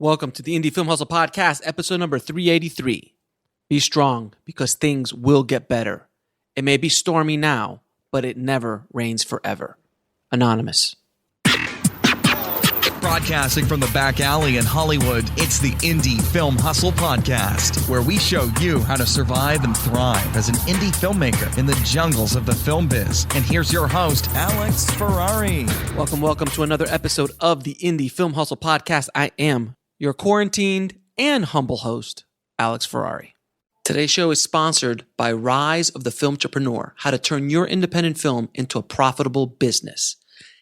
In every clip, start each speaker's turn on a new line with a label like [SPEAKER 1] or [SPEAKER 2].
[SPEAKER 1] Welcome to the Indie Film Hustle Podcast, episode number 383. Be strong, because things will get better. It may be stormy now, but it never rains forever. Anonymous.
[SPEAKER 2] Broadcasting from the back alley in Hollywood, it's the Indie Film Hustle Podcast, where we show you how to survive and thrive as an indie filmmaker in the jungles of the film biz. And here's your host, Alex Ferrari.
[SPEAKER 1] Welcome to another episode of the Indie Film Hustle Podcast. I am your quarantined and humble host, Alex Ferrari. Today's show is sponsored by Rise of the Filmtrepreneur, how to turn your independent film into a profitable business.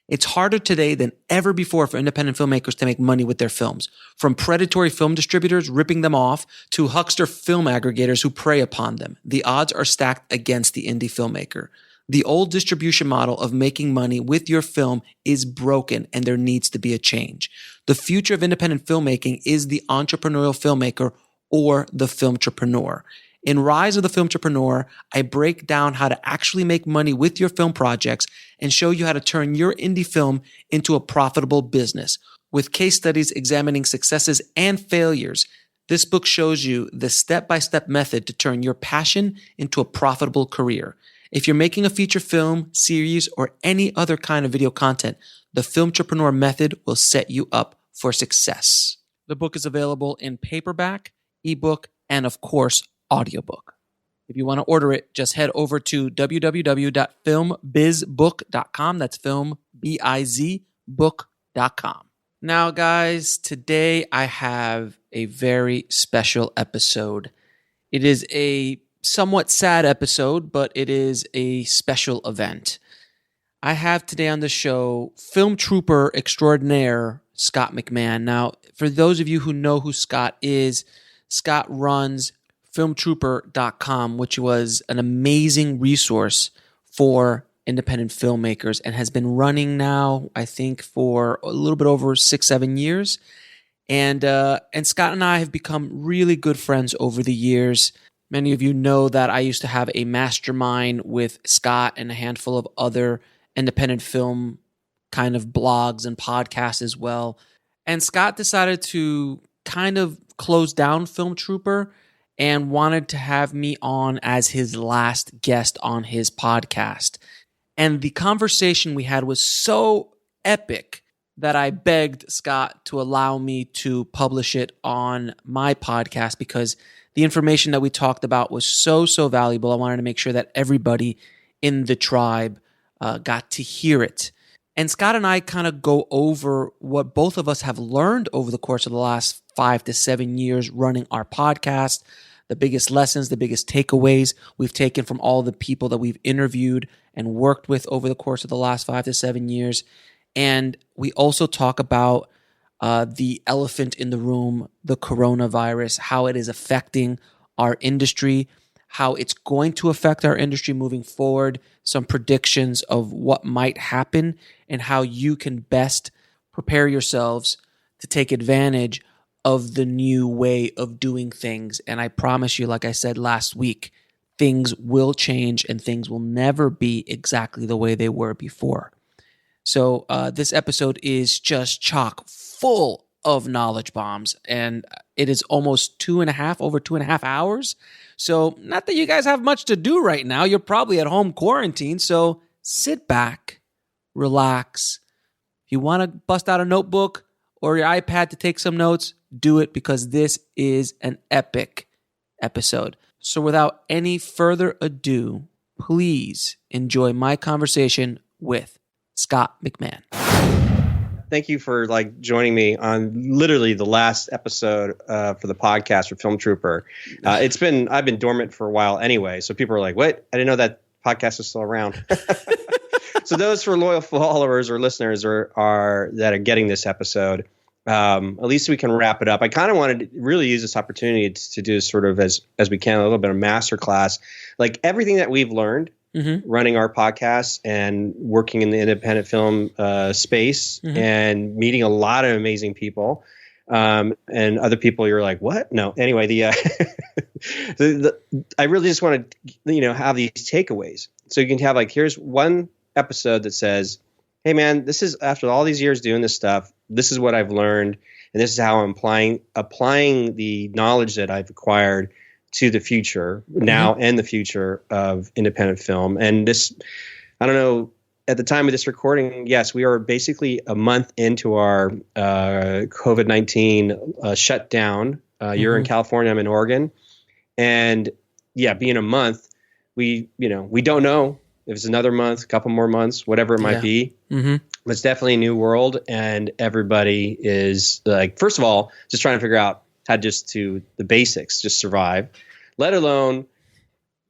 [SPEAKER 1] It's harder today than ever before for independent filmmakers to make money with their films. From predatory film distributors ripping them off to huckster film aggregators who prey upon them, the odds are stacked against the indie filmmaker. The old distribution model of making money with your film is broken, and there needs to be a change. The future of independent filmmaking is the entrepreneurial filmmaker or the filmtrepreneur. In Rise of the Filmtrepreneur, I break down how to actually make money with your film projects and show you how to turn your indie film into a profitable business. With case studies examining successes and failures, this book shows you the step-by-step method to turn your passion into a profitable career. If you're making a feature film, series, or any other kind of video content, the Filmtrepreneur method will set you up for success. The book is available in paperback, ebook, and of course, audiobook. If you want to order it, just head over to www.filmbizbook.com. That's filmbizbook.com. Now, guys, today I have a very special episode. It is a somewhat sad episode, but it is a special event. I have today on the show film trooper extraordinaire Scott McMahon. Now, for those of you who know who Scott is, Scott runs filmtrooper.com, which was an amazing resource for independent filmmakers and has been running now, I think, for a little bit over 6-7 years. And Scott and I have become really good friends over the years. Many of you know that I used to have a mastermind with Scott and a handful of other independent film kind of blogs and podcasts as well. And Scott decided to kind of close down Film Trooper and wanted to have me on as his last guest on his podcast. And the conversation we had was so epic that I begged Scott to allow me to publish it on my podcast because the information that we talked about was so valuable. I wanted to make sure that everybody in the tribe got to hear it. And Scott and I kind of go over what both of us have learned over the course of the last 5 to 7 years running our podcast, the biggest lessons, the biggest takeaways we've taken from all the people that we've interviewed and worked with over the course of the last 5 to 7 years. And we also talk about the elephant in the room, the coronavirus, how it is affecting our industry, how it's going to affect our industry moving forward, some predictions of what might happen, and how you can best prepare yourselves to take advantage of the new way of doing things. And I promise you, like I said last week, things will change and things will never be exactly the way they were before. So this episode is just chock full of knowledge bombs, and it is almost over 2.5 hours. So not that you guys have much to do right now. You're probably at home quarantined. So sit back, relax. If you want to bust out a notebook or your iPad to take some notes, do it, because this is an epic episode. So without any further ado, please enjoy my conversation with Scott McMahon.
[SPEAKER 3] Thank you for joining me on literally the last episode for the podcast for Film Trooper. I've been dormant for a while anyway, so people are like, "What? I didn't know that podcast was still around." So those for loyal followers or listeners are that are getting this episode, at least we can wrap it up. I kind of wanted to really use this opportunity to do sort of as we can a little bit of masterclass, like everything that we've learned. Mm-hmm. Running our podcast and working in the independent film space, mm-hmm. and meeting a lot of amazing people, and other people you're like, what? No. Anyway, I really just want to, have these takeaways. So you can have here's one episode that says, hey man, this is after all these years doing this stuff, this is what I've learned. and this is how I'm applying the knowledge that I've acquired to the future now and the future of independent film. And this, I don't know, at the time of this recording, yes, we are basically a month into our COVID-19 shutdown. You're in California, I'm in Oregon. And yeah, being a month, we don't know if it's another month, a couple more months, whatever it might be. But it's definitely a new world. And everybody is like, first of all, just trying to figure out how just to the basics, just survive, let alone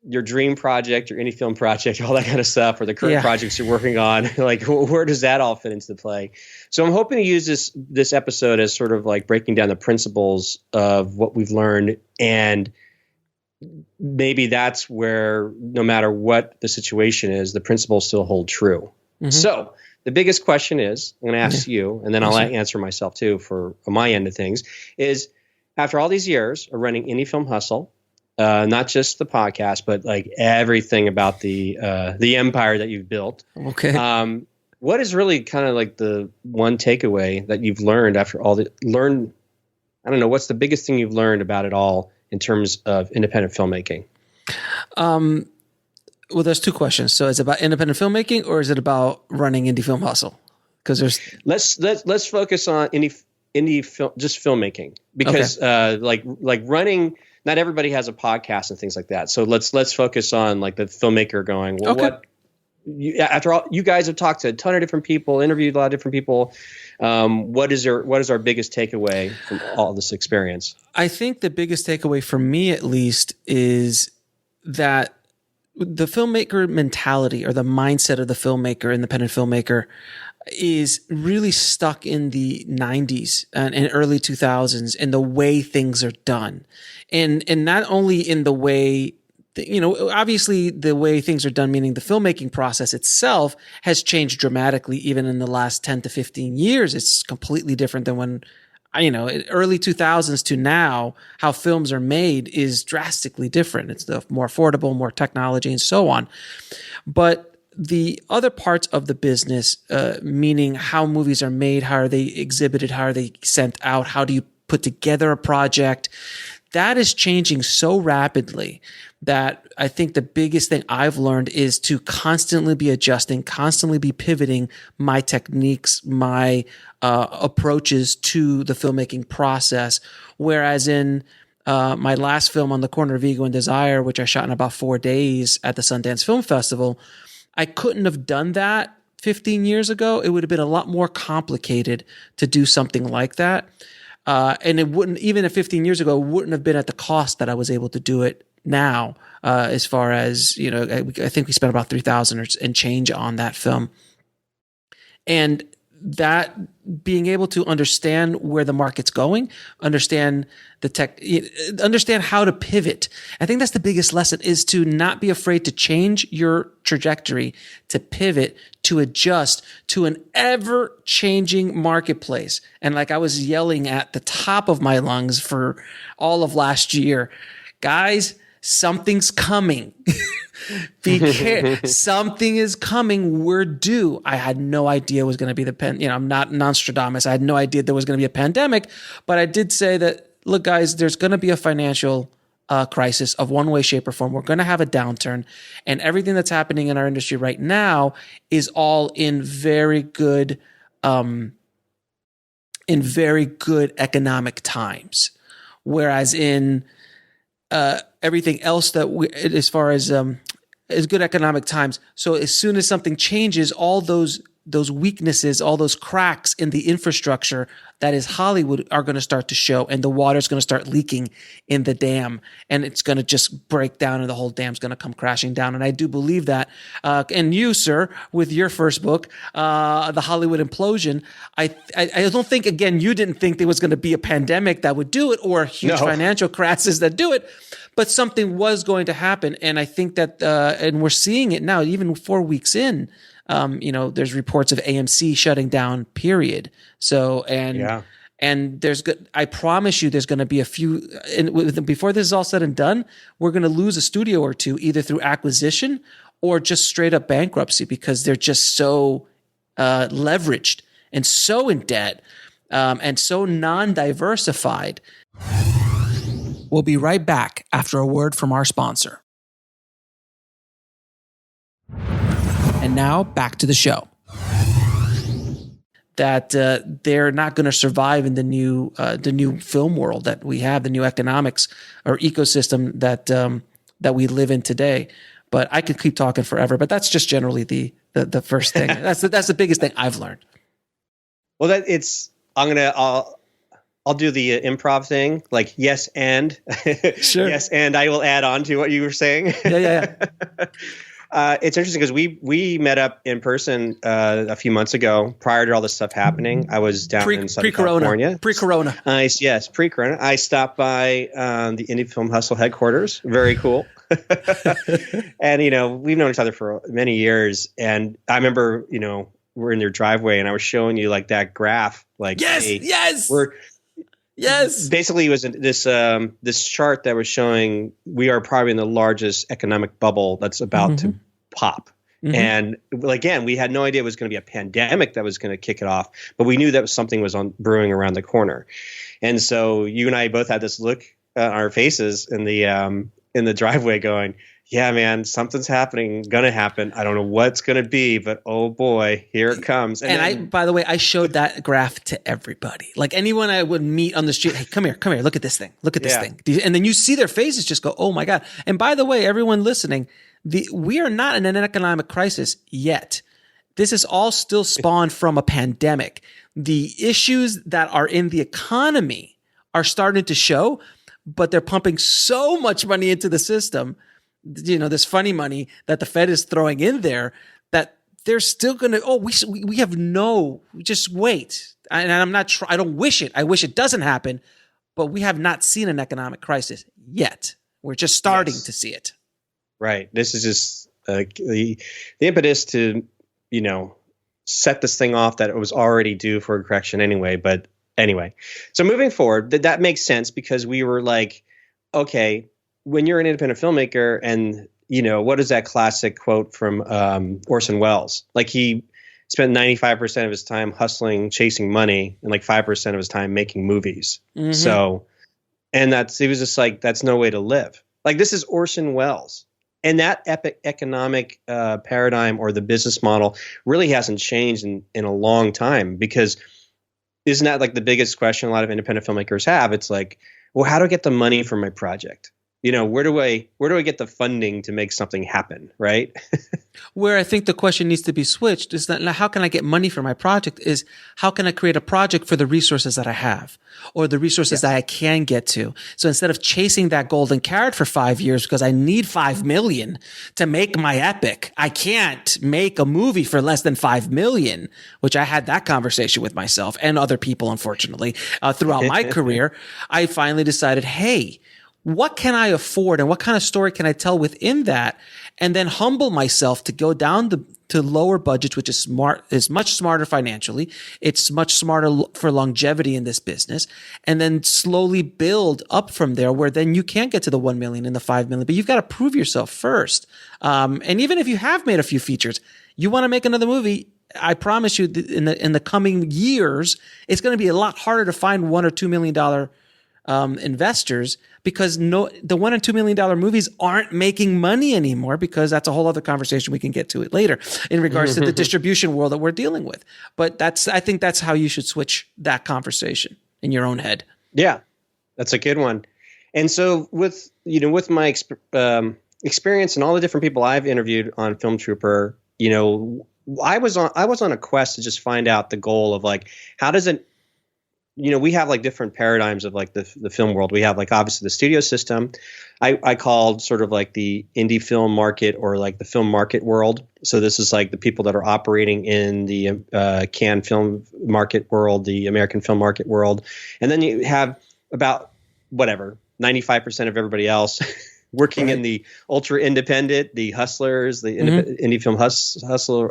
[SPEAKER 3] your dream project, your indie film project, all that kind of stuff, or the current projects you're working on. Like, where does that all fit into the play? So I'm hoping to use this episode as sort of like breaking down the principles of what we've learned, and maybe that's where, no matter what the situation is, the principles still hold true. So the biggest question is, I'm going to ask you, and then I'll answer myself too for my end of things, is after all these years of running Indie Film Hustle, not just the podcast, but like everything about the empire that you've built. Okay. What is really kind of like the one takeaway that you've learned after all I don't know, what's the biggest thing you've learned about it all in terms of independent filmmaking?
[SPEAKER 1] Well, there's two questions. So is it about independent filmmaking, or is it about running Indie Film Hustle? Because there's
[SPEAKER 3] let's focus on indie film, just filmmaking, because like running. Not everybody has a podcast and things like that. So let's focus on like the filmmaker going, well, after all, you guys have talked to a ton of different people, interviewed a lot of different people. What is our biggest takeaway from all this experience?
[SPEAKER 1] I think the biggest takeaway for me, at least, is that the filmmaker mentality, or the mindset of the filmmaker, independent filmmaker, is really stuck in the 90s and early 2000s and the way things are done. And not only in the way, obviously the way things are done, meaning the filmmaking process itself has changed dramatically even in the last 10 to 15 years. It's completely different than when, early 2000s to now, how films are made is drastically different. It's more affordable, more technology, and so on. But the other parts of the business, meaning how movies are made, how are they exhibited, how are they sent out, how do you put together a project, that is changing so rapidly that I think the biggest thing I've learned is to constantly be adjusting, constantly be pivoting my techniques, my approaches to the filmmaking process. Whereas in my last film, On the Corner of Ego and Desire, which I shot in about 4 days at the Sundance Film Festival, I couldn't have done that 15 years ago. It would have been a lot more complicated to do something like that. And it wouldn't, even at 15 years ago, it wouldn't have been at the cost that I was able to do it now. As far as, I think we spent about $3,000 and change on that film. And that being able to understand where the market's going, understand the tech, understand how to pivot. I think that's the biggest lesson, is to not be afraid to change your trajectory, to pivot, to adjust to an ever changing marketplace. And like I was yelling at the top of my lungs for all of last year, guys, something's coming. Something is coming. We're due. I had no idea it was going to be I'm not Nostradamus. I had no idea there was going to be a pandemic, but I did say that, look, guys, there's going to be a financial crisis of one way, shape, or form. We're going to have a downturn, and everything that's happening in our industry right now is all in very good economic times. Whereas in everything else as far as good economic times. So as soon as something changes, all those weaknesses, all those cracks in the infrastructure that is Hollywood are going to start to show, and the water's going to start leaking in the dam, and it's going to just break down, and the whole dam's going to come crashing down. And I do believe that. And you, sir, with your first book, The Hollywood Implosion, I don't think, again, you didn't think there was going to be a pandemic that would do it, or a huge financial crisis that do it, but something was going to happen. And I think that, and we're seeing it now, even 4 weeks in. There's reports of AMC shutting down, period. So, and I promise you, there's going to be a few, and before this is all said and done, we're going to lose a studio or two, either through acquisition or just straight up bankruptcy, because they're just so leveraged and so in debt and so non-diversified. We'll be right back after a word from our sponsor. And now back to the show. That they're not going to survive in the new film world that we have, the new economics or ecosystem that we live in today. But I could keep talking forever. But that's just generally the first thing. That's the biggest thing I've learned.
[SPEAKER 3] Well, I'll do the improv thing, like yes and
[SPEAKER 1] Sure.
[SPEAKER 3] yes, and I will add on to what you were saying.
[SPEAKER 1] Yeah.
[SPEAKER 3] It's interesting because we met up in person a few months ago prior to all this stuff happening. I was down in Southern California.
[SPEAKER 1] Pre-corona.
[SPEAKER 3] Nice, yes, pre-corona. I stopped by the Indie Film Hustle headquarters. Very cool. And, we've known each other for many years. And I remember, we're in their driveway and I was showing you like that graph. Like,
[SPEAKER 1] yes. Basically, it was this chart that was showing we are probably in the largest economic bubble that's about to pop. Mm-hmm. And again, we had no idea it was going to be a pandemic that was going to kick it off, but we knew that something was brewing around the corner. And so you and I both had this look on our faces in the driveway, going, "Yeah, man, something's happening, gonna happen. I don't know what's gonna be, but oh boy, here it comes." And by the way, I showed that graph to everybody. Like anyone I would meet on the street, "Hey, come here, look at this thing, thing." And then you see their faces just go, "Oh my God." And by the way, everyone listening, we are not in an economic crisis yet. This is all still spawned from a pandemic. The issues that are in the economy are starting to show, but they're pumping so much money into the system, this funny money that the Fed is throwing in there, that they're still going to, just wait. And I'm not, I don't wish it. I wish it doesn't happen, but we have not seen an economic crisis yet. We're just starting to see it.
[SPEAKER 3] Right. This is just the impetus to, set this thing off that it was already due for a correction anyway. But anyway, so moving forward, that makes sense because we were like, okay, when you're an independent filmmaker and, what is that classic quote from Orson Welles? Like he spent 95% of his time hustling, chasing money, and like 5% of his time making movies. Mm-hmm. So, and he was just like, that's no way to live. Like this is Orson Welles. And that epic economic paradigm or the business model really hasn't changed in a long time, because isn't that like the biggest question a lot of independent filmmakers have? It's like, well, how do I get the money for my project? Where do I get the funding to make something happen, right?
[SPEAKER 1] Where I think the question needs to be switched is that how can I get money for my project is how can I create a project for the resources that I have or the resources that I can get to. So instead of chasing that golden carrot for 5 years because I need $5 million to make my epic, I can't make a movie for less than $5 million, which I had that conversation with myself and other people, unfortunately, throughout my career. I finally decided, hey, what can I afford and what kind of story can I tell within that? And then humble myself to go down to lower budgets, which is much smarter financially. It's much smarter for longevity in this business. And then slowly build up from there where then you can get to the 1 million and the 5 million, but you've got to prove yourself first. And even if you have made a few features, you want to make another movie, I promise you in the coming years, it's going to be a lot harder to find $1 or $2 million investors, because the $1 and $2 million movies aren't making money anymore, because that's a whole other conversation we can get to it later in regards to the distribution world that we're dealing with. But I think that's how you should switch that conversation in your own head. Yeah,
[SPEAKER 3] that's a good one. And so with my experience and all the different people I've interviewed on Film Trooper, I was on a quest to just find out the goal of like, how does it, we have like different paradigms of like the film world. We have like obviously the studio system. I called sort of like the indie film market or like the film market world. So this is like the people that are operating in the Cannes film market world, the American film market world. And then you have about 95% of everybody else working in the ultra independent, the hustlers, the indie film hustler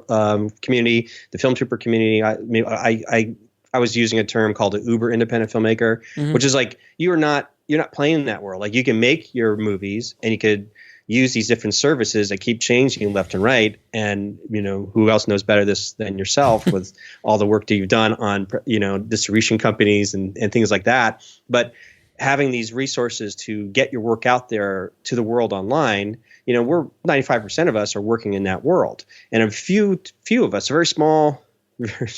[SPEAKER 3] community, the Film Trooper community. I was using a term called an uber independent filmmaker, which is like you're not playing in that world. Like you can make your movies and you could use these different services that keep changing left and right. And, who else knows better this than yourself with all the work that you've done on, distribution companies and things like that. But having these resources to get your work out there to the world online, we're 95% of us are working in that world. And a few of us, a very small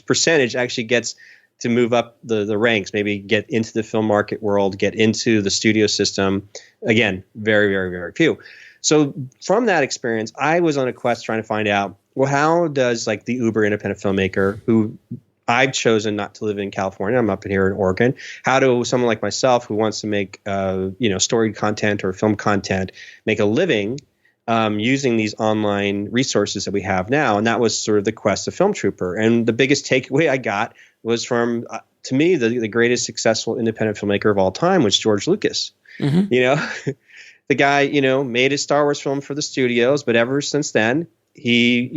[SPEAKER 3] percentage actually gets to move up the ranks, maybe get into the film market world, get into the studio system. Again, very, very, very few. So from that experience, I was on a quest trying to find out, well, how does like the uber independent filmmaker who I've chosen not to live in California, I'm up here in Oregon, how do someone like myself who wants to make, storied content or film content, make a living using these online resources that we have now? And that was sort of the quest of Film Trooper. And the biggest takeaway I got was from, to me, the greatest successful independent filmmaker of all time was George Lucas. Mm-hmm. The guy, made his Star Wars film for the studios, but ever since then, he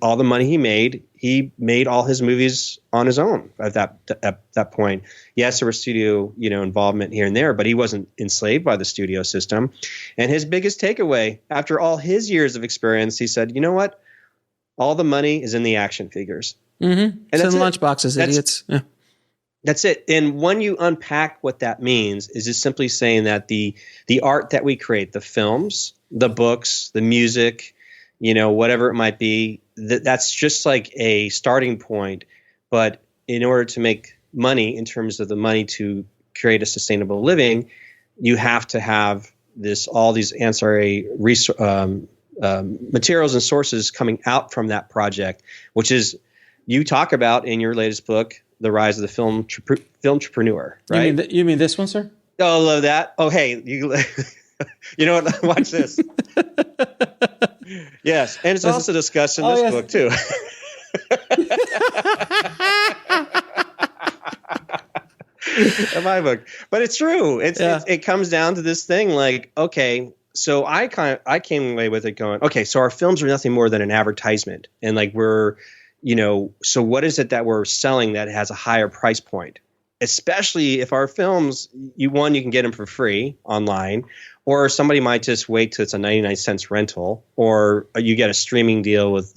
[SPEAKER 3] all the money he made all his movies on his own at that point. Yes, there was studio, involvement here and there, but he wasn't enslaved by the studio system. And his biggest takeaway after all his years of experience, he said, you know what? All the money is in the action figures.
[SPEAKER 1] Mm-hmm. And it's in lunchboxes, idiots. Yeah.
[SPEAKER 3] That's it. And when you unpack what that means, is just simply saying that the art that we create, the films, the books, the music, whatever it might be, that's just like a starting point. But in order to make money, in terms of the money to create a sustainable living, you have to have all these ancillary materials and sources coming out from that project, which is you talk about in your latest book, The Rise of the Film Entrepreneur, right?
[SPEAKER 1] You mean this one, sir?
[SPEAKER 3] Oh, I love that. Oh, hey, you know what? Watch this. Yes, and it's also discussed in this book too. In my book, but it's true. It comes down to this thing, like, okay, so I came away with it going, okay, so our films are nothing more than an advertisement, and like we're, so what is it that we're selling that has a higher price point? Especially if our films, you can get them for free online, or somebody might just wait till it's a 99 cents rental, or you get a streaming deal with,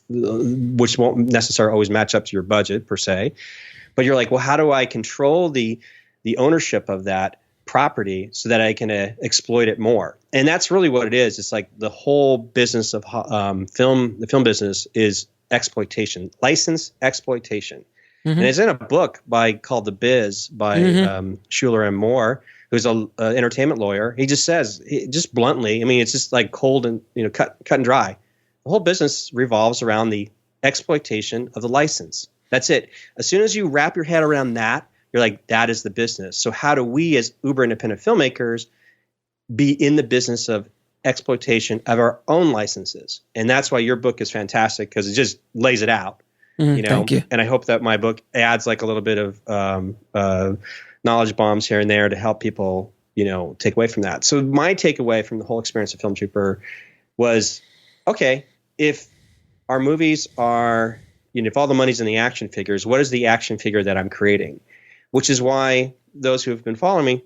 [SPEAKER 3] which won't necessarily always match up to your budget per se. But you're like, well, how do I control the ownership of that property so that I can exploit it more? And that's really what it is. It's like the whole business of film. The film business is exploitation, license exploitation. Mm-hmm. And it's in a book called The Biz by Schuler M. Moore, who's an entertainment lawyer. He just says, just bluntly, it's just like cold and cut and dry. The whole business revolves around the exploitation of the license. That's it. As soon as you wrap your head around that, you're like, that is the business. So how do we as uber independent filmmakers be in the business of exploitation of our own licenses? And that's why your book is fantastic, because it just lays it out.
[SPEAKER 1] Thank you.
[SPEAKER 3] And I hope that my book adds like a little bit of knowledge bombs here and there to help people, take away from that. So my takeaway from the whole experience of Film Trooper was, okay, if our movies are, if all the money's in the action figures, what is the action figure that I'm creating? Which is why those who have been following me,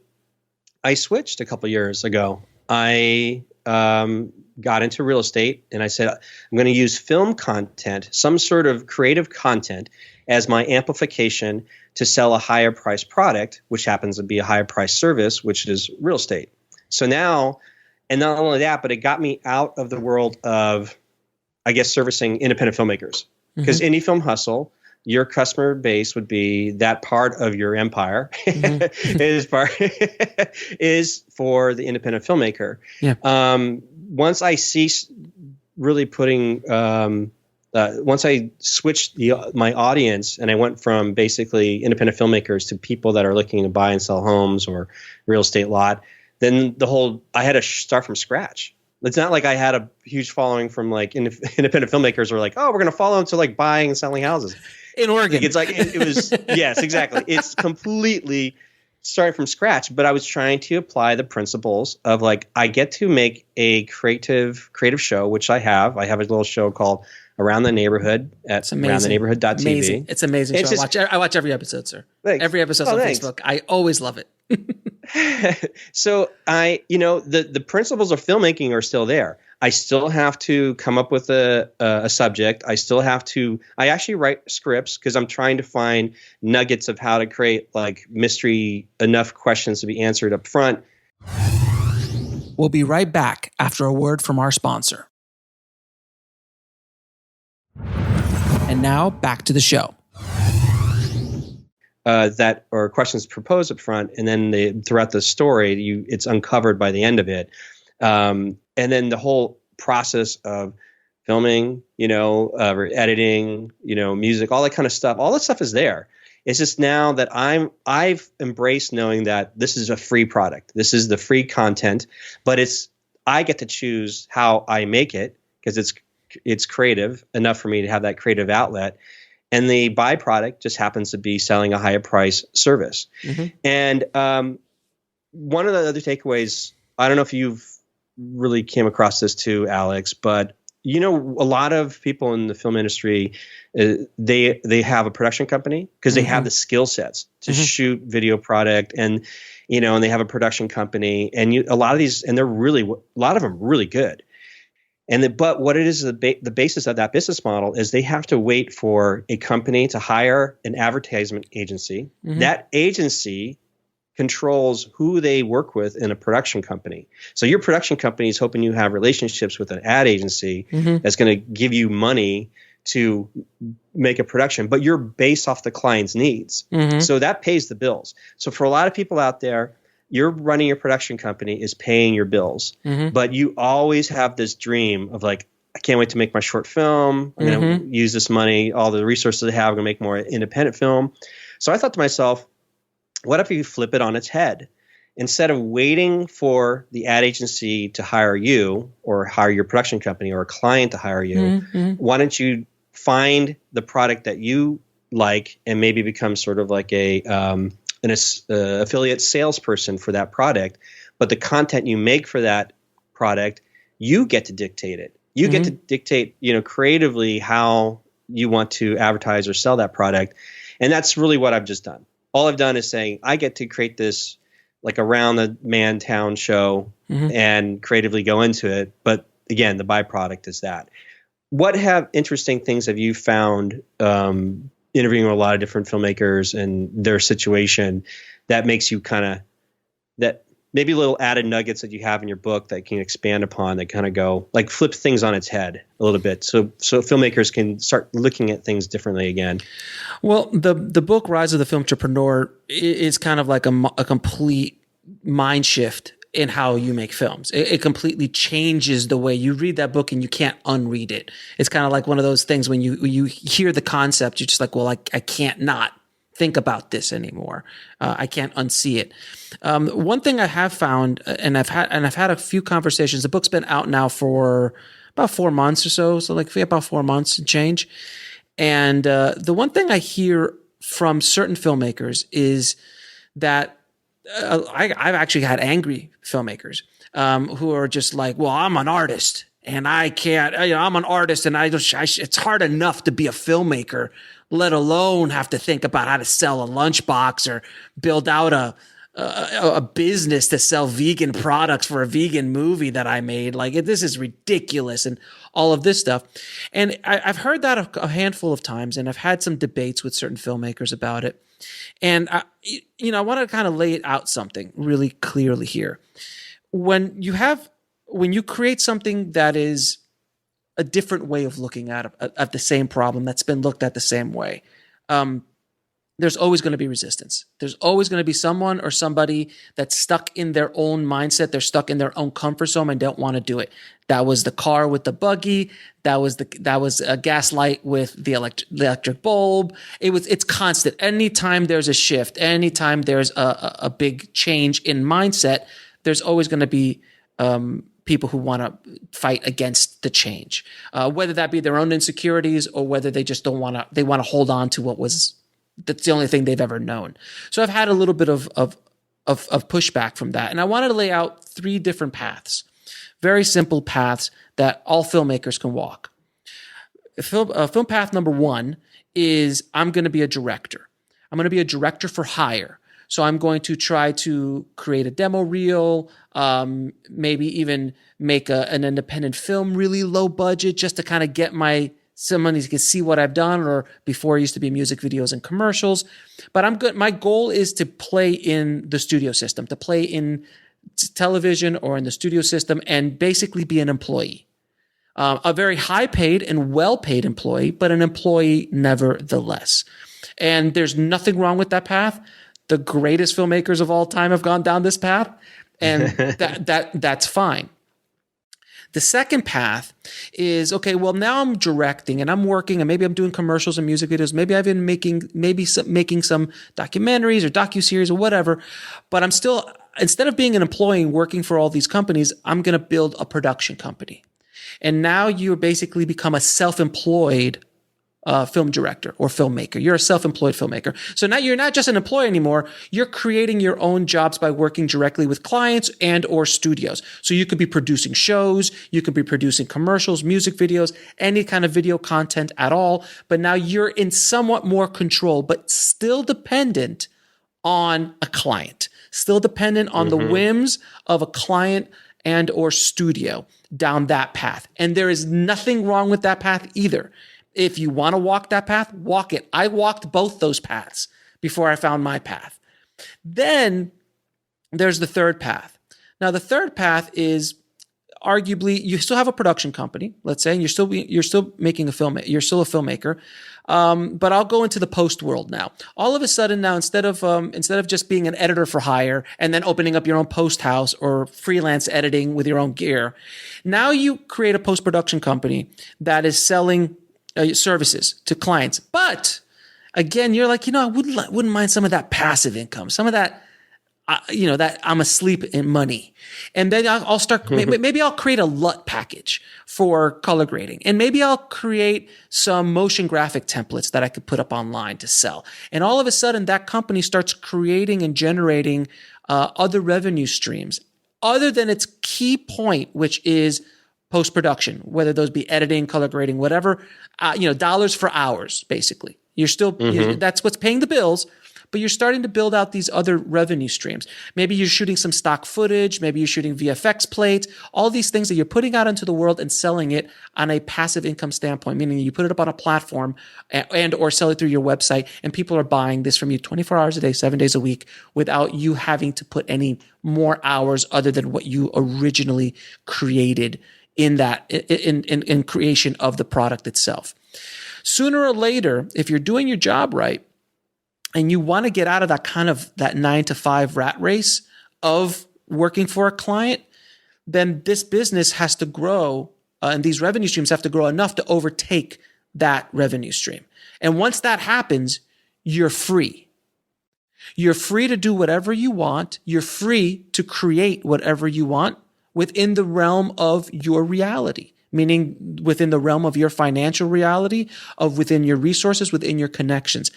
[SPEAKER 3] I switched a couple years ago. I got into real estate, and I said, I'm going to use film content, some sort of creative content, as my amplification to sell a higher price product, which happens to be a higher price service, which is real estate. So now, and not only that, but it got me out of the world of, I guess, servicing independent filmmakers. Because indie film hustle, your customer base would be that part of your empire is for the independent filmmaker. Yeah. Once I ceased really putting, once I switched my audience and I went from basically independent filmmakers to people that are looking to buy and sell homes or real estate lot, then I had to start from scratch. It's not like I had a huge following from like independent filmmakers who are like, oh, we're going to follow them to like buying and selling houses.
[SPEAKER 1] In Oregon.
[SPEAKER 3] It's like, it was, yes, exactly. It's completely starting from scratch, but I was trying to apply the principles of like, I get to make a creative show, which I have. I have a little show called Around the Neighborhood at aroundtheneighborhood.tv.
[SPEAKER 1] Amazing. It's an amazing show. I watch every episode, sir. Thanks. Every episode's on Facebook. I always love it.
[SPEAKER 3] So the principles of filmmaking are still there. I still have to come up with a subject. I actually write scripts because I'm trying to find nuggets of how to create like mystery, enough questions to be answered up front.
[SPEAKER 1] We'll be right back after a word from our sponsor. And now back to the show.
[SPEAKER 3] That or questions proposed up front, and then throughout the story, it's uncovered by the end of it. And then the whole process of filming, editing, music, all that kind of stuff. All that stuff is there. It's just now that I've embraced knowing that this is a free product. This is the free content, but I get to choose how I make it because it's creative enough for me to have that creative outlet. And the byproduct just happens to be selling a higher price service. Mm-hmm. And one of the other takeaways, I don't know if you've really came across this too, Alex, but a lot of people in the film industry, they have a production company because they have the skill sets to shoot video product, and and they have a production company, and a lot of them really good. But what it is, the basis of that business model is they have to wait for a company to hire an advertisement agency. Mm-hmm. That agency controls who they work with in a production company. So your production company is hoping you have relationships with an ad agency that's going to give you money to make a production, but you're based off the client's needs. Mm-hmm. So that pays the bills. So for a lot of people out there, you're running your production company is paying your bills, but you always have this dream of like, I can't wait to make my short film. I'm going to use this money, all the resources I have, I'm going to make more independent film. So I thought to myself, what if you flip it on its head? Instead of waiting for the ad agency to hire you or hire your production company or a client to hire you, why don't you find the product that you like and maybe become sort of like an affiliate salesperson for that product, but the content you make for that product, you get to dictate it. You get to dictate, creatively how you want to advertise or sell that product. And that's really what I've just done. All I've done is saying I get to create this like around the man town show and creatively go into it. But again, the byproduct is that. What interesting things have you found interviewing with a lot of different filmmakers and their situation that makes you that maybe little added nuggets that you have in your book that can expand upon that kind of go like flip things on its head a little bit so filmmakers can start looking at things differently again?
[SPEAKER 1] Well, the book Rise of the Film Entrepreneur is kind of like a complete mind shift in how you make films. It completely changes the way you read that book and you can't unread it. It's kind of like one of those things when you hear the concept, you're just like, well, I can't not think about this anymore. I can't unsee it. One thing I have found, and I've had a few conversations. The book's been out now for about 4 months or so. So like about 4 months and change. And the one thing I hear from certain filmmakers is that I've actually had angry filmmakers who are just like, well, I'm an artist and I can't, I'm an artist and it's hard enough to be a filmmaker, let alone have to think about how to sell a lunchbox or build out a business to sell vegan products for a vegan movie that I made. Like, this is ridiculous and all of this stuff. And I've heard that a handful of times, and I've had some debates with certain filmmakers about it. And I want to kind of lay it out something really clearly here. When you create something that is a different way of looking at the same problem that's been looked at the same way, there's always going to be resistance. There's always going to be someone or somebody that's stuck in their own mindset. They're stuck in their own comfort zone and don't want to do it. That was the car with the buggy. That was a gaslight with the electric bulb. It's constant. Anytime there's a shift, anytime there's a big change in mindset, there's always going to be people who want to fight against the change, whether that be their own insecurities or whether they just they want to hold on to that's the only thing they've ever known. So I've had a little bit of pushback from that. And I wanted to lay out 3 different paths, very simple paths that all filmmakers can walk. Film path number 1 is I'm going to be a director. I'm going to be a director for hire. So I'm going to try to create a demo reel, maybe even make an independent film really low budget just to kind of get somebody can see what I've done, or before it used to be music videos and commercials. But I'm good. My goal is to play in the studio system, to play in television or in the studio system, and basically be an employee. A very high paid and well paid employee, but an employee nevertheless. And there's nothing wrong with that path. The greatest filmmakers of all time have gone down this path, and that's fine. The second path is, okay, well, now I'm directing and I'm working, and maybe I'm doing commercials and music videos. Maybe I've been making some documentaries or docuseries or whatever, but I'm still, instead of being an employee and working for all these companies, I'm going to build a production company. And now you basically become a self-employed film director or filmmaker. You're a self-employed filmmaker. So now you're not just an employee anymore. You're creating your own jobs by working directly with clients and or studios. So you could be producing shows, you could be producing commercials, music videos, any kind of video content at all. But now you're in somewhat more control, but still dependent on a client, still dependent on the whims of a client and or studio down that path. And there is nothing wrong with that path either. If you want to walk that path, walk it. I walked both those paths before I found my path. Then there's the third path. Now, the third path is arguably, you still have a production company, let's say, and you're still making a film. You're still a filmmaker. But I'll go into the post world now. All of a sudden now, instead of just being an editor for hire and then opening up your own post house or freelance editing with your own gear, now you create a post-production company that is selling services to clients. But again, you're like, I wouldn't mind some of that passive income, some of that, that I'm asleep in money. And then I'll start, maybe I'll create a LUT package for color grading. And maybe I'll create some motion graphic templates that I could put up online to sell. And all of a sudden that company starts creating and generating other revenue streams other than its key point, which is post-production, whether those be editing, color grading, whatever, dollars for hours, basically. You're still, that's what's paying the bills, but you're starting to build out these other revenue streams. Maybe you're shooting some stock footage. Maybe you're shooting VFX plates, all these things that you're putting out into the world and selling it on a passive income standpoint, meaning you put it up on a platform and or sell it through your website, and people are buying this from you 24 hours a day, 7 days a week, without you having to put any more hours other than what you originally created in creation of the product itself. Sooner or later, if you're doing your job right and you want to get out of that 9-to-5 rat race of working for a client, then this business has to grow and these revenue streams have to grow enough to overtake that revenue stream. And once that happens, you're free. You're free to do whatever you want. You're free to create whatever you want within the realm of your reality, meaning within the realm of your financial reality, within your resources, within your connections.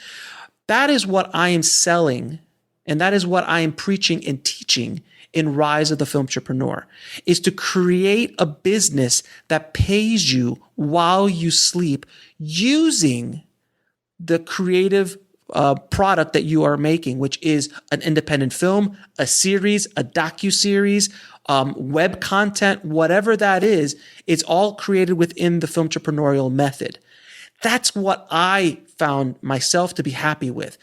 [SPEAKER 1] That is what I am selling, and that is what I am preaching and teaching in Rise of the Filmtrepreneur, is to create a business that pays you while you sleep using the creative product that you are making, which is an independent film, a series, a docuseries, web content, whatever that is, it's all created within the filmtrepreneurial method. That's what I found myself to be happy with.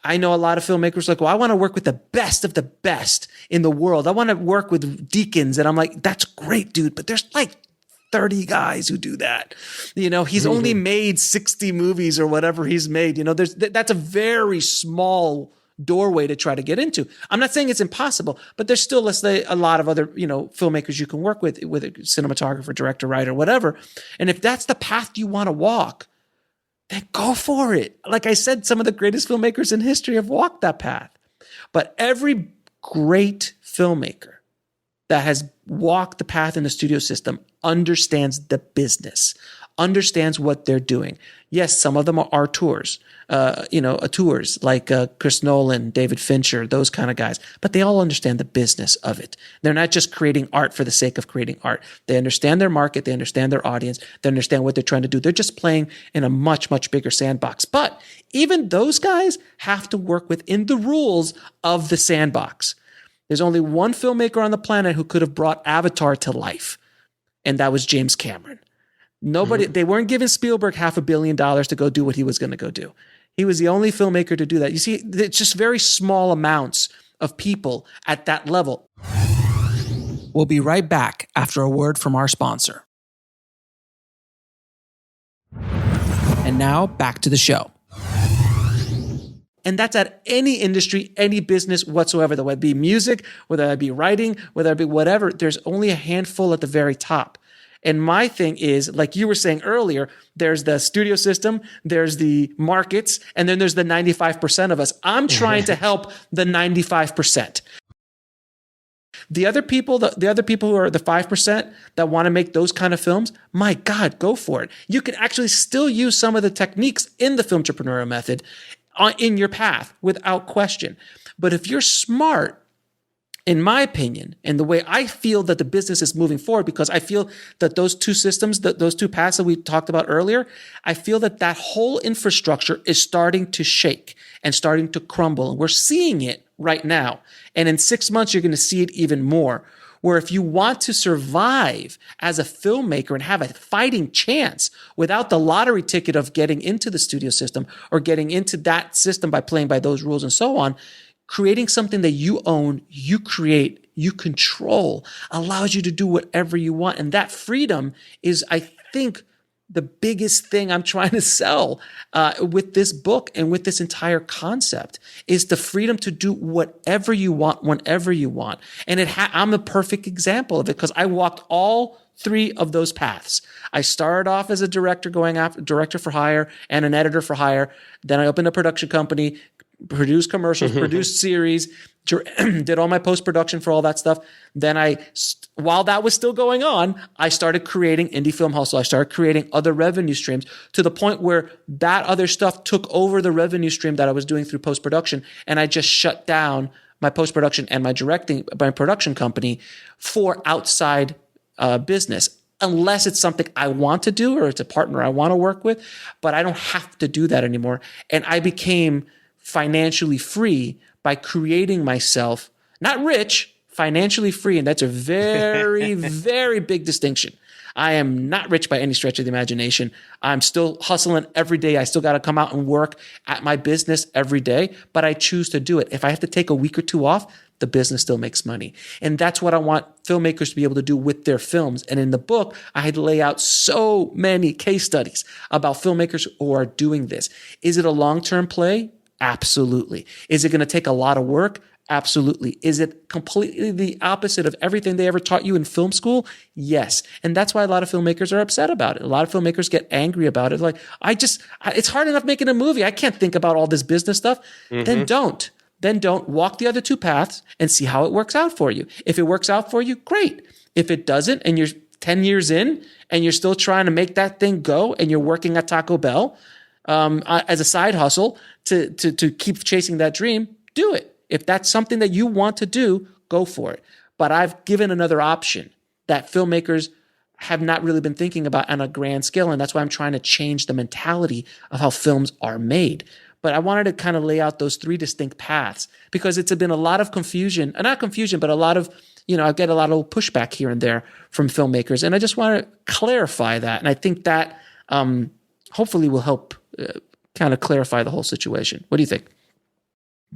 [SPEAKER 1] I know a lot of filmmakers like, well, I want to work with the best of the best in the world. I want to work with deacons. And I'm like, that's great, dude. But there's like 30 guys who do that. He's only made 60 movies or whatever he's made. That's a very small doorway to try to get into. I'm not saying it's impossible, but there's still, let's say, a lot of other, filmmakers you can work with a cinematographer, director, writer, whatever. And if that's the path you want to walk, then go for it. Like I said, some of the greatest filmmakers in history have walked that path. But every great filmmaker that has walked the path in the studio system understands the business, understands what they're doing. Yes, some of them are tours, tours like Chris Nolan, David Fincher, those kind of guys, but they all understand the business of it. They're not just creating art for the sake of creating art. They understand their market. They understand their audience. They understand what they're trying to do. They're just playing in a much, much bigger sandbox. But even those guys have to work within the rules of the sandbox. There's only one filmmaker on the planet who could have brought Avatar to life, and that was James Cameron. They weren't giving Spielberg $500 million to go do what he was going to go do. He was the only filmmaker to do that. You see, it's just very small amounts of people at that level. We'll be right back after a word from our sponsor. And now back to the show. And that's at any industry, any business whatsoever, whether it be music, whether it be writing, whether it be whatever. There's only a handful at the very top. And my thing is, like you were saying earlier, there's the studio system, there's the markets, and then there's the 95% of us. I'm trying to help the 95%. The other people who are the 5% that want to make those kind of films, my God, go for it. You can actually still use some of the techniques in the Filmtrepreneur method in your path without question. But if you're smart, in my opinion, and the way I feel that the business is moving forward, because I feel that those two systems, those two paths that we talked about earlier, I feel that that whole infrastructure is starting to shake and starting to crumble. And we're seeing it right now. And in 6 months, you're going to see it even more. Where if you want to survive as a filmmaker and have a fighting chance without the lottery ticket of getting into the studio system or getting into that system by playing by those rules and so on, creating something that you own, you create, you control, allows you to do whatever you want. And that freedom is, I think, the biggest thing I'm trying to sell with this book and with this entire concept is the freedom to do whatever you want, whenever you want. And I'm a perfect example of it because I walked all three of those paths. I started off as a director, going after director for hire and an editor for hire. Then I opened a production company, produced commercials, produced series, did all my post-production for all that stuff. Then while that was still going on, I started creating Indie Film Hustle. I started creating other revenue streams to the point where that other stuff took over the revenue stream that I was doing through post-production. And I just shut down my post-production and my production company for outside business. Unless it's something I want to do or it's a partner I want to work with, but I don't have to do that anymore. And I became financially free by creating myself, not rich, financially free. And that's a very, very big distinction. I am not rich by any stretch of the imagination. I'm still hustling every day. I still got to come out and work at my business every day, but I choose to do it. If I have to take a week or two off, the business still makes money. And that's what I want filmmakers to be able to do with their films. And in the book, I had to lay out so many case studies about filmmakers who are doing this. Is it a long-term play? Absolutely. Is it going to take a lot of work? Absolutely. Is it completely the opposite of everything they ever taught you in film school? Yes. And that's why a lot of filmmakers are upset about it. A lot of filmmakers get angry about it. Like, it's hard enough making a movie. I can't think about all this business stuff. Then don't. Walk the other two paths and see how it works out for you. If it works out for you, great. If it doesn't, and you're 10 years in and you're still trying to make that thing go and you're working at Taco Bell as a side hustle to keep chasing that dream, do it. If that's something that you want to do, go for it. But I've given another option that filmmakers have not really been thinking about on a grand scale, and that's why I'm trying to change the mentality of how films are made. But I wanted to kind of lay out those three distinct paths because it's been a lot of confusion, not confusion, but a lot of, I get a lot of pushback here and there from filmmakers. And I just want to clarify that. And I think that hopefully will help kind of clarify the whole situation. What do you think?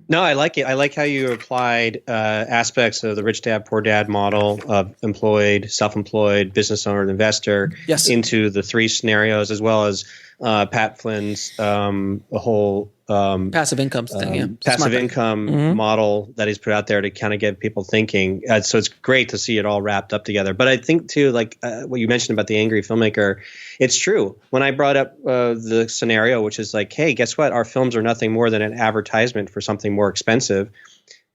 [SPEAKER 3] No, I like it. I like how you applied aspects of the rich dad, poor dad model of employed, self-employed, business owner, and investor into the three scenarios, as well as Pat Flynn's whole
[SPEAKER 1] passive income thing,
[SPEAKER 3] passive income model that he's put out there to kind of get people thinking. So it's great to see it all wrapped up together. But I think too, like what you mentioned about the angry filmmaker, it's true. When I brought up the scenario, which is like, hey, guess what? Our films are nothing more than an advertisement for something more expensive.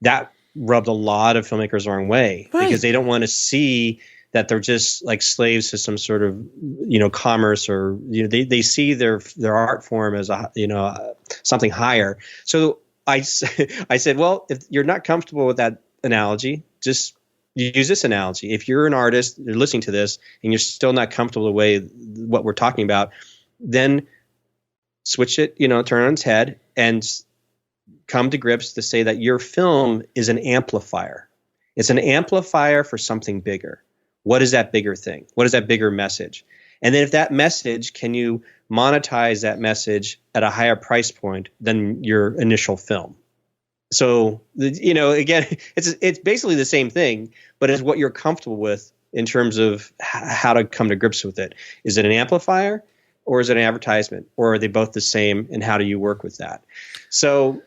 [SPEAKER 3] That rubbed a lot of filmmakers the wrong way because they don't want to see that they're just like slaves to some sort of, commerce, or, they see their art form as something higher. So I said, well, if you're not comfortable with that analogy, just use this analogy. If you're an artist, you're listening to this, and you're still not comfortable the way what we're talking about, then switch it, turn it on its head and come to grips to say that your film is an amplifier. It's an amplifier for something bigger. What is that bigger thing? What is that bigger message? And then if that message, can you monetize that message at a higher price point than your initial film? So, again, it's basically the same thing, but it's what you're comfortable with in terms of how to come to grips with it. Is it an amplifier, or is it an advertisement, or are they both the same, and how do you work with that? So,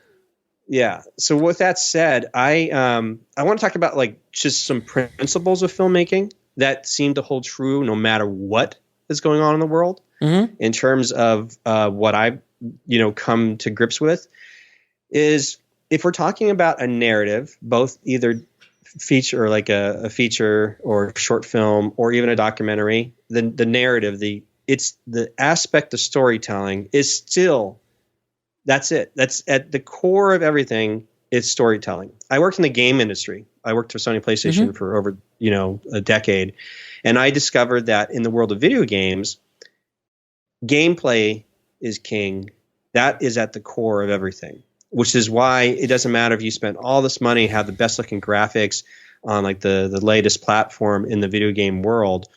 [SPEAKER 3] yeah. So with that said, I want to talk about just some principles of filmmaking that seem to hold true no matter what is going on in the world. Mm-hmm. In terms of what I've come to grips with is, if we're talking about a narrative, both either feature or like a feature or short film or even a documentary, the narrative, it's the aspect of storytelling is still, that's it. That's at the core of everything is storytelling. I worked in the game industry. I worked for Sony PlayStation mm-hmm. for over, a decade. And I discovered that in the world of video games, gameplay is king. That is at the core of everything, which is why it doesn't matter if you spent all this money, have the best looking graphics on like the latest platform in the video game world.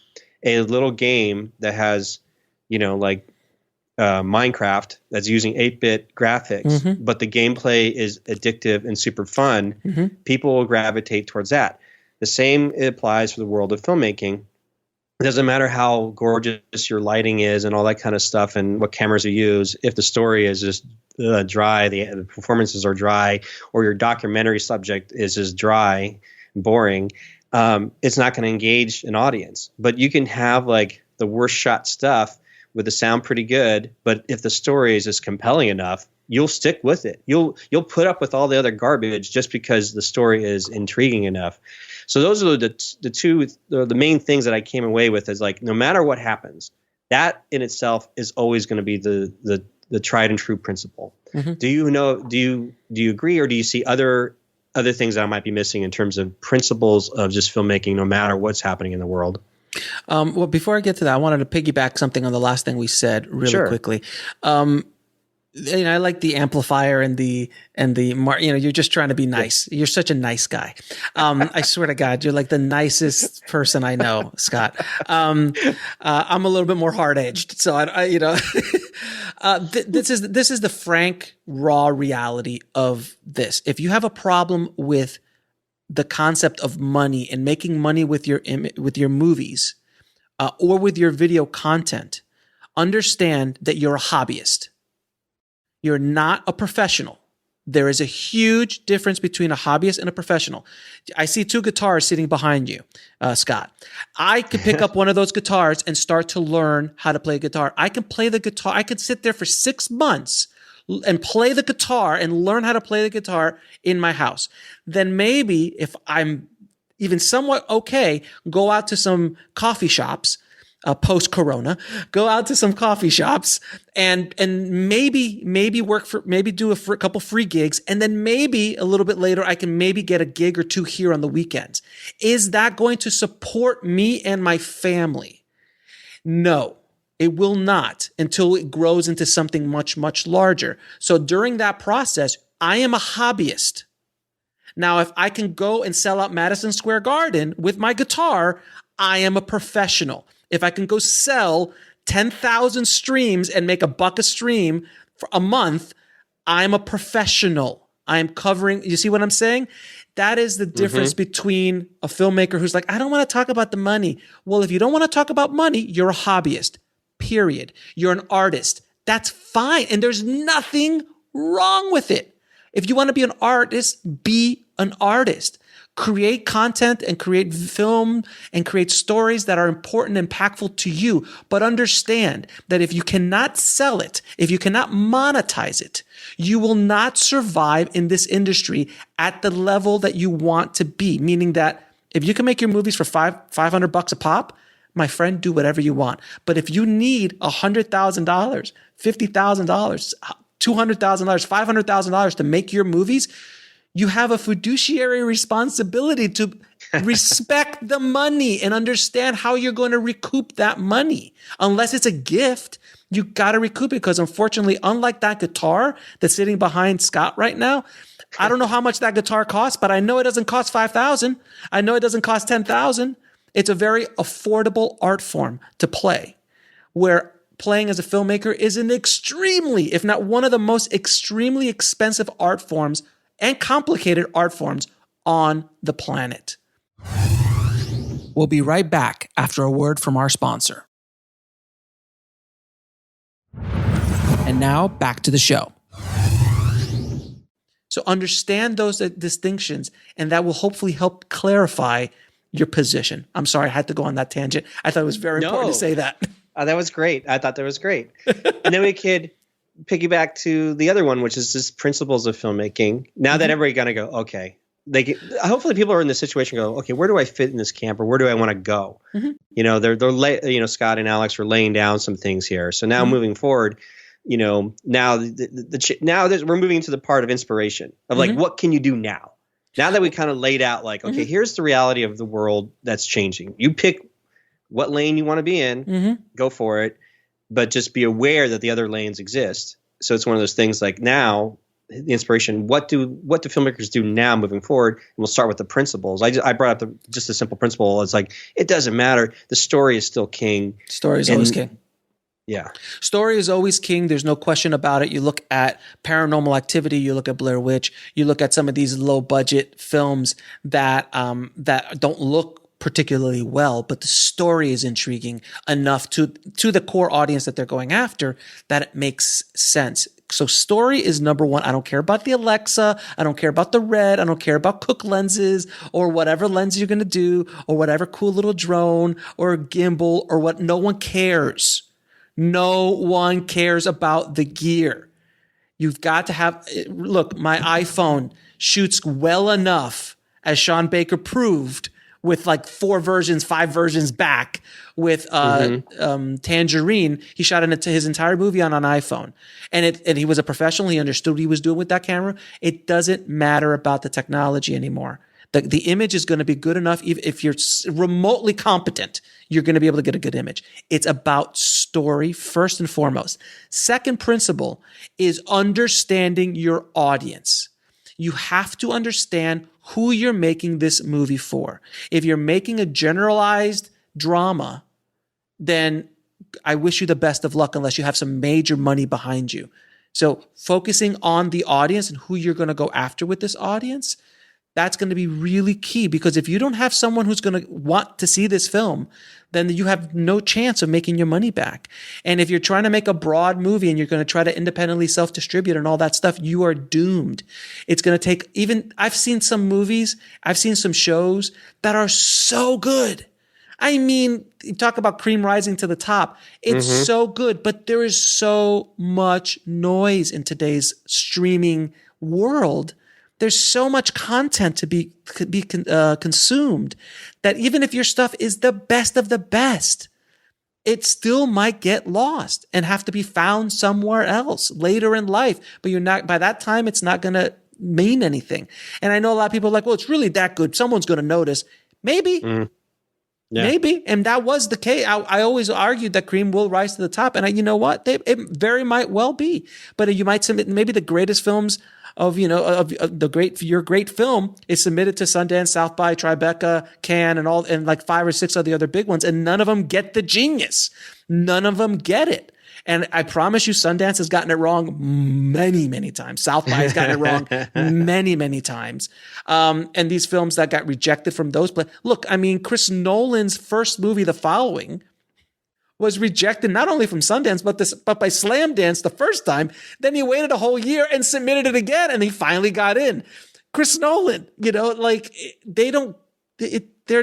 [SPEAKER 3] A little game that has, Minecraft that's using 8-bit graphics, mm-hmm. but the gameplay is addictive and super fun, mm-hmm. people will gravitate towards that. The same applies for the world of filmmaking. It doesn't matter how gorgeous your lighting is and all that kind of stuff and what cameras you use. If the story is just dry, the performances are dry, or your documentary subject is just dry, boring, it's not going to engage an audience. But you can have like the worst shot stuff with the sound pretty good, but if the story is just compelling enough, you'll stick with it. You'll put up with all the other garbage just because the story is intriguing enough. So those are the main things that I came away with, is like, no matter what happens, that in itself is always going to be the tried and true principle. Mm-hmm. Do you agree, or do you see other things that I might be missing in terms of principles of just filmmaking, no matter what's happening in the world?
[SPEAKER 1] Well, before I get to that, I wanted to piggyback something on the last thing we said really quickly. I like the amplifier and you're just trying to be nice. You're such a nice guy. I swear to God, you're like the nicest person I know, Scott. I'm a little bit more hard-edged. So this is the frank, raw reality of this. If you have a problem with the concept of money and making money with your movies, or with your video content, understand that you're a hobbyist. You're not a professional. There is a huge difference between a hobbyist and a professional. I see 2 guitars sitting behind you, Scott. I could pick up one of those guitars and start to learn how to play guitar. I can play the guitar. I could sit there for 6 months and play the guitar and learn how to play the guitar in my house. Then maybe if I'm even somewhat okay, go out to some coffee shops, post-corona, go out to some coffee shops and maybe do a couple free gigs. And then maybe a little bit later, I can maybe get a gig or 2 here on the weekends. Is that going to support me and my family? No. It will not, until it grows into something much, much larger. So during that process, I am a hobbyist. Now, if I can go and sell out Madison Square Garden with my guitar, I am a professional. If I can go sell 10,000 streams and make $1 a stream for a month, I'm a professional. I'm covering, you see what I'm saying? That is the difference mm-hmm. between a filmmaker who's like, I don't want to talk about the money. Well, if you don't want to talk about money, you're a hobbyist. Period. You're an artist. That's fine. And there's nothing wrong with it. If you want to be an artist, be an artist. Create content and create film and create stories that are important and impactful to you. But understand that if you cannot sell it, if you cannot monetize it, you will not survive in this industry at the level that you want to be. Meaning that If you can make your movies for $500 a pop, my friend, do whatever you want. But if you need $100,000, $50,000, $200,000, $500,000 to make your movies, you have a fiduciary responsibility to respect the money and understand how you're going to recoup that money. Unless it's a gift, you got to recoup it, because unfortunately, unlike that guitar that's sitting behind Scott right now, I don't know how much that guitar costs, but I know it doesn't cost $5,000. I know it doesn't cost $10,000. It's a very affordable art form to play, where playing as a filmmaker is an extremely, if not one of the most extremely expensive art forms and complicated art forms on the planet. We'll be right back after a word from our sponsor. And now back to the show. So understand those distinctions, and that will hopefully help clarify your position. I'm sorry, I had to go on that tangent. I thought it was very important to say that.
[SPEAKER 3] That was great. I thought that was great. And then we could piggyback to the other one, which is just principles of filmmaking. Now that everybody gonna go, okay, hopefully people are in this situation go, okay, where do I fit in this camp, or where do I want to go? They're Scott and Alex are laying down some things here. So now moving forward, now we're moving into the part of inspiration of like, what can you do now? Now that we kind of laid out like, okay, here's the reality of the world that's changing. You pick what lane you want to be in, go for it, but just be aware that the other lanes exist. So it's one of those things like now the inspiration, what do filmmakers do now moving forward? And we'll start with the principles. I brought up just a simple principle. It's like, it doesn't matter. The story is still king.
[SPEAKER 1] Story is always king.
[SPEAKER 3] Yeah.
[SPEAKER 1] Story is always king. There's no question about it. You look at Paranormal Activity, you look at Blair Witch, you look at some of these low budget films that don't look particularly well, but the story is intriguing enough to the core audience that they're going after that it makes sense. So story is number one. I don't care about the Alexa. I don't care about the red. I don't care about Cook lenses or whatever lens you're going to do or whatever cool little drone or gimbal or what. No one cares. No one cares about the gear. You've got to have, look, my iPhone shoots well enough, as Sean Baker proved, with like 5 versions back with Tangerine. He shot his entire movie on an iPhone. And he was a professional. He understood what he was doing with that camera. It doesn't matter about the technology anymore. The image is going to be good enough. If you're remotely competent, you're going to be able to get a good image. It's about story first and foremost. Second principle is understanding your audience. You have to understand who you're making this movie for. If you're making a generalized drama, then I wish you the best of luck unless you have some major money behind you. So focusing on the audience and who you're going to go after with this audience, that's going to be really key, because if you don't have someone who's going to want to see this film, then you have no chance of making your money back. And if you're trying to make a broad movie and you're going to try to independently self-distribute and all that stuff, you are doomed. It's going to take I've seen some movies, I've seen some shows that are so good. I mean, you talk about cream rising to the top. It's so good, but there is so much noise in today's streaming world. There's so much content to be consumed that even if your stuff is the best of the best, it still might get lost and have to be found somewhere else later in life. But by that time, it's not going to mean anything. And I know a lot of people are like, well, it's really that good. Someone's going to notice. Maybe. Yeah. Maybe. And that was the case. I always argued that cream will rise to the top. And you know what? It very might well be. But you might submit maybe the greatest films of your great film is submitted to Sundance, South by, Tribeca, Cannes, and like 5 or 6 of the other big ones, and none of them get the genius. None of them get it. And I promise you, Sundance has gotten it wrong many, many times. South by has gotten it wrong many, many times. And these films that got rejected from those, look, I mean, Chris Nolan's first movie, The Following, was rejected not only from Sundance, but by Slamdance the first time. Then he waited a whole year and submitted it again, and he finally got in. Chris Nolan, they're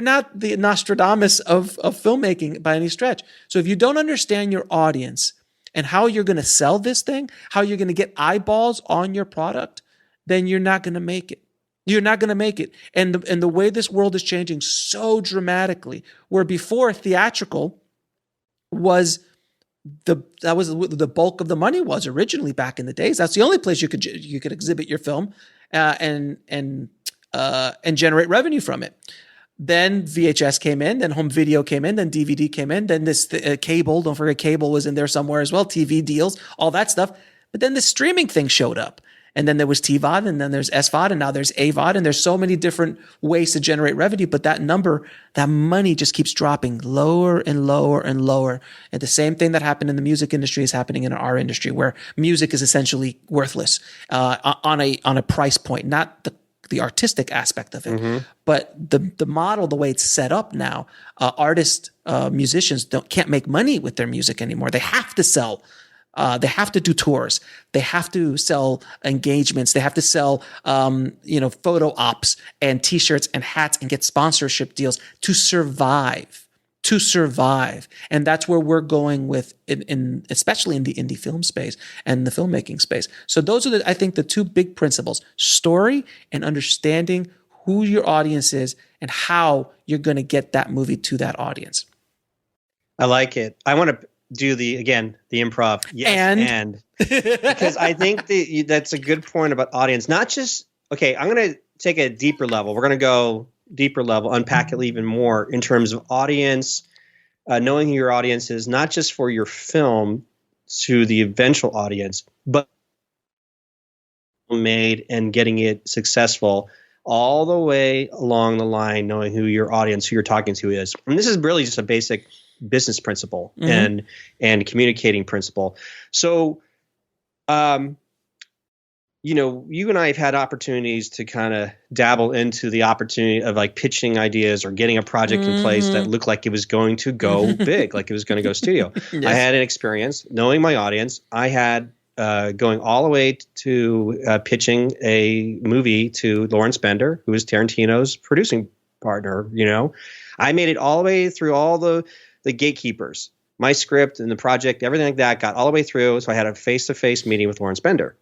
[SPEAKER 1] not the Nostradamus of filmmaking by any stretch. So if you don't understand your audience and how you're going to sell this thing, how you're going to get eyeballs on your product, then you're not going to make it. You're not going to make it. And the way this world is changing so dramatically, where before theatrical was that was the bulk of the money was originally back in the days. That's the only place you could exhibit your film and generate revenue from it. Then VHS came in, then home video came in, then DVD came in, then this cable. Don't forget, cable was in there somewhere as well. TV deals, all that stuff. But then the streaming thing showed up. And then there was TVOD, and then there's SVOD, and now there's AVOD, and there's so many different ways to generate revenue. But that money just keeps dropping lower and lower and lower. And the same thing that happened in the music industry is happening in our industry, where music is essentially worthless on a price point, not the artistic aspect of it, but the model, the way it's set up now. Artists, musicians can't make money with their music anymore. They have to sell. They have to do tours. They have to sell engagements. They have to sell, photo ops and T-shirts and hats and get sponsorship deals to survive. And that's where we're going with, especially in the indie film space and the filmmaking space. So those are, I think, the two big principles: story and understanding who your audience is and how you're going to get that movie to that audience. I
[SPEAKER 3] like it. I want to do the improv. Yes, and because I think that's a good point about audience. Not just, okay, I'm going to take a deeper level. We're going to go deeper level, unpack it even more in terms of audience, knowing who your audience is, not just for your film to the eventual audience, but made and getting it successful all the way along the line, knowing who your audience, who you're talking to is. And this is really just a basic business principle and communicating principle. So, you and I have had opportunities to kind of dabble into the opportunity of like pitching ideas or getting a project in place that looked like it was going to go big, like it was going to go studio. Yes. I had an experience knowing my audience. I had going all the way to pitching a movie to Lawrence Bender, who is Tarantino's producing partner. I made it all the way through all the gatekeepers, my script and the project, everything like that got all the way through. So I had a face-to-face meeting with Lawrence Bender.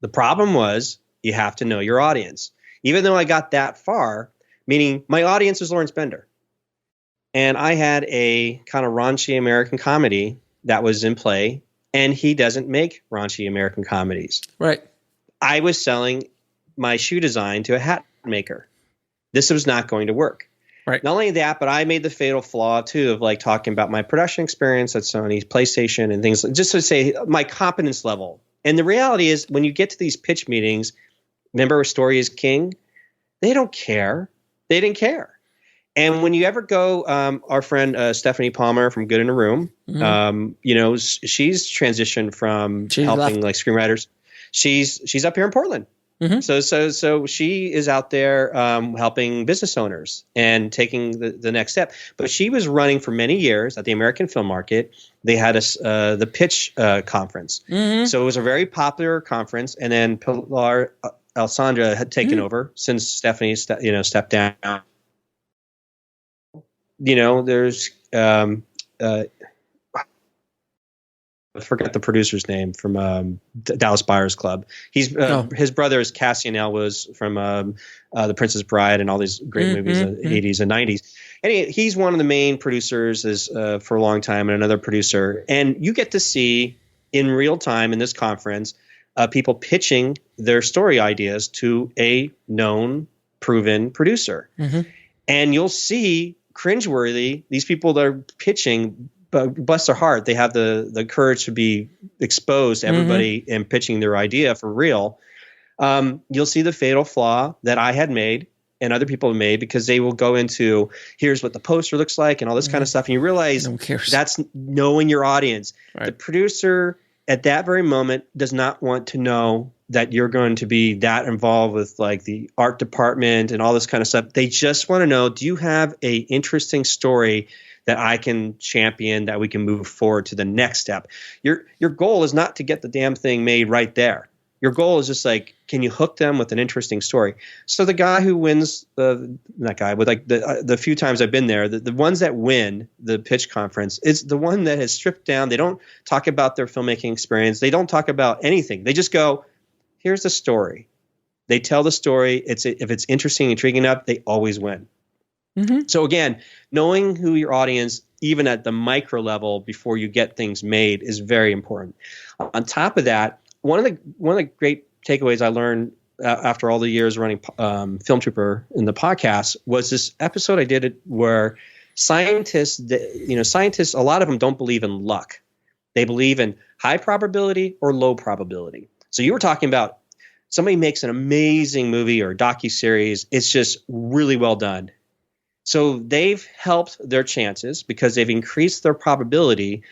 [SPEAKER 3] The problem was you have to know your audience. Even though I got that far, meaning my audience is Lawrence Bender. And I had a kind of raunchy American comedy that was in play, and he doesn't make raunchy American comedies.
[SPEAKER 1] Right.
[SPEAKER 3] I was selling my shoe design to a hat maker. This was not going to work. Right. Not only that, but I made the fatal flaw too of like talking about my production experience at Sony PlayStation and things, just to say my competence level. And the reality is, when you get to these pitch meetings, remember story is king. They don't care. They didn't care. And when you ever go, our friend Stephanie Palmer from Good in a Room, she's transitioned from helping like screenwriters. She's up here in Portland. So she is out there helping business owners and taking the next step. But she was running for many years at the American Film Market. They had the pitch conference. So it was a very popular conference. And then Pilar Alessandra had taken over since Stephanie stepped down. There's I forget the producer's name from Dallas Buyers Club. His brother is Cassian Elwes from The Princess Bride and all these great movies in the 80s and 90s. And he's one of the main producers for a long time, and another producer. And you get to see in real time in this conference people pitching their story ideas to a known, proven producer. And you'll see cringeworthy, these people that are pitching, but bless their heart, they have the courage to be exposed to everybody and pitching their idea for real. You'll see the fatal flaw that I had made and other people have made, because they will go into, here's what the poster looks like and all this kind of stuff. And you realize that's knowing your audience. Right. The producer at that very moment does not want to know that you're going to be that involved with like the art department and all this kind of stuff. They just want to know, do you have a interesting story that I can champion, that we can move forward to the next step? Your goal is not to get the damn thing made right there. Your goal is just like, can you hook them with an interesting story? So the guy who wins the few times I've been there, the ones that win the pitch conference is the one that has stripped down. They don't talk about their filmmaking experience. They don't talk about anything. They just go, here's the story. They tell the story. If it's interesting, intriguing enough, they always win.
[SPEAKER 1] Mm-hmm.
[SPEAKER 3] So again, knowing who your audience, even at the micro level before you get things made, is very important. On top of that, one of the great takeaways I learned after all the years running Film Trooper in the podcast was this episode I did where scientists, a lot of them don't believe in luck. They believe in high probability or low probability. So you were talking about somebody makes an amazing movie or docuseries. It's just really well done. So they've helped their chances because they've increased their probability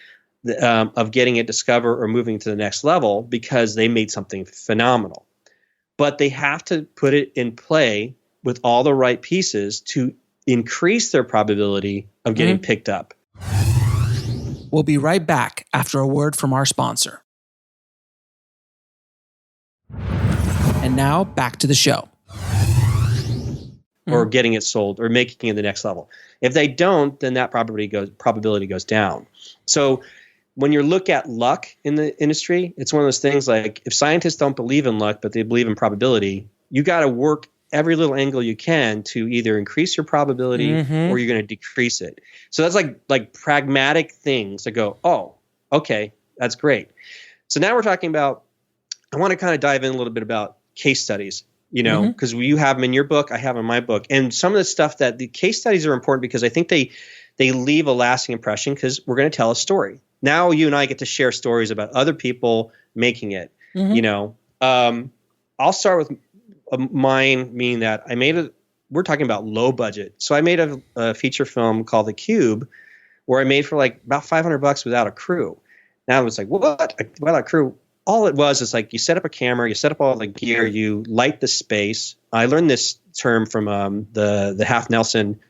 [SPEAKER 3] of getting it discovered or moving to the next level because they made something phenomenal. But they have to put it in play with all the right pieces to increase their probability of getting picked up.
[SPEAKER 1] We'll be right back after a word from our sponsor. And now back to the show.
[SPEAKER 3] Or getting it sold or making it the next level. If they don't, then that probability goes down. So when you look at luck in the industry, it's one of those things like if scientists don't believe in luck, but they believe in probability, you got to work every little angle you can to either increase your probability or you're going to decrease it. So that's like pragmatic things that go, oh, okay, that's great. So now we're talking about, I want to kind of dive in a little bit about case studies. Because you have them in your book, I have them in my book. And some of the stuff that the case studies are important because I think they leave a lasting impression because we're going to tell a story. Now you and I get to share stories about other people making it. I'll start with mine, meaning that we're talking about low budget. So I made a feature film called The Cube where I made for like about $500 without a crew. Now I was like, what? Without a crew? All it was is like you set up a camera, you set up all the gear, you light the space. I learned this term from the Half Nelson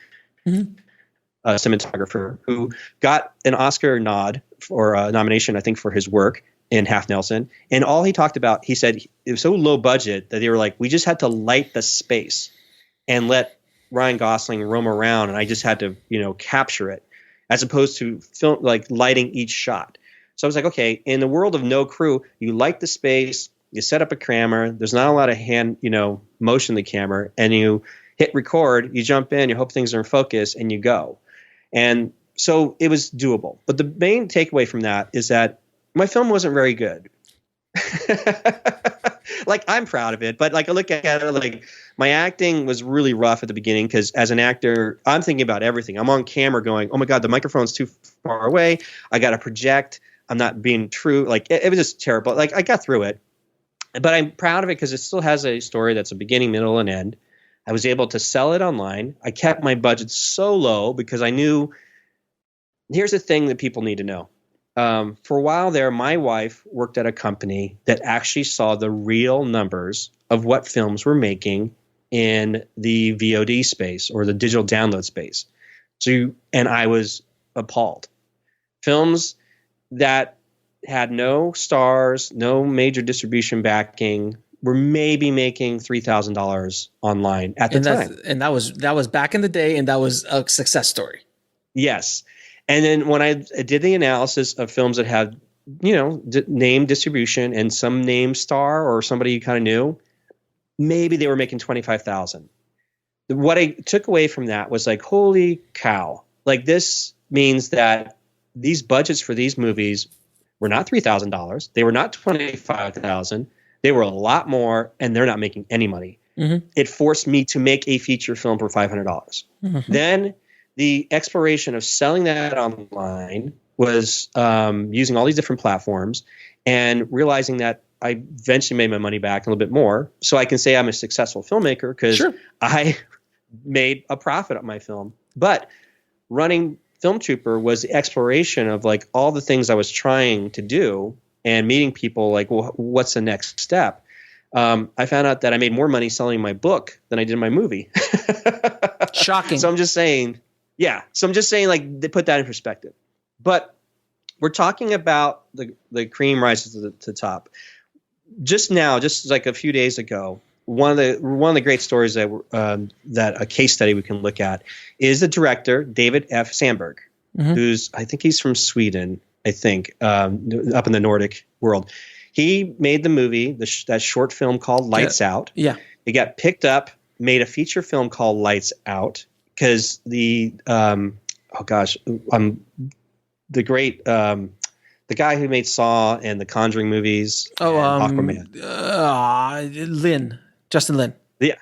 [SPEAKER 3] cinematographer who got an Oscar nod or a nomination, I think, for his work in Half Nelson. And all he talked about, he said it was so low budget that they were like, we just had to light the space and let Ryan Gosling roam around, and I just had to, capture it, as opposed to film like lighting each shot. So I was like, okay, in the world of no crew, you light the space, you set up a camera, there's not a lot of hand, motion in the camera, and you hit record, you jump in, you hope things are in focus, and you go. And so it was doable. But the main takeaway from that is that my film wasn't very good. Like, I'm proud of it, but like I look at it, like my acting was really rough at the beginning because as an actor, I'm thinking about everything. I'm on camera going, oh my God, the microphone's too far away. I got to project. I'm not being true. Like it was just terrible. Like I got through it, but I'm proud of it because it still has a story that's a beginning, middle, and end. I was able to sell it online. I kept my budget so low because I knew here's the thing that people need to know. For a while there, my wife worked at a company that actually saw the real numbers of what films were making in the VOD space or the digital download space. And I was appalled. Films that had no stars, no major distribution backing, were maybe making $3,000 online at the time.
[SPEAKER 1] And that was back in the day, and that was a success story.
[SPEAKER 3] Yes. And then when I did the analysis of films that had, name distribution and some name star or somebody you kind of knew, maybe they were making $25,000. What I took away from that was like, holy cow. Like this means that these budgets for these movies were not $3,000. They were not $25,000. They were a lot more, and they're not making any money. It forced me to make a feature film for $500. Then the exploration of selling that online was using all these different platforms and realizing that I eventually made my money back a little bit more. So I can say I'm a successful filmmaker because I made a profit on my film. But running Film Trooper was the exploration of like all the things I was trying to do and meeting people like, well, what's the next step? I found out that I made more money selling my book than I did my movie.
[SPEAKER 1] Shocking.
[SPEAKER 3] So I'm just saying, like, they put that in perspective. But we're talking about the cream rises to the top. Just like a few days ago, one of the great stories that a case study we can look at is the director David F. Sandberg, who's, I think he's from Sweden, up in the Nordic world. He made the movie, that short film called Lights Out.
[SPEAKER 1] Yeah.
[SPEAKER 3] It got picked up, made a feature film called Lights Out, because the guy who made Saw and the Conjuring movies, Aquaman.
[SPEAKER 1] Justin Lin.
[SPEAKER 3] Yeah,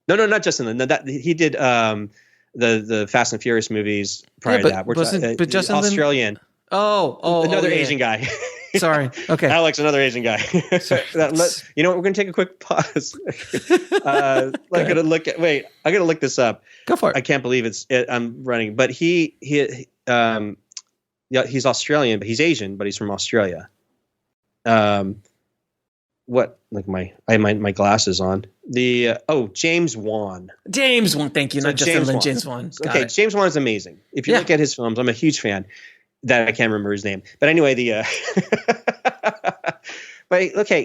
[SPEAKER 3] no, not Justin Lin. No, that he did the Fast and Furious movies prior to that.
[SPEAKER 1] But Justin
[SPEAKER 3] Australian.
[SPEAKER 1] Lin. Another
[SPEAKER 3] Asian guy.
[SPEAKER 1] Sorry. Okay.
[SPEAKER 3] Alex, another Asian guy. You know what? We're going to take a quick pause. I'm going to look this up.
[SPEAKER 1] Go for it.
[SPEAKER 3] I can't believe I'm running, but he's Australian, but he's Asian, but he's from Australia. I have my glasses on. James Wan.
[SPEAKER 1] James Wan, thank you.
[SPEAKER 3] So
[SPEAKER 1] not Justin Lin, James Wan.
[SPEAKER 3] Okay, James Wan is amazing. If you look at his films, I'm a huge fan. That I can't remember his name, but anyway,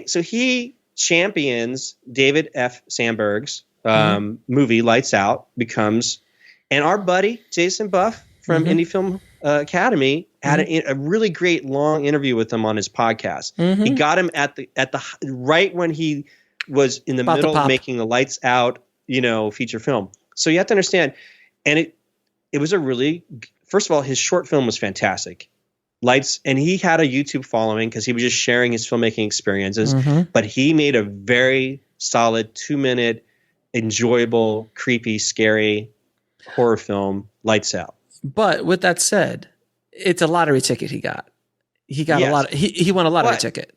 [SPEAKER 3] so he champions David F. Sandberg's movie Lights Out, and our buddy Jason Buff from Indie Film Academy had a really great long interview with him on his podcast. He got him at the right when he was in the middle of making the Lights Out, feature film. So you have to understand, and it was first of all, his short film was fantastic. And he had a YouTube following because he was just sharing his filmmaking experiences, but he made a very solid 2-minute, enjoyable, creepy, scary horror film, Lights Out.
[SPEAKER 1] But with that said, it's a lottery ticket he got. He got a lot. He won a lottery ticket.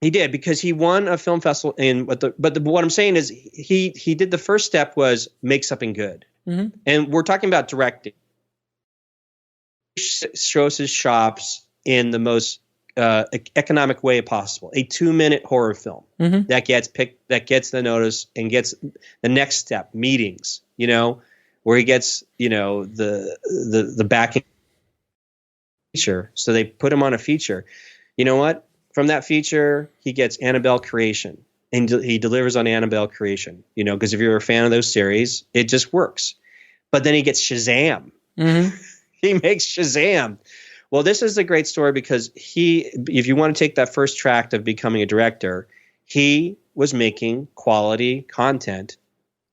[SPEAKER 3] He did, because he won a film festival. But what I'm saying is he did the first step was make something good. And we're talking about directing. Shows his chops in the most economic way possible. A 2-minute horror film that gets the notice and gets the next step, meetings, where he gets, the backing feature. So they put him on a feature. You know what? From that feature, he gets Annabelle Creation, and he delivers on Annabelle Creation, because if you're a fan of those series, it just works. But then he gets Shazam. He makes Shazam. Well, this is a great story because if you want to take that first tract of becoming a director, he was making quality content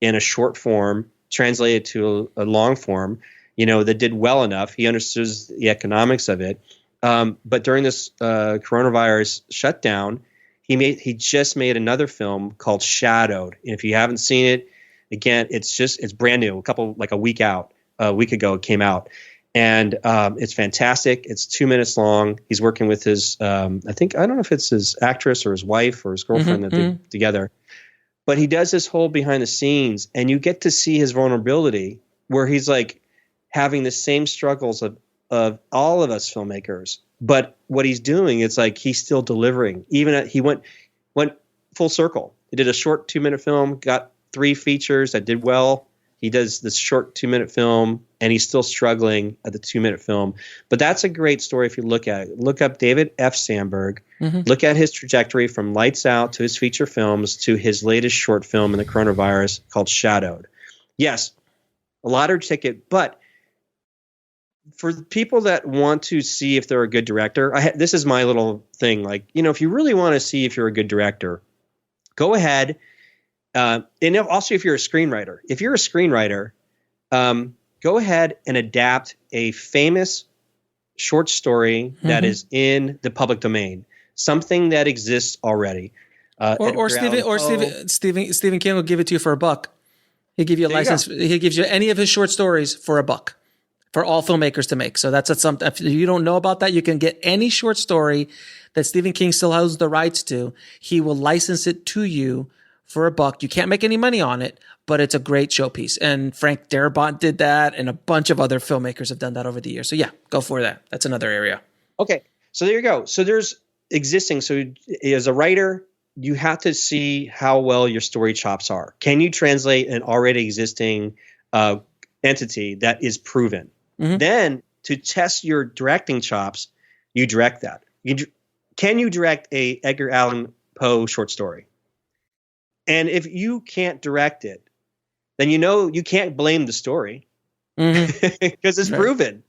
[SPEAKER 3] in a short form, translated to a long form, that did well enough. He understood the economics of it. But during this coronavirus shutdown, he just made another film called Shadowed. And if you haven't seen it, again, it's brand new. A week ago, it came out. And it's fantastic. It's 2 minutes long. He's working with his, I don't know if it's his actress or his wife or his girlfriend that they're together. But he does this whole behind the scenes, and you get to see his vulnerability, where he's like having the same struggles of all of us filmmakers. But what he's doing, it's like he's still delivering. He went full circle. He did a short 2-minute film, got 3 features that did well. He does this short 2-minute film, and he's still struggling at the 2-minute film. But that's a great story if you look at it. Look up David F. Sandberg. Look at his trajectory from Lights Out to his feature films to his latest short film in the coronavirus called Shadowed. Yes, a lottery ticket, but for people that want to see if they're a good director, this is my little thing. If you really want to see if you're a good director, go ahead. And also, if you're a screenwriter, go ahead and adapt a famous short story that is in the public domain, something that exists already.
[SPEAKER 1] Stephen King will give it to you for $1. He'll give you a license. He gives you any of his short stories for $1 for all filmmakers to make. So that's something. If you don't know about that, you can get any short story that Stephen King still has the rights to. He will license it to you for $1. You can't make any money on it, but it's a great showpiece. And Frank Darabont did that, and a bunch of other filmmakers have done that over the years. So yeah, go for that. That's another area.
[SPEAKER 3] Okay, so there you go. So there's existing. So as a writer, you have to see how well your story chops are. Can you translate an already existing entity that is proven? Then to test your directing chops, you direct that. Can you direct a Edgar Allan Poe short story? And if you can't direct it, then you can't blame the story because it's proven.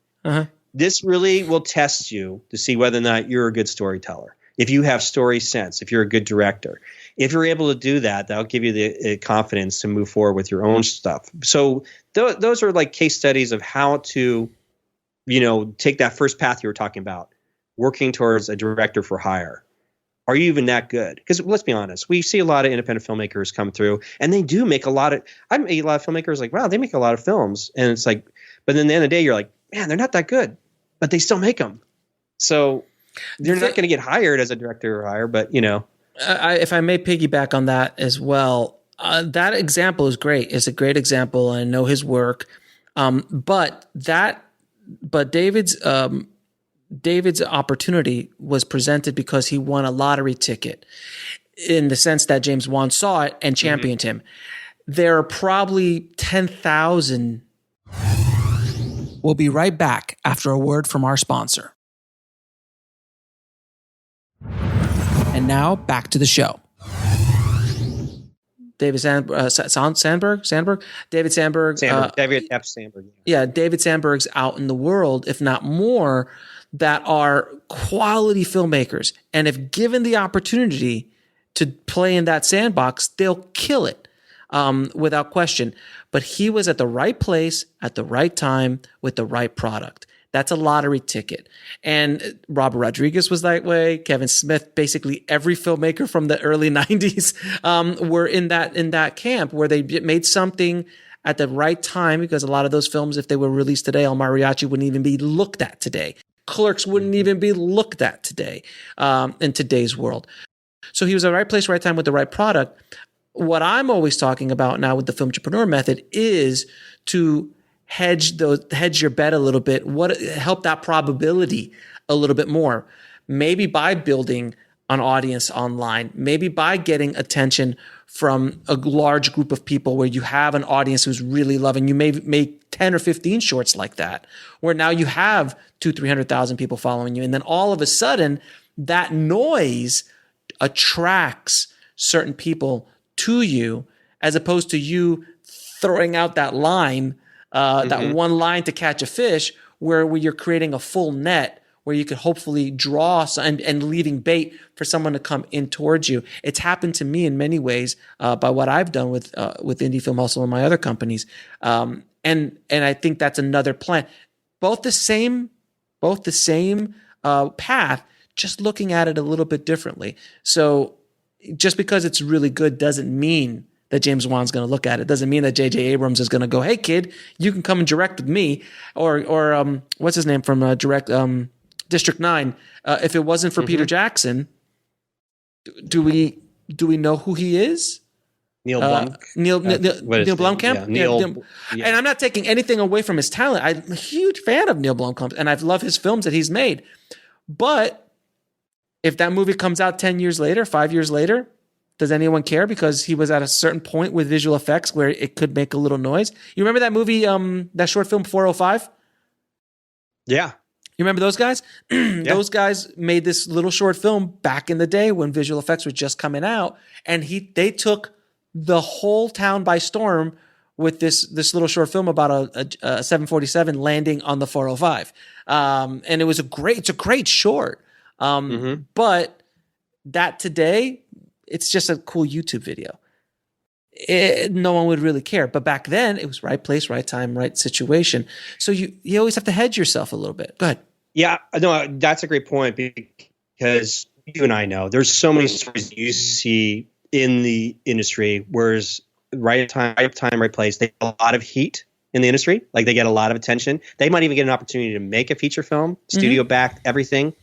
[SPEAKER 3] This really will test you to see whether or not you're a good storyteller. If you have story sense, if you're a good director. if you're able to do that, that'll give you the confidence to move forward with your own stuff. So those are like case studies of how to, take that first path you were talking about, working towards a director for hire. Are you even that good? Because let's be honest, we see a lot of independent filmmakers come through, and they do make I meet a lot of filmmakers like, wow, they make a lot of films. And it's like, but then at the end of the day, you're like, man, they're not that good, but they still make them. So they're not going to get hired as a director or hire, but
[SPEAKER 1] if I may piggyback on that as well, that example is great. It's a great example. I know his work. But David's opportunity was presented because he won a lottery ticket, in the sense that James Wan saw it and championed him. There are probably 10,000. We'll be right back after a word from our sponsor. And now back to the show. David Sandberg. David Sandberg.
[SPEAKER 3] David F. Sandberg.
[SPEAKER 1] Yeah, David Sandberg's out in the world, if not more, that are quality filmmakers. And if given the opportunity to play in that sandbox, they'll kill it without question. But he was at the right place at the right time with the right product. That's a lottery ticket. And Robert Rodriguez was that way. Kevin Smith, basically every filmmaker from the early 90s were in that camp where they made something at the right time, because a lot of those films, if they were released today, El Mariachi wouldn't even be looked at today. Clerks wouldn't even be looked at today in today's world. So he was at the right place, right time with the right product. What I'm always talking about now with the film entrepreneur method is to hedge your bet a little bit, help that probability a little bit more. Maybe by building an audience online, maybe by getting attention from a large group of people where you have an audience who's really loving. You may make 10 or 15 shorts like that, where now you have 200,000-300,000 people following you. And then all of a sudden that noise attracts certain people to you, as opposed to you throwing out that line, that one line to catch a fish, where you're creating a full net where you could hopefully draw and leaving bait for someone to come in towards you. It's happened to me in many ways by what I've done with Indie Film Hustle and my other companies. And I think that's another plan. Both the same path, just looking at it a little bit differently. So just because it's really good doesn't mean that James Wan's going to look at it. Doesn't mean that J.J. Abrams is going to go, hey, kid, you can come and direct with me. Or what's his name from District 9? If it wasn't for Peter Jackson, do we know who he is?
[SPEAKER 3] Neil Blomkamp.
[SPEAKER 1] Neil Blomkamp. Yeah. And I'm not taking anything away from his talent. I'm a huge fan of Neil Blomkamp, and I've loved his films that he's made. But if that movie comes out 10 years later, 5 years later, does anyone care? Because he was at a certain point with visual effects where it could make a little noise. You remember that movie, that short film 405?
[SPEAKER 3] Yeah.
[SPEAKER 1] You remember those guys?
[SPEAKER 3] Yeah.
[SPEAKER 1] Those guys made this little short film back in the day when visual effects were just coming out, and they took the whole town by storm with this little short film about a 747 landing on the 405. And it's a great short. But that today, it's just a cool YouTube video. No one would really care. But back then, it was right place, right time, right situation. So you always have to hedge yourself a little bit. Go ahead.
[SPEAKER 3] Yeah, no, that's a great point, because you and I know there's so many stories you see in the industry, whereas right time, right place, they get a lot of heat in the industry. Like, they get a lot of attention. They might even get an opportunity to make a feature film, studio backed, everything.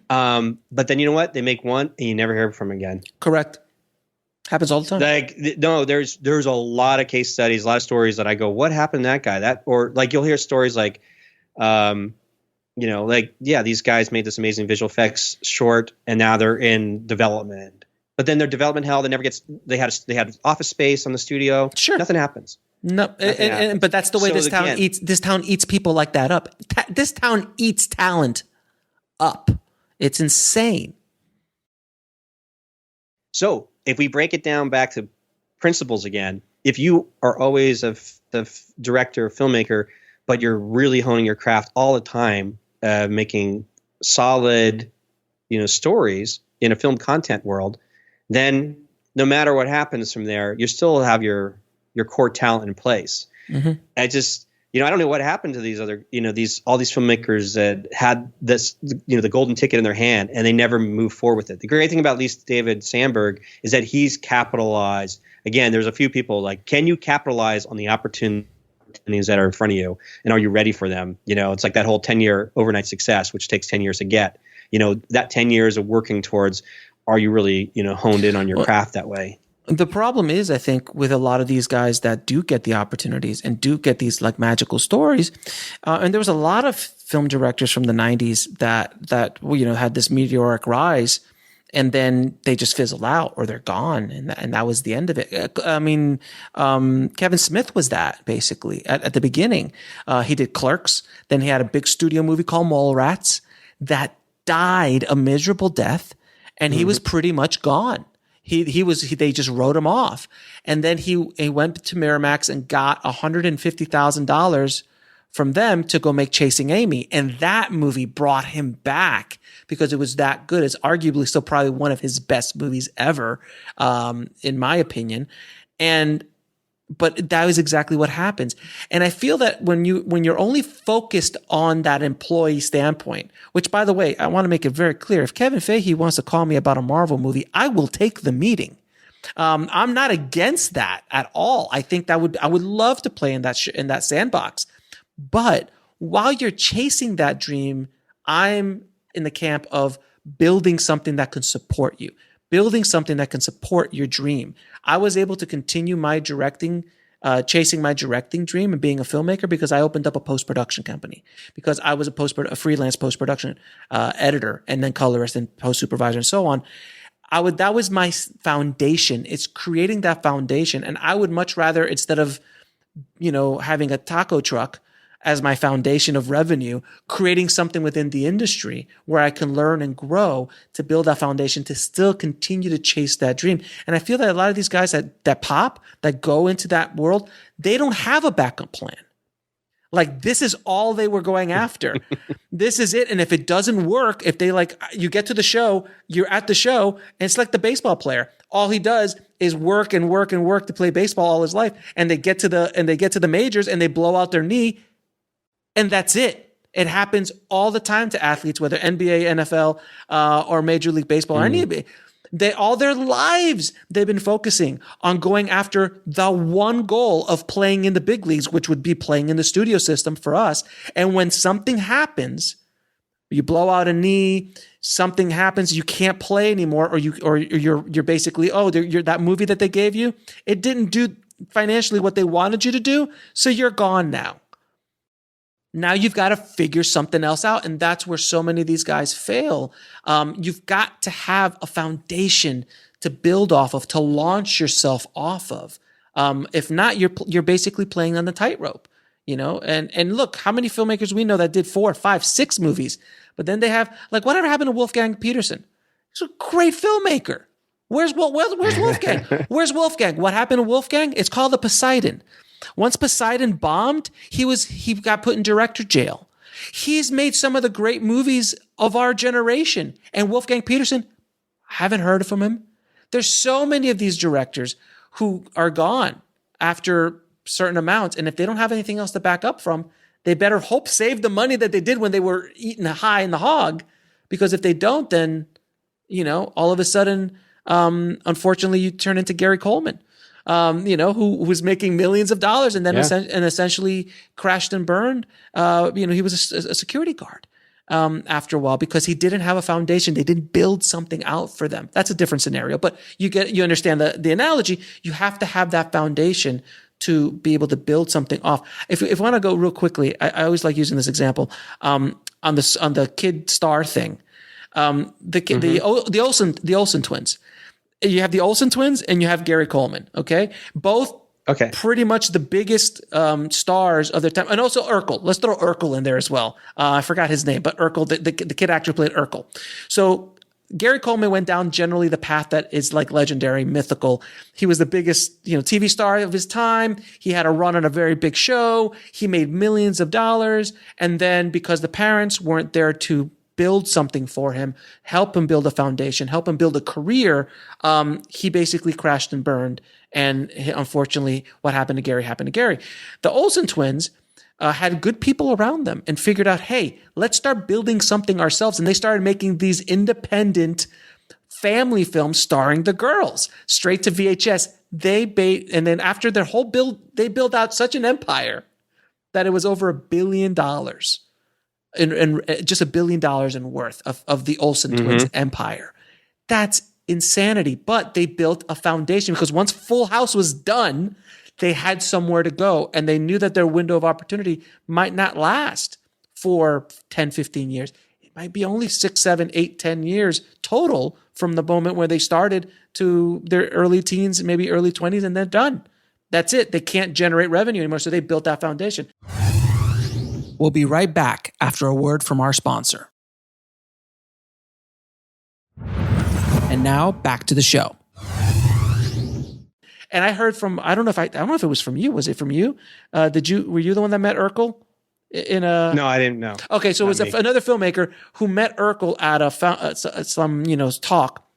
[SPEAKER 3] But then you know what? They make one and you never hear from them again.
[SPEAKER 1] Correct. Happens all the time.
[SPEAKER 3] Like, no, there's a lot of case studies, a lot of stories that I go, what happened to that guy? Or like, you'll hear stories like, these guys made this amazing visual effects short and now they're in development. But then their development hell, they had office space on the studio. Sure. Nothing happens. No,
[SPEAKER 1] but that's the way this town eats people like that up. This town eats talent up. It's insane.
[SPEAKER 3] So if we break it down back to principles again, if you are always a director, filmmaker, but you're really honing your craft all the time, making solid, stories in a film content world, then no matter what happens from there, you still have your core talent in place.
[SPEAKER 1] Mm-hmm.
[SPEAKER 3] I just, I don't know what happened to these other, all these filmmakers that had this, the golden ticket in their hand, and they never moved forward with it. The great thing about at least David Sandberg is that he's capitalized. Again, there's a few people like, can you capitalize on the opportunities that are in front of you, and are you ready for them? It's like that whole 10-year overnight success, which takes 10 years to get. That 10 years of working towards, are you really, honed in on your craft that way?
[SPEAKER 1] The problem is, I think, with a lot of these guys that do get the opportunities and do get these like magical stories, and there was a lot of film directors from the 90s that had this meteoric rise, and then they just fizzle out or they're gone, and that was the end of it. I mean, Kevin Smith was that basically at the beginning. He did Clerks, then he had a big studio movie called Mallrats that died a miserable death, and he was pretty much gone. They just wrote him off. And then he went to Miramax and got $150,000 from them to go make Chasing Amy. And that movie brought him back because it was that good. It's arguably still probably one of his best movies ever, in my opinion. But that was exactly what happens. And I feel that when you're only focused on that employee standpoint, which, by the way, I want to make it very clear. If Kevin Feige wants to call me about a Marvel movie, I will take the meeting. I'm not against that at all. I think I would love to play in that sandbox. But while you're chasing that dream, I'm in the camp of building something that can support you. Building something that can support your dream. I was able to continue my directing, chasing my directing dream and being a filmmaker because I opened up a post-production company, because I was a freelance post-production editor and then colorist and post-supervisor and so on. That was my foundation. It's creating that foundation. And I would much rather, instead of, having a taco truck as my foundation of revenue, creating something within the industry where I can learn and grow to build that foundation to still continue to chase that dream. And I feel that a lot of these guys that go into that world, they don't have a backup plan. Like, this is all they were going after. This is it. And if it doesn't work, if they you get to the show, you're at the show, and it's like the baseball player. All he does is work and work and work to play baseball all his life. And they get to the majors and they blow out their knee. And that's it. It happens all the time to athletes, whether NBA, NFL, or Major League Baseball, or any of it. All their lives, they've been focusing on going after the one goal of playing in the big leagues, which would be playing in the studio system for us. And when something happens, you blow out a knee, something happens, you can't play anymore, or you're basically, you're that movie that they gave you, it didn't do financially what they wanted you to do, so you're gone now. Now you've got to figure something else out. And that's where so many of these guys fail. You've got to have a foundation to build off of, to launch yourself off of. If not, you're basically playing on the tightrope, and look, how many filmmakers we know that did 4, 5, 6 movies, but then they have, like, whatever happened to Wolfgang Peterson? He's a great filmmaker. Where's Wolfgang? Where's Wolfgang? What happened to Wolfgang? It's called the Poseidon. Once Poseidon bombed, he got put in director jail. He's made some of the great movies of our generation. And Wolfgang Peterson, haven't heard from him. There's so many of these directors who are gone after certain amounts. And if they don't have anything else to back up from, they better save the money that they did when they were eating high in the hog. Because if they don't, then, all of a sudden, unfortunately, you turn into Gary Coleman. Who was making millions of dollars and then essentially crashed and burned. He was a security guard after a while because he didn't have a foundation. They didn't build something out for them. That's a different scenario, but you understand the analogy. You have to have that foundation to be able to build something off. If I want to go real quickly, I always like using this example on the kid star thing. The Olsen twins. You have the Olsen twins and you have Gary Coleman. Okay. Both pretty much the biggest stars of their time. And also Urkel. Let's throw Urkel in there as well. I forgot his name, but Urkel, the kid actor played Urkel. So Gary Coleman went down generally the path that is like legendary, mythical. He was the biggest, TV star of his time. He had a run on a very big show. He made millions of dollars. And then because the parents weren't there to build something for him, help him build a foundation, help him build a career, he basically crashed and burned. And unfortunately, what happened to Gary happened to Gary. The Olsen twins had good people around them and figured out, hey, let's start building something ourselves. And they started making these independent family films starring the girls straight to VHS. And then after their whole build, they built out such an empire that it was over $1 billion in just $1 billion in worth of the Olsen twins empire. That's insanity. But they built a foundation because once Full House was done, they had somewhere to go, and they knew that their window of opportunity might not last for 10, 15 years. It might be only 6, 7, 8, 10 years total from the moment where they started to their early teens, maybe early 20s, and they're done. That's it. They can't generate revenue anymore, so they built that foundation. We'll be right back after a word from our sponsor. And now back to the show. And I heard from, I don't know if it was from you. Was it from you? Were you the one that met Urkel?
[SPEAKER 3] No, I didn't know.
[SPEAKER 1] Okay, so it was another filmmaker who met Urkel at some talk,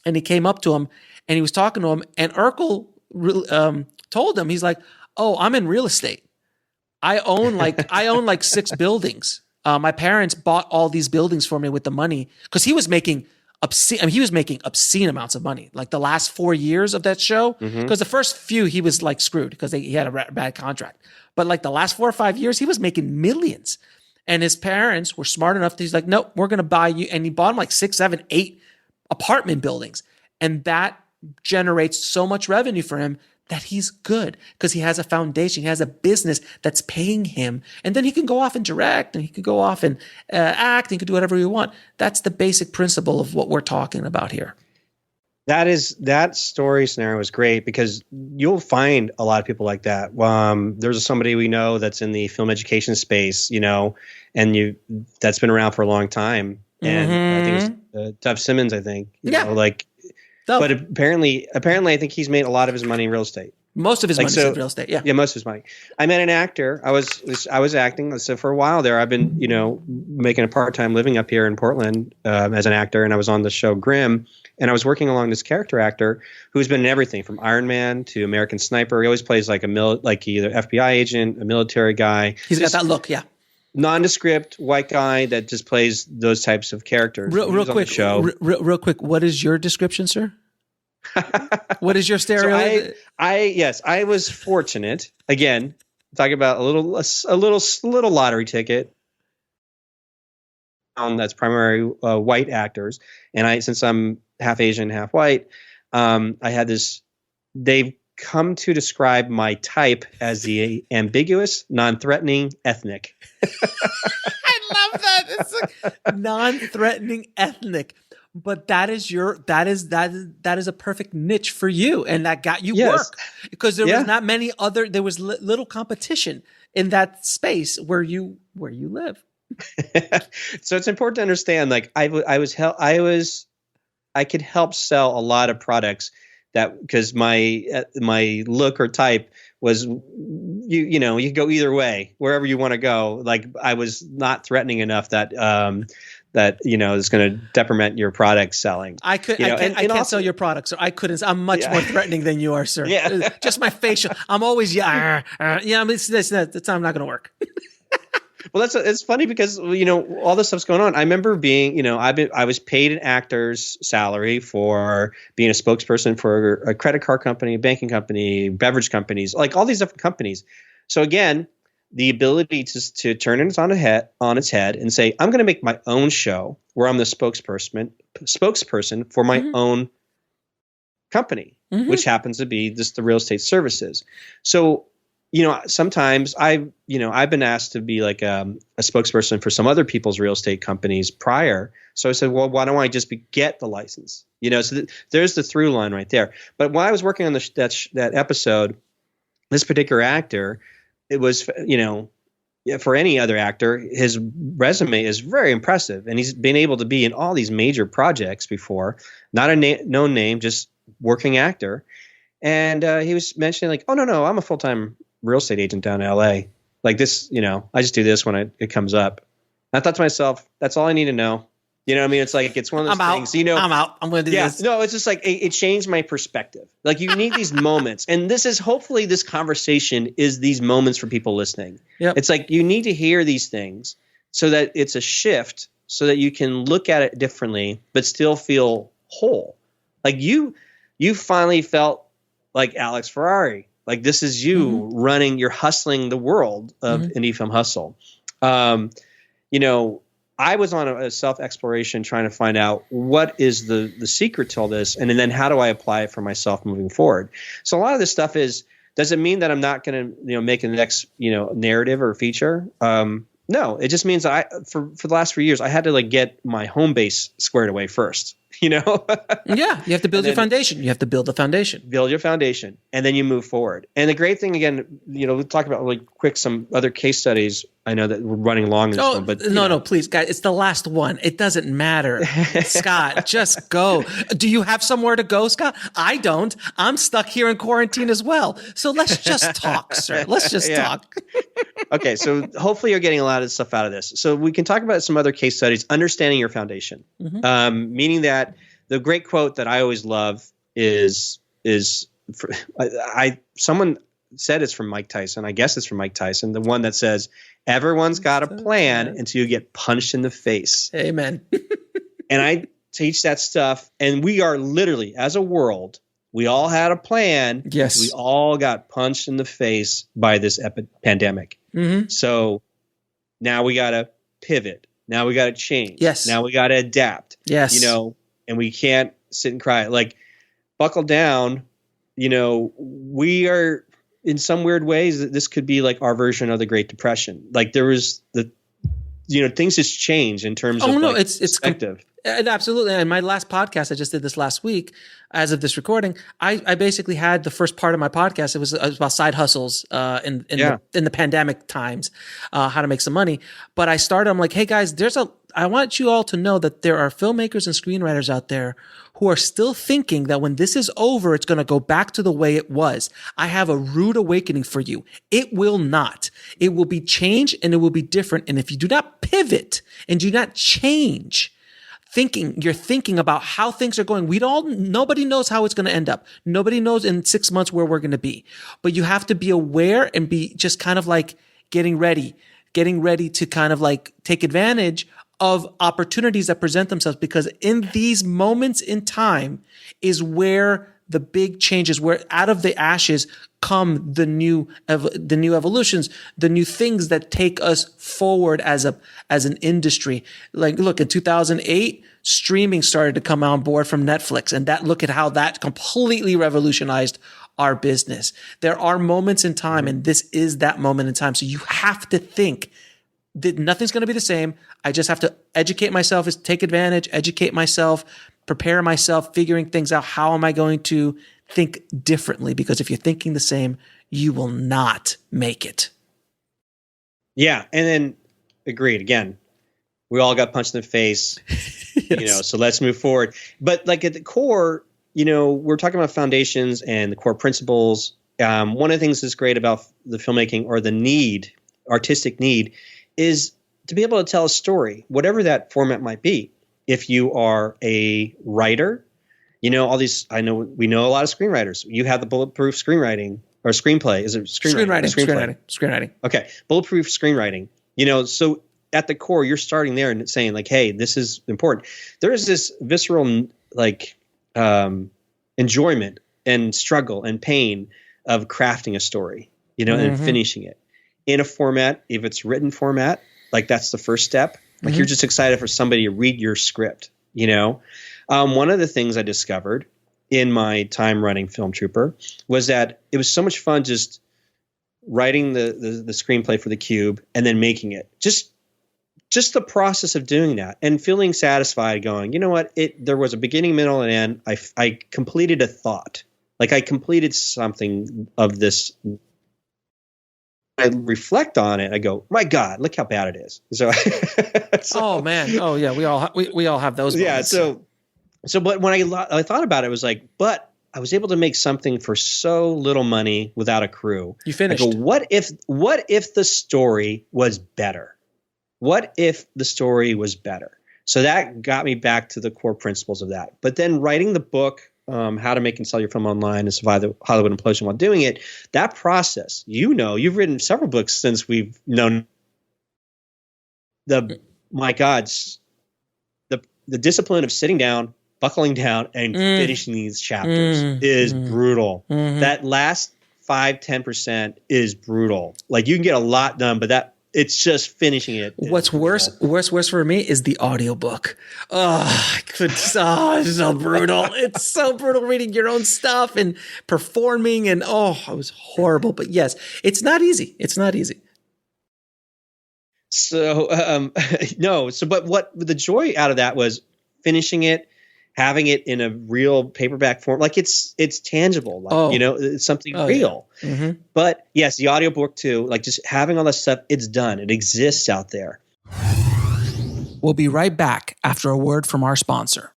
[SPEAKER 1] and he came up to him and he was talking to him, and Urkel told him, he's like, "Oh, I'm in real estate. I own like 6 buildings. My parents bought all these buildings for me with the money because he was making obscene amounts of money. Like the last 4 years of that show, because the first few he was like screwed because he had a bad contract. But like the last 4 or 5 years, he was making millions. And his parents were smart enough that he's like, "Nope, we're going to buy you." And he bought him like 6, 7, 8 apartment buildings. And that generates so much revenue for him that he's good because he has a foundation. He has a business that's paying him. And then he can go off and direct, and he can go off and act, and he can do whatever he wants. That's the basic principle of what we're talking about here.
[SPEAKER 3] That story scenario is great because you'll find a lot of people like that. There's somebody we know that's in the film education space, and that's been around for a long time. And I think it's Dov Simmons, I think. But apparently, I think he's made a lot of his money in real estate.
[SPEAKER 1] Most of his money is in real estate. Yeah.
[SPEAKER 3] Yeah, most of his money. I met an actor. I was acting. So for a while there, I've been, making a part-time living up here in Portland as an actor, and I was on the show Grimm, and I was working along this character actor who's been in everything from Iron Man to American Sniper. He always plays like either FBI agent, a military guy.
[SPEAKER 1] He's got that look, yeah.
[SPEAKER 3] Nondescript white guy that just plays those types of characters.
[SPEAKER 1] Real quick, what is your description, sir? What is your stereo?
[SPEAKER 3] I was fortunate. Again, talking about a little lottery ticket. That's primarily white actors, and since I'm half Asian, half white, I had this. They've come to describe my type as the ambiguous, non-threatening ethnic.
[SPEAKER 1] I love that. It's like non-threatening ethnic. But that is a perfect niche for you, and that got you work because there was not many other. There was little competition in that space where you live.
[SPEAKER 3] So it's important to understand. Like I could help sell a lot of products that because my look or type was you could go either way wherever you want to go. Like I was not threatening enough that. That is going to detriment your product selling.
[SPEAKER 1] I can't sell your product, so I couldn't. I'm much more threatening than you are, sir.
[SPEAKER 3] Yeah.
[SPEAKER 1] Just my facial. I'm always I'm not going to work.
[SPEAKER 3] Well, it's funny because all this stuff's going on. I remember being I was paid an actor's salary for being a spokesperson for a credit card company, banking company, beverage companies, like all these different companies. So again, the ability to turn it on its head and say, I'm going to make my own show where I'm the spokesperson for my own company, which happens to be the real estate services. So, sometimes I've been asked to be like a spokesperson for some other people's real estate companies prior. So I said, well, why don't I just get the license? So there's the through line right there. But while I was working on that episode, this particular actor, it was, for any other actor, his resume is very impressive. And he's been able to be in all these major projects before, not a known name, just working actor. And he was mentioning like, oh, no, I'm a full-time real estate agent down in LA. Like this, I just do this when it comes up. I thought to myself, that's all I need to know. You know what I mean? It's like, it's one of those things, you know,
[SPEAKER 1] I'm out. I'm going to do this.
[SPEAKER 3] No, it's just like, it changed my perspective. Like, you need these moments. And this is, hopefully this conversation is these moments for people listening.
[SPEAKER 1] Yep.
[SPEAKER 3] It's like, you need to hear these things so that it's a shift, so that you can look at it differently, but still feel whole. Like you finally felt like Alex Ferrari. Like, this is you running, you're hustling the world of indie film hustle. You know, I was on a self-exploration trying to find out what is the secret to all this, and then how do I apply it for myself moving forward. So a lot of this stuff does it mean that I'm not going to, make the next, narrative or feature? No, it just means for the last 3 years, I had to like get my home base squared away first. Yeah,
[SPEAKER 1] you have to build your foundation. You have to build the foundation.
[SPEAKER 3] Build your foundation, and then you move forward. And the great thing, again, we'll talk about really quick some other case studies. I know that we're running long in this one, but
[SPEAKER 1] no, please, guys, it's the last one. It doesn't matter, Scott. Just go. Do you have somewhere to go, Scott? I don't. I'm stuck here in quarantine as well. So let's just talk, sir. Let's just talk.
[SPEAKER 3] Okay, so hopefully you're getting a lot of stuff out of this. So we can talk about some other case studies. Understanding your foundation, meaning that the great quote that I always love is someone said it's from Mike Tyson. I guess it's from Mike Tyson. The one that says, "Everyone's got a plan until you get punched in the face."
[SPEAKER 1] Amen.
[SPEAKER 3] And I teach that stuff. And we are literally, as a world, we all had a plan.
[SPEAKER 1] Yes.
[SPEAKER 3] We all got punched in the face by this pandemic. So now we got to pivot. Now we got to change.
[SPEAKER 1] Yes.
[SPEAKER 3] Now we got to adapt.
[SPEAKER 1] Yes.
[SPEAKER 3] And we can't sit and cry. Like, buckle down. We are, in some weird ways, this could be like our version of the Great Depression. Like, there was things just change in terms of
[SPEAKER 1] it's
[SPEAKER 3] perspective.
[SPEAKER 1] Absolutely. And my last podcast, I just did this last week. As of this recording, I basically had the first part of my podcast. It was about side hustles in the pandemic times, how to make some money. But I'm like, hey guys, I want you all to know that there are filmmakers and screenwriters out there who are still thinking that when this is over, it's going to go back to the way it was. I have a rude awakening for you. It will not. It will be changed and it will be different. And if you do not pivot and do not change, you're thinking about how things are going. Nobody knows how it's going to end up. Nobody knows in 6 months where we're going to be, but you have to be aware and be just kind of like getting ready to kind of like take advantage of opportunities that present themselves, because in these moments in time is where the big changes, where out of the ashes come the new evolutions, the new things that take us forward as an industry. Like, look, in 2008, streaming started to come on board from Netflix, and look at how that completely revolutionized our business. There are moments in time, and this is that moment in time. So you have to think that nothing's going to be the same. I just have to educate myself, take advantage, educate myself, prepare myself, figuring things out. How am I going to think differently? Because if you're thinking the same, you will not make it.
[SPEAKER 3] Yeah. And then agreed. Again, we all got punched in the face,
[SPEAKER 1] Yes.
[SPEAKER 3] So let's move forward. But like at the core, we're talking about foundations and the core principles. One of the things that's great about the filmmaking, or the artistic need, is to be able to tell a story, whatever that format might be. If you are a writer, we know a lot of screenwriters. You have the bulletproof screenwriting or screenplay. Is it screenwriting?
[SPEAKER 1] Screenwriting.
[SPEAKER 3] Okay. Bulletproof screenwriting. So at the core, you're starting there and saying like, hey, this is important. There is this visceral enjoyment and struggle and pain of crafting a story, and finishing it in a format. If it's written format, like that's the first step. Like you're just excited for somebody to read your script, One of the things I discovered in my time running Film Trooper was that it was so much fun just writing the screenplay for the Cube and then making it. Just the process of doing that and feeling satisfied, going, you know what? There was a beginning, middle, and end. I completed a thought. Like I completed something of this. I reflect on it. I go, my God, look how bad it is. So
[SPEAKER 1] oh man. Oh yeah. We all have those moments.
[SPEAKER 3] Yeah. But when I thought about it, it was like, but I was able to make something for so little money without a crew.
[SPEAKER 1] You finished.
[SPEAKER 3] I go, what if the story was better? what if the story was better? So that got me back to the core principles of that. But then writing the book, How to Make and Sell Your Film Online and Survive the Hollywood Implosion while doing it, that process, you've written several books since we've known my God, the discipline of sitting down, buckling down, and finishing these chapters is brutal. That last 5-10% is brutal. Like you can get a lot done, but it's just finishing it.
[SPEAKER 1] What's worse for me is the audiobook. It's so brutal. It's so brutal reading your own stuff and performing and it was horrible. But yes, it's not easy. It's not easy.
[SPEAKER 3] So, but what the joy out of that was finishing it, having it in a real paperback form. Like it's tangible, like, it's something real. Yeah. Mm-hmm. But yes, the audiobook too, like just having all that stuff, it's done. It exists out there.
[SPEAKER 1] We'll be right back after a word from our sponsor.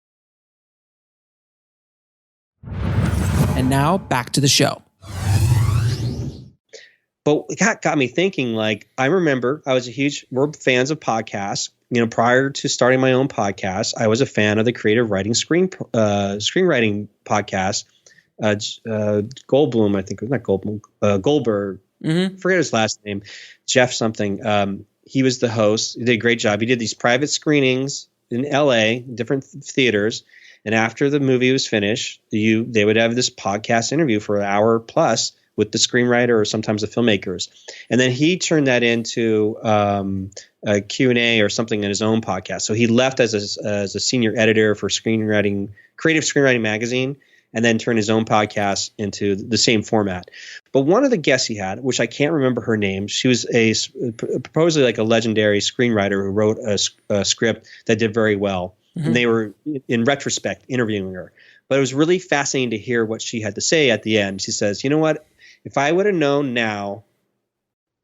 [SPEAKER 1] And now back to the show.
[SPEAKER 3] But it got me thinking, like, I remember we're fans of podcasts. Prior to starting my own podcast, I was a fan of the creative writing screenwriting podcast. Goldblum, I think, not Goldblum, Goldberg, forget his last name, Jeff something. He was the host. He did a great job. He did these private screenings in LA, different theaters. And after the movie was finished, they would have this podcast interview for an hour plus with the screenwriter or sometimes the filmmakers. And then he turned that into a Q&A or something in his own podcast. So he left as a senior editor for Creative Screenwriting magazine, and then turned his own podcast into the same format. But one of the guests he had, which I can't remember her name, she was supposedly like a legendary screenwriter who wrote a script that did very well. Mm-hmm. And they were, in retrospect, interviewing her. But it was really fascinating to hear what she had to say at the end. She says, you know what? If I would have known now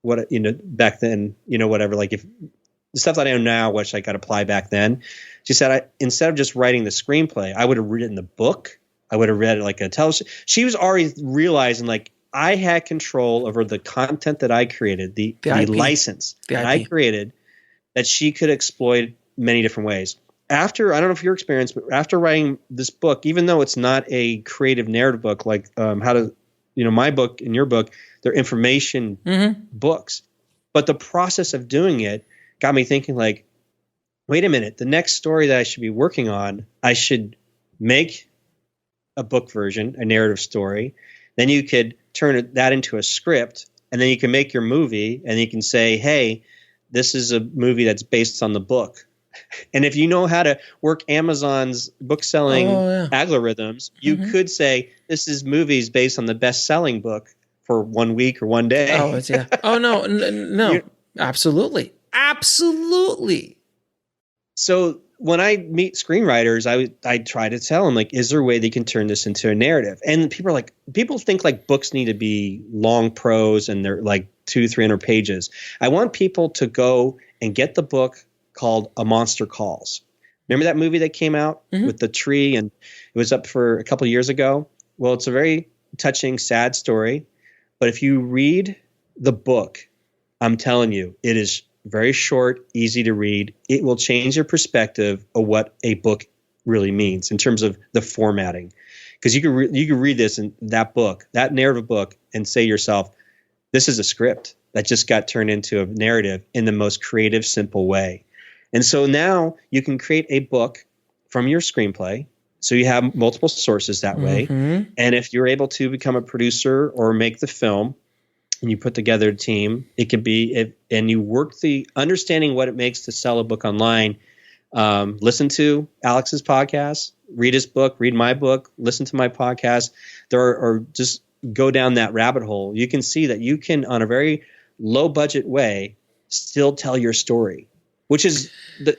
[SPEAKER 3] back then, whatever, like if the stuff that I know now, which I got to apply back then, she said, instead of just writing the screenplay, I would have written the book. I would have read it like a television. She was already realizing like I had control over the content that I created, the license that I created, that she could exploit many different ways. I don't know if your experience, but after writing this book, even though it's not a creative narrative book, like my book and your book, they're information books. But the process of doing it got me thinking like, wait a minute, the next story that I should be working on, I should make a book version, a narrative story. Then you could turn that into a script, and then you can make your movie, and you can say, hey, this is a movie that's based on the book. And if you know how to work Amazon's book selling algorithms, you could say this is movies based on the best selling book for 1 week or 1 day.
[SPEAKER 1] No, absolutely.
[SPEAKER 3] So when I meet screenwriters, I try to tell them, like, is there a way they can turn this into a narrative? And people think like books need to be long prose and they're like 200-300 pages. I want people to go and get the book called A Monster Calls. Remember that movie that came out with the tree, and it was up for a couple of years ago? Well, it's a very touching, sad story. But if you read the book, I'm telling you, it is very short, easy to read. It will change your perspective of what a book really means in terms of the formatting. Because you can read this in that book, that narrative book, and say to yourself, this is a script that just got turned into a narrative in the most creative, simple way. And so now you can create a book from your screenplay. So you have multiple sources that way. And if you're able to become a producer or make the film and you put together a team, it could be, and you work the understanding what it makes to sell a book online. Listen to Alex's podcast, read his book, read my book, listen to my podcast. Or just go down that rabbit hole. You can see that you can, on a very low budget way, still tell your story. Which is the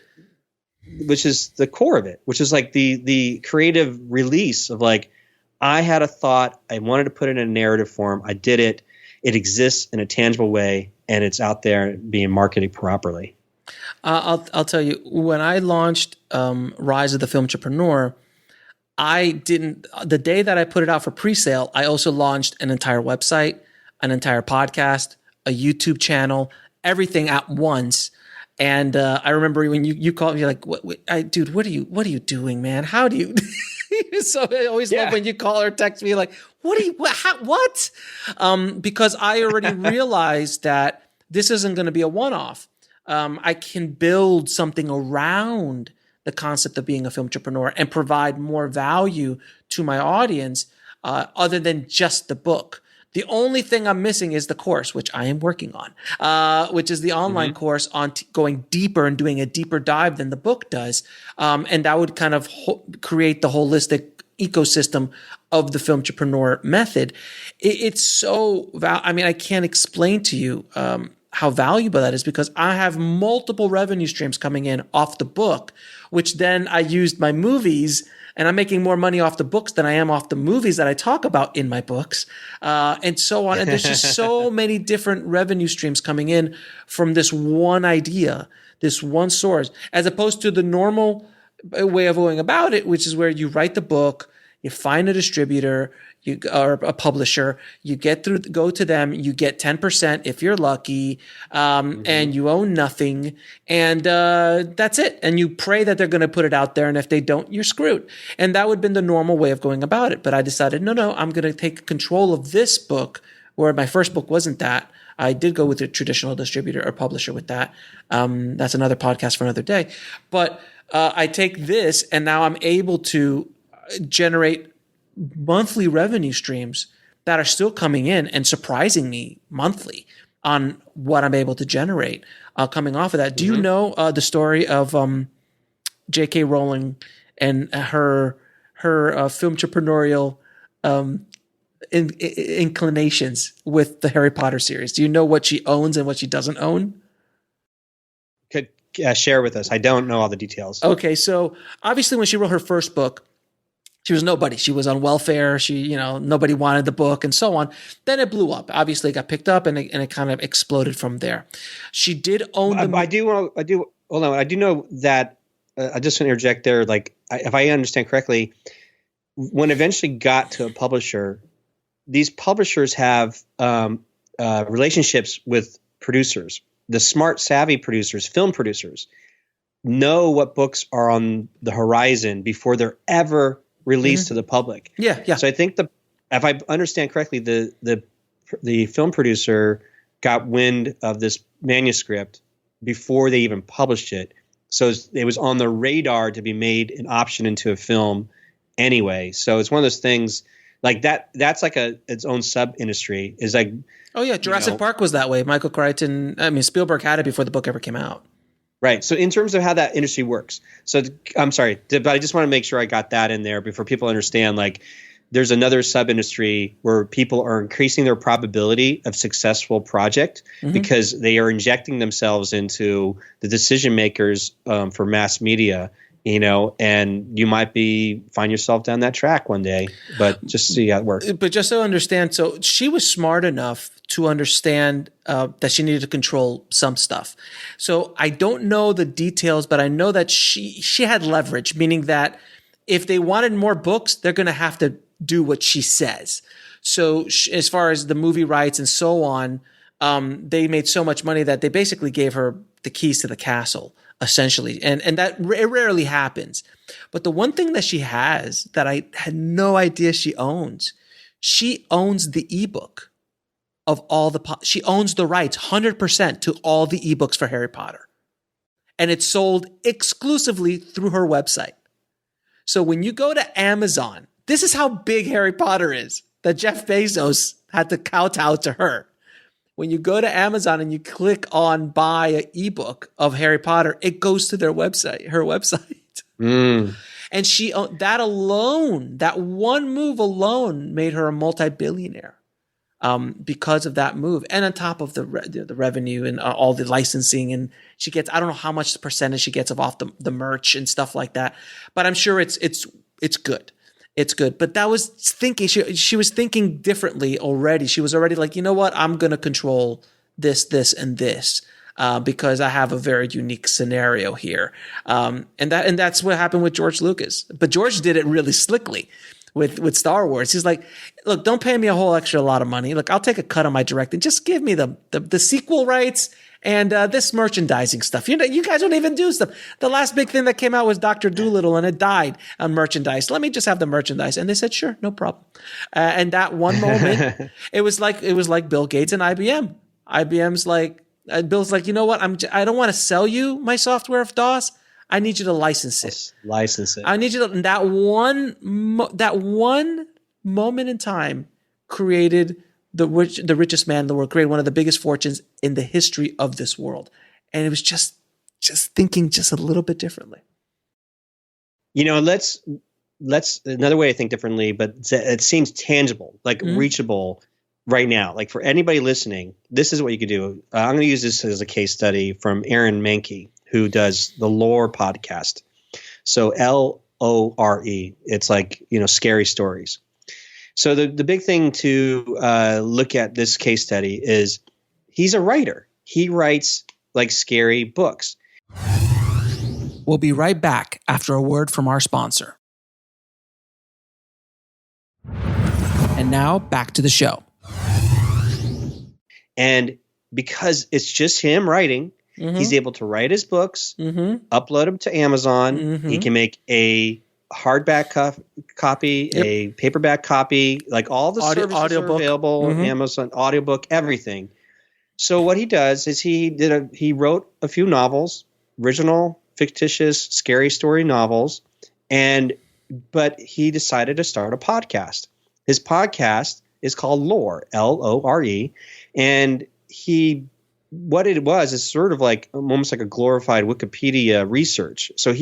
[SPEAKER 3] core of it, which is like the creative release of like, I had a thought, I wanted to put it in a narrative form, I did it, it exists in a tangible way, and it's out there being marketed properly.
[SPEAKER 1] I'll tell you, when I launched Rise of the Film Entrepreneur, the day that I put it out for pre-sale, I also launched an entire website, an entire podcast, a YouTube channel, everything at once. And I remember when you called me, like, dude, what are you doing, man? How do you? So I always love when you call or text me, like, what? Because I already realized that this isn't going to be a one-off. I can build something around the concept of being a film entrepreneur and provide more value to my audience other than just the book. The only thing I'm missing is the course, which I am working on, which is the online course on going deeper and doing a deeper dive than the book does. And that would kind of create the holistic ecosystem of the film entrepreneur method. It's so, I can't explain to you how valuable that is, because I have multiple revenue streams coming in off the book, which then I used my movies, and I'm making more money off the books than I am off the movies that I talk about in my books, and so on. And there's just so many different revenue streams coming in from this one idea, this one source, as opposed to the normal way of going about it, which is where you write the book, you find a distributor, or a publisher, go to them, you get 10% if you're lucky, and you own nothing, and that's it. And you pray that they're going to put it out there, and if they don't, you're screwed. And that would have been the normal way of going about it. But I decided, no, I'm going to take control of this book, where my first book wasn't that. I did go with a traditional distributor or publisher with that. That's another podcast for another day. But I take this, and now I'm able to generate monthly revenue streams that are still coming in and surprising me monthly on what I'm able to generate coming off of that. Do you know the story of J.K. Rowling and her film entrepreneurial inclinations with the Harry Potter series? Do you know what she owns and what she doesn't own?
[SPEAKER 3] Could share with us. I don't know all the details.
[SPEAKER 1] Okay, so obviously when she wrote her first book, she was nobody. She was on welfare. Nobody wanted the book and so on. Then it blew up. Obviously, it got picked up and it kind of exploded from there. She did own the.
[SPEAKER 3] I do know that. I just want to interject there. Like, if I understand correctly, when it eventually got to a publisher, these publishers have relationships with producers. The smart, savvy producers, film producers, know what books are on the horizon before they're ever released to the public.
[SPEAKER 1] Yeah.
[SPEAKER 3] So I think if I understand correctly, the film producer got wind of this manuscript before they even published it. So it was on the radar to be made an option into a film anyway. So it's one of those things like that. That's like its own sub industry. Is like,
[SPEAKER 1] oh yeah, Jurassic Park was that way. Michael Crichton. Spielberg had it before the book ever came out.
[SPEAKER 3] Right. So in terms of how that industry works, so I'm sorry, but I just want to make sure I got that in there before people understand, like, there's another sub-industry where people are increasing their probability of successful project because they are injecting themselves into the decision makers for mass media, and you might find yourself down that track one day, but just see how it works.
[SPEAKER 1] But just so understand, so she was smart enough to understand that she needed to control some stuff. So I don't know the details, but I know that she had leverage, meaning that if they wanted more books, they're going to have to do what she says. So as far as the movie rights and so on, they made so much money that they basically gave her the keys to the castle, essentially. And that it rarely happens. But the one thing that she has that I had no idea she owns the ebook of all she owns the rights 100% to all the ebooks for Harry Potter. And it's sold exclusively through her website. So when you go to Amazon, this is how big Harry Potter is, that Jeff Bezos had to kowtow to her. When you go to Amazon and you click on buy an ebook of Harry Potter, it goes to her website. And that one move alone made her a multi-billionaire because of that move. And on top of the revenue and all the licensing, and she gets, I don't know how much percentage she gets off the merch and stuff like that, but I'm sure it's good. It's good. But that was thinking, she was thinking differently already. She was already like, you know what? I'm going to control this, and this, because I have a very unique scenario here. And that's what happened with George Lucas. But George did it really slickly with Star Wars. He's like, look, don't pay me a whole extra lot of money. Look, I'll take a cut on my directing. Just give me the sequel rights And this merchandising stuff, you guys don't even do stuff. The last big thing that came out was Dr. Dolittle, and it died on merchandise. Let me just have the merchandise. And they said, sure, no problem. And that one moment, it was like Bill Gates and IBM. IBM's like, Bill's like, you know what? I don't want to sell you my software of DOS. I need you to license it.
[SPEAKER 3] License it.
[SPEAKER 1] I need you to. And that one moment in time created the richest man in the world, created one of the biggest fortunes in the history of this world. And it was just thinking just a little bit differently. Let's
[SPEAKER 3] another way to think differently, but it seems tangible, like reachable right now. Like for anybody listening, this is what you could do. I'm going to use this as a case study from Aaron Mahnke, who does the Lore podcast. So LORE, it's like, scary stories. So the big thing to look at this case study is he's a writer. He writes like scary books.
[SPEAKER 1] We'll be right back after a word from our sponsor. And now back to the show.
[SPEAKER 3] And because it's just him writing, he's able to write his books, upload them to Amazon. He can make a hardback copy, a paperback copy, like all the services are available, Amazon, audiobook, everything. So what he does is he wrote a few novels, original, fictitious, scary story novels, but he decided to start a podcast. His podcast is called Lore, LORE, and what it was is sort of like almost like a glorified Wikipedia research. So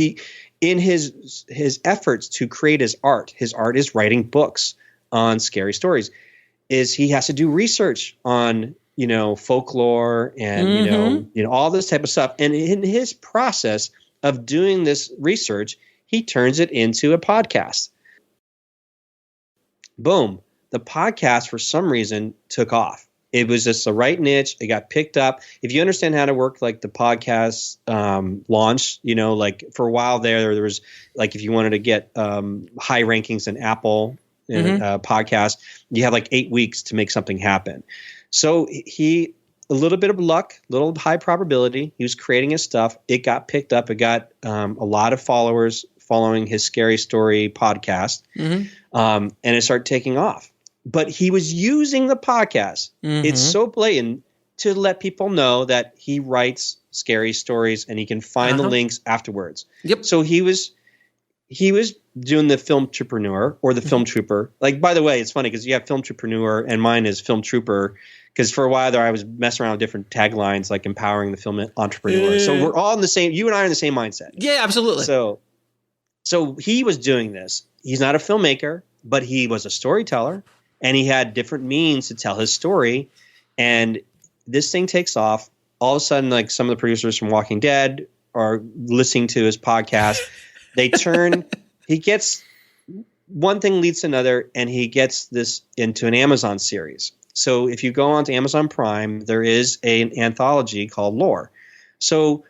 [SPEAKER 3] in his efforts to create his art is writing books on scary stories. He has to do research on folklore and all this type of stuff. And in his process of doing this research, he turns it into a podcast. Boom. The podcast for some reason took off. It was just the right niche. It got picked up. If you understand how to work like the podcast launch, like for a while there was like if you wanted to get high rankings in Apple podcast, you have like 8 weeks to make something happen. So a little bit of luck, little high probability. He was creating his stuff. It got picked up. It got a lot of followers following his Scary Story podcast, and it started taking off. But he was using the podcast. It's so blatant to let people know that he writes scary stories and he can find the links afterwards. Yep. So he was doing the Film Troopreneur or the Film Trooper. Like, by the way, it's funny because you have Film Troopreneur and mine is Film Trooper. Because for a while there, I was messing around with different taglines like empowering the film entrepreneur. So we're all in the same. You and I are in the same mindset.
[SPEAKER 1] Yeah, absolutely.
[SPEAKER 3] So he was doing this. He's not a filmmaker, but he was a storyteller. And he had different means to tell his story. And this thing takes off. All of a sudden, like some of the producers from Walking Dead are listening to his podcast. They turn – he gets – one thing leads to another, and he gets this into an Amazon series. So if you go on to Amazon Prime, there is an anthology called Lore. So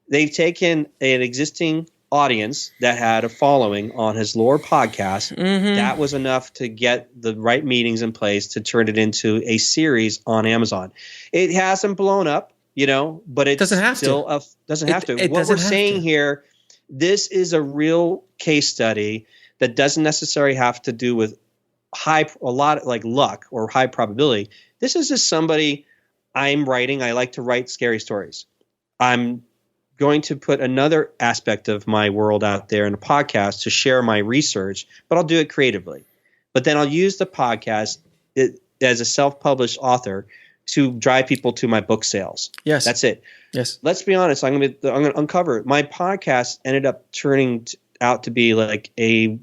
[SPEAKER 3] they've taken an existing – audience that had a following on his Lore podcast. That was enough to get the right meetings in place to turn it into a series on Amazon. It hasn't blown up, but it doesn't have to. Doesn't have to. What we're saying here, this is a real case study that doesn't necessarily have to do with a lot like luck or high probability. This is just somebody I'm writing. I like to write scary stories. I'm going to put another aspect of my world out there in a podcast to share my research, but I'll do it creatively. But then I'll use the podcast as a self-published author to drive people to my book sales. Yes. That's it. Yes. Let's be honest. I'm going to uncover it. My podcast ended up turning out to be like a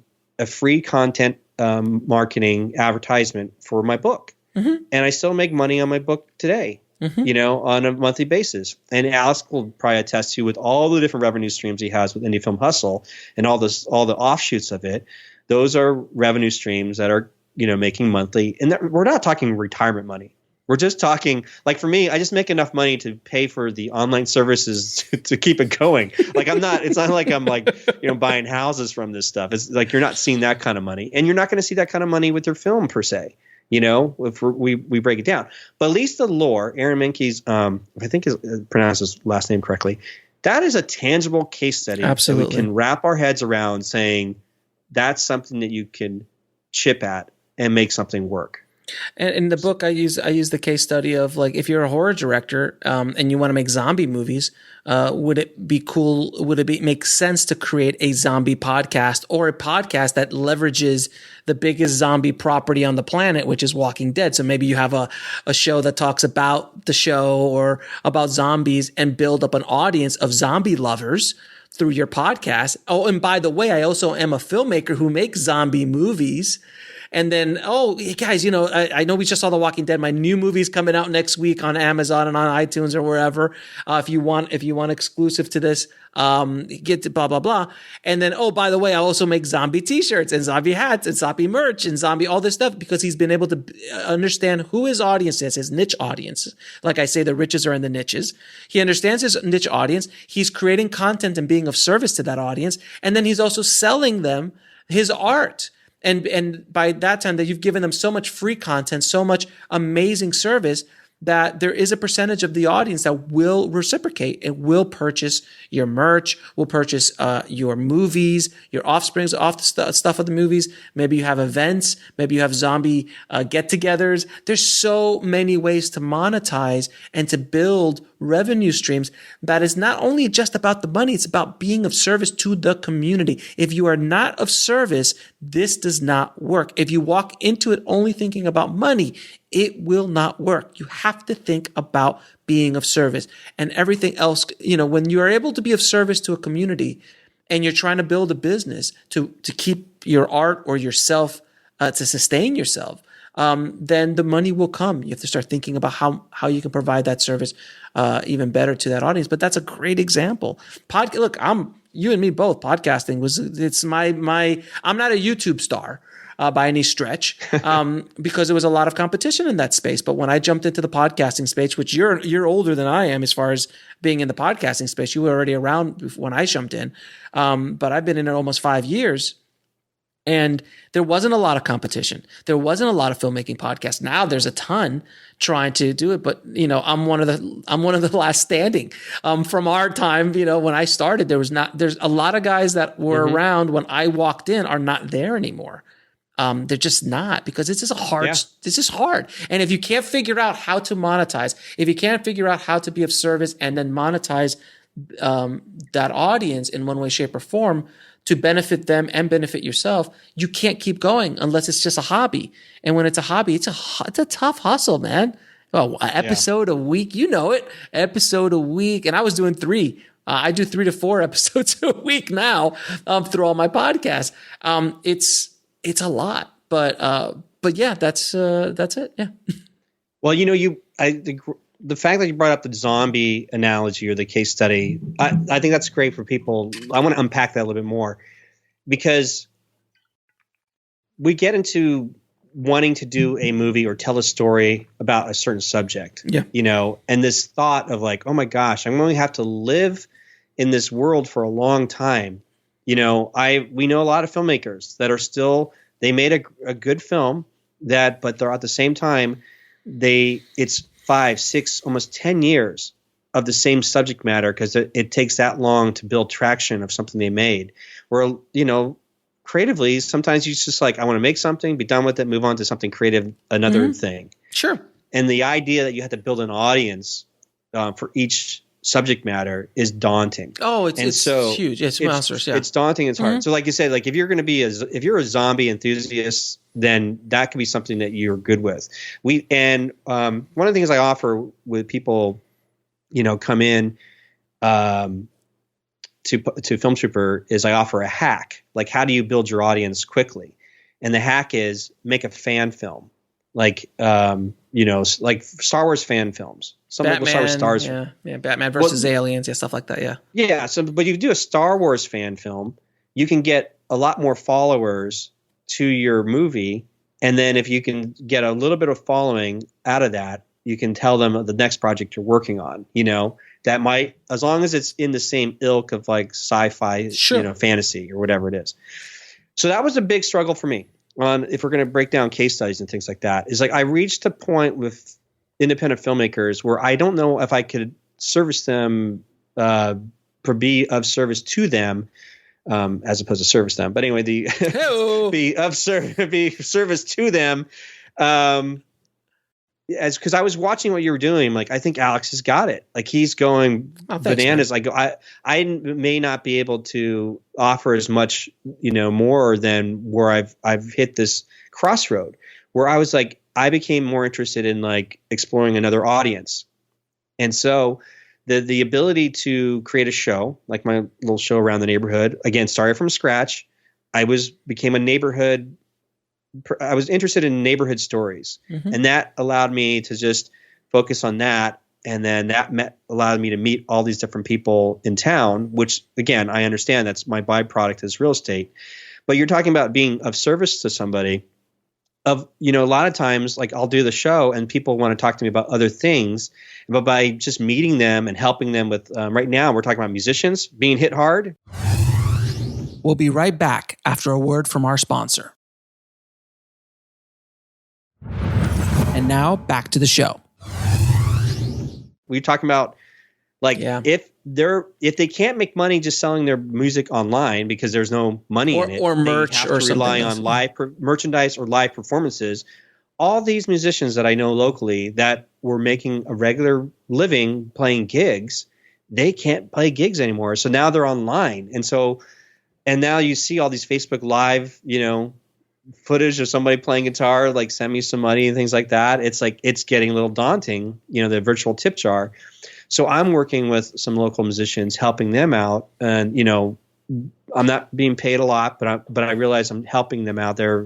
[SPEAKER 3] free content marketing advertisement for my book. And I still make money on my book today. On a monthly basis. And Alex will probably attest to with all the different revenue streams he has with Indie Film Hustle and all the offshoots of it. Those are revenue streams that are, making monthly. And we're not talking retirement money. We're just talking, like for me, I just make enough money to pay for the online services to keep it going. Like it's not like I'm like, buying houses from this stuff. It's like you're not seeing that kind of money. And you're not going to see that kind of money with your film per se. if we break it down. But at least the lore, Aaron Menke's, I think is pronounced his last name correctly, that is a tangible case study.
[SPEAKER 1] Absolutely.
[SPEAKER 3] That we can wrap our heads around, saying that's something that you can chip at and make something work.
[SPEAKER 1] And in the book, I use the case study of, like, if you're a horror director and you want to make zombie movies, would it be cool? Would it make sense to create a zombie podcast, or a podcast that leverages the biggest zombie property on the planet, which is Walking Dead? So maybe you have a show that talks about the show or about zombies, and build up an audience of zombie lovers through your podcast. Oh, and by the way, I also am a filmmaker who makes zombie movies. And then, hey guys, I know we just saw The Walking Dead. My new movie's coming out next week on Amazon and on iTunes or wherever. If you want exclusive to this, get to blah, blah, blah. And then, by the way, I also make zombie t-shirts and zombie hats and zombie merch and zombie, all this stuff, because he's been able to understand who his audience is, his niche audience. Like I say, the riches are in the niches. He understands his niche audience. He's creating content and being of service to that audience. And then he's also selling them his art. And by that time, that you've given them so much free content, so much amazing service, that there is a percentage of the audience that will reciprocate and will purchase your merch, will purchase your movies, your offsprings off the stuff of the movies. Maybe you have events, maybe you have zombie get-togethers. There's so many ways to monetize and to build revenue streams that is not only just about the money, it's about being of service to the community. If you are not of service, this does not work. If you walk into it only thinking about money, it will not work. You have to think about being of service, and everything else. When you are able to be of service to a community and you're trying to build a business to keep your art or yourself, to sustain yourself, then the money will come. You have to start thinking about how you can provide that service even better to that audience. But that's a great example. Look, you and me both. Podcasting it's my I'm not a YouTube star by any stretch, because there was a lot of competition in that space. But when I jumped into the podcasting space, which you're older than I am as far as being in the podcasting space, you were already around when I jumped in. But I've been in it almost 5 years. And there wasn't a lot of competition. There wasn't a lot of filmmaking podcasts. Now there's a ton trying to do it, but I'm one of the last standing. From our time, when I started, there's a lot of guys that were around when I walked in are not there anymore. They're just not, because it's just it's just hard. And if you can't figure out how to monetize, if you can't figure out how to be of service and then monetize that audience in one way, shape, or form, to benefit them and benefit yourself, you can't keep going unless it's just a hobby. And when it's a hobby, it's a tough hustle, man. Episode a week, episode a week. And I was doing 3. I do 3 to 4 episodes a week now through all my podcasts. It's a lot, but yeah, that's it. Yeah.
[SPEAKER 3] Well, the fact that you brought up the zombie analogy or the case study, I think that's great for people. I want to unpack that a little bit more, because we get into wanting to do a movie or tell a story about a certain subject, and this thought of like, oh my gosh, I'm going to have to live in this world for a long time. We know a lot of filmmakers that are still, they made a good film but they're at the same time, it's 5, 6, almost 10 years of the same subject matter, because it takes that long to build traction of something they made. Where, creatively, sometimes you just like, I want to make something, be done with it, move on to something creative, another thing. Sure. And the idea that you have to build an audience for each subject matter is daunting.
[SPEAKER 1] Oh, it's huge. It's monstrous. Yeah.
[SPEAKER 3] It's daunting. It's hard. So like you said, like if you're a zombie enthusiast, then that could be something that you're good with. One of the things I offer with people, come in to Film Trooper, is I offer a hack. Like, how do you build your audience quickly? And the hack is make a fan film. Like, like Star Wars fan films.
[SPEAKER 1] Batman, Star Wars stars. Yeah, Batman versus aliens, stuff like that.
[SPEAKER 3] Yeah. So, but you do a Star Wars fan film, you can get a lot more followers to your movie, and then if you can get a little bit of following out of that, you can tell them the next project you're working on. That might, as long as it's in the same ilk of like sci-fi, fantasy or whatever it is. So that was a big struggle for me. on if we're going to break down case studies and things like that, is like I reached a point with independent filmmakers where I don't know if I could service them, be of service to them, as opposed to service them. But anyway, be service to them. Because I was watching what you were doing, like I think Alex has got it. Like he's going bananas. Man. I may not be able to offer as much, more than where I've hit this crossroad where I was like, I became more interested in like exploring another audience. And so the ability to create a show, like my little show around the neighborhood, again, started from scratch. I was interested in neighborhood stories, and that allowed me to just focus on that. And then that allowed me to meet all these different people in town, which again, I understand that's my byproduct is real estate. But you're talking about being of service to somebody. A lot of times, like I'll do the show and people want to talk to me about other things, but by just meeting them and helping them with, right now we're talking about musicians being hit hard.
[SPEAKER 1] We'll be right back after a word from our sponsor. And now back to the show.
[SPEAKER 3] We're talking about if they can't make money just selling their music online because there's no money in it, or merch, or rely on live merchandise or live performances. All these musicians that I know locally that were making a regular living playing gigs, they can't play gigs anymore. So now they're online, and now you see all these Facebook Live, footage of somebody playing guitar, like send me some money and things like that. It's like, it's getting a little daunting, the virtual tip jar. So I'm working with some local musicians, helping them out. And, I'm not being paid a lot, but I realize I'm helping them out. They're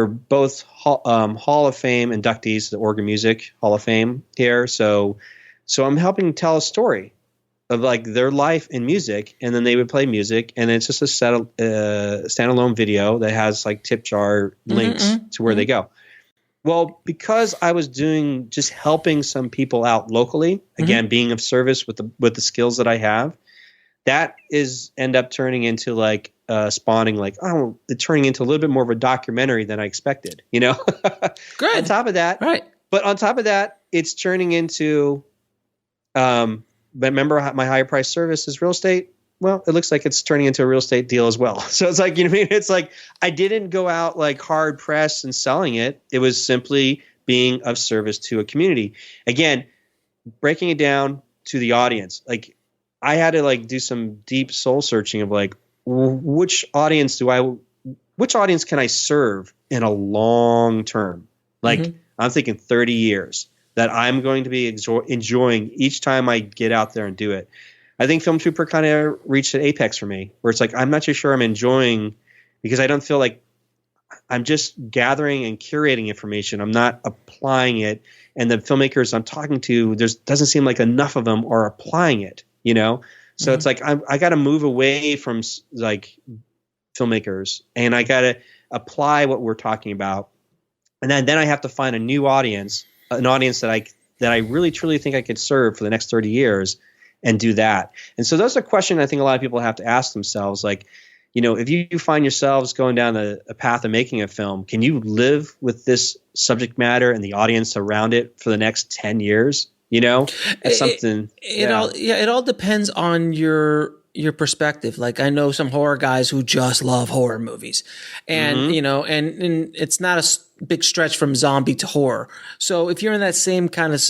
[SPEAKER 3] both Hall of Fame inductees, the Oregon Music Hall of Fame here. So I'm helping tell a story of like their life in music, and then they would play music, and it's just a standalone video that has like tip jar links to where they go. Well, because I was doing just helping some people out locally, again, being of service with the skills that I have, that is end up turning into like spawning like, turning into a little bit more of a documentary than I expected, Good. On top of that, right. But on top of that, it's turning into but remember, my higher price service is real estate. Well, it looks like it's turning into a real estate deal as well. So it's like, it's like I didn't go out like hard press and selling it. It was simply being of service to a community. Again, breaking it down to the audience. Like I had to like do some deep soul searching of like, which audience can I serve in a long term? Like I'm thinking 30 years. That I'm going to be enjoying each time I get out there and do it. I think Film Trooper kind of reached an apex for me, where it's like I'm not too sure I'm enjoying, because I don't feel like I'm just gathering and curating information. I'm not applying it, and the filmmakers I'm talking to, doesn't seem like enough of them are applying it. So it's like I got to move away from like filmmakers, and I got to apply what we're talking about, and then I have to find a new audience. An audience that I really truly think I could serve for the next 30 years and do that. And so those are questions I think a lot of people have to ask themselves. Like, if you find yourselves going down a path of making a film, can you live with this subject matter and the audience around it for the next 10 years? It's something.
[SPEAKER 1] It all depends on your perspective. Like I know some horror guys who just love horror movies, and and it's not a big stretch from zombie to horror. So if you're in that same kind of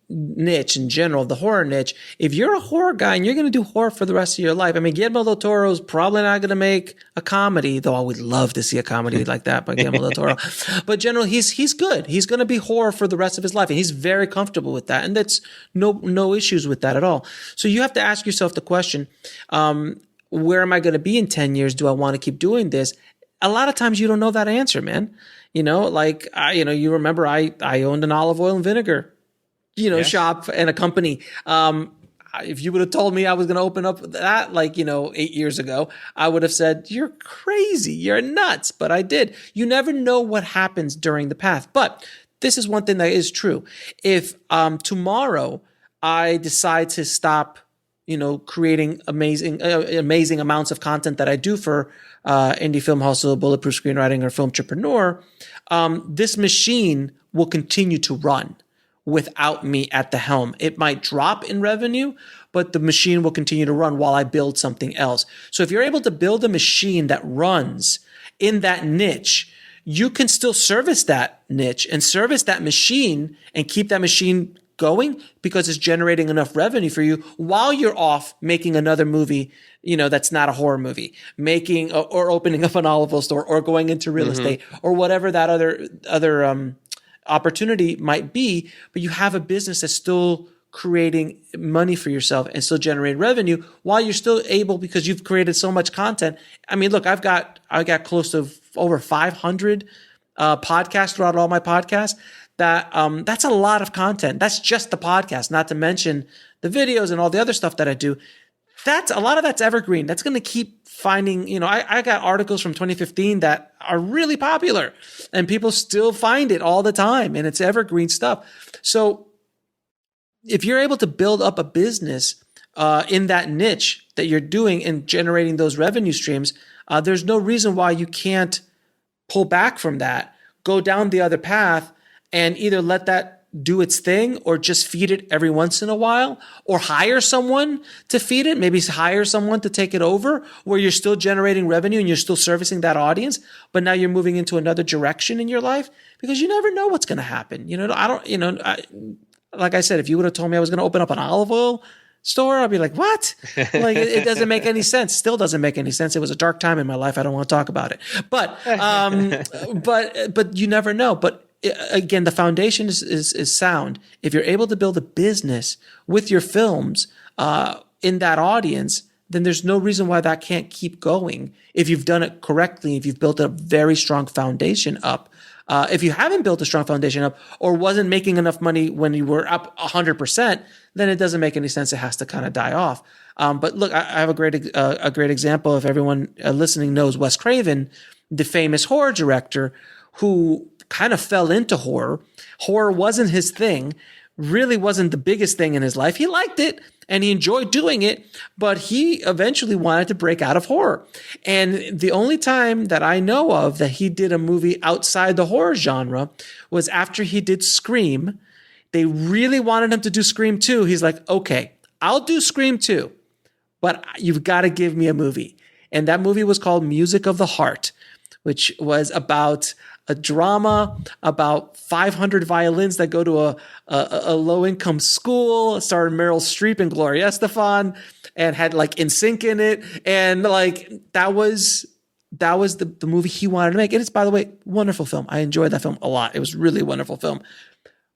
[SPEAKER 1] niche in general, the horror niche, if you're a horror guy and you're going to do horror for the rest of your life, I mean, Guillermo del Toro's probably not going to make a comedy, though I would love to see a comedy like that by Guillermo del Toro. But generally, he's good. He's going to be horror for the rest of his life, and he's very comfortable with that. And that's no issues with that at all. So you have to ask yourself the question, where am I going to be in 10 years? Do I want to keep doing this? A lot of times you don't know that answer, man. You remember I owned an olive oil and vinegar, shop and a company. If you would have told me I was going to open up that 8 years ago, I would have said, you're crazy, you're nuts. But I did. You never know what happens during the path. But this is one thing that is true. If tomorrow I decide to stop, creating amazing amounts of content that I do for Indie Film Hustle, Bulletproof Screenwriting, or Filmtrepreneur, this machine will continue to run without me at the helm. It might drop in revenue, but the machine will continue to run while I build something else. So if you're able to build a machine that runs in that niche, you can still service that niche and service that machine and keep that machine going because it's generating enough revenue for you while you're off making another movie, that's not a horror movie, making or opening up an olive oil store or going into real estate or whatever that other opportunity might be. But you have a business that's still creating money for yourself and still generating revenue while you're still able, because you've created so much content. I mean, look, I got close to over 500 podcasts throughout all my podcasts. That's a lot of content. That's just the podcast, not to mention the videos and all the other stuff that I do. A lot of that's evergreen. That's going to keep finding, I got articles from 2015 that are really popular and people still find it all the time, and it's evergreen stuff. So if you're able to build up a business in that niche that you're doing and generating those revenue streams, there's no reason why you can't pull back from that, go down the other path, and either let that do its thing or just feed it every once in a while, or hire someone to feed it, maybe hire someone to take it over where you're still generating revenue and you're still servicing that audience, but now you're moving into another direction in your life, because you never know what's going to happen. Like I said, if you would have told me I was going to open up an olive oil store, I'd be like, what? Like, it doesn't make any sense. Still doesn't make any sense. It was a dark time in my life. I don't want to talk about it, but you never know. But again, the foundation is sound. If you're able to build a business with your films in that audience, then there's no reason why that can't keep going. If you've done it correctly, if you've built a very strong foundation up. If you haven't built a strong foundation up or wasn't making enough money when you were up 100%, then it doesn't make any sense. It has to kind of die off. But look, I have a great example. If everyone listening knows Wes Craven, the famous horror director who kind of fell into horror. Horror wasn't his thing, really wasn't the biggest thing in his life. He liked it and he enjoyed doing it, but he eventually wanted to break out of horror. And the only time that I know of that he did a movie outside the horror genre was after he did Scream. They really wanted him to do Scream 2. He's like, okay, I'll do Scream 2, but you've got to give me a movie. And that movie was called Music of the Heart, which was about a drama about 500 violins that go to a low-income school. It starred Meryl Streep and Gloria Estefan and had like NSYNC in it. And like that was the movie he wanted to make. And it's, by the way, wonderful film. I enjoyed that film a lot. It was really a wonderful film.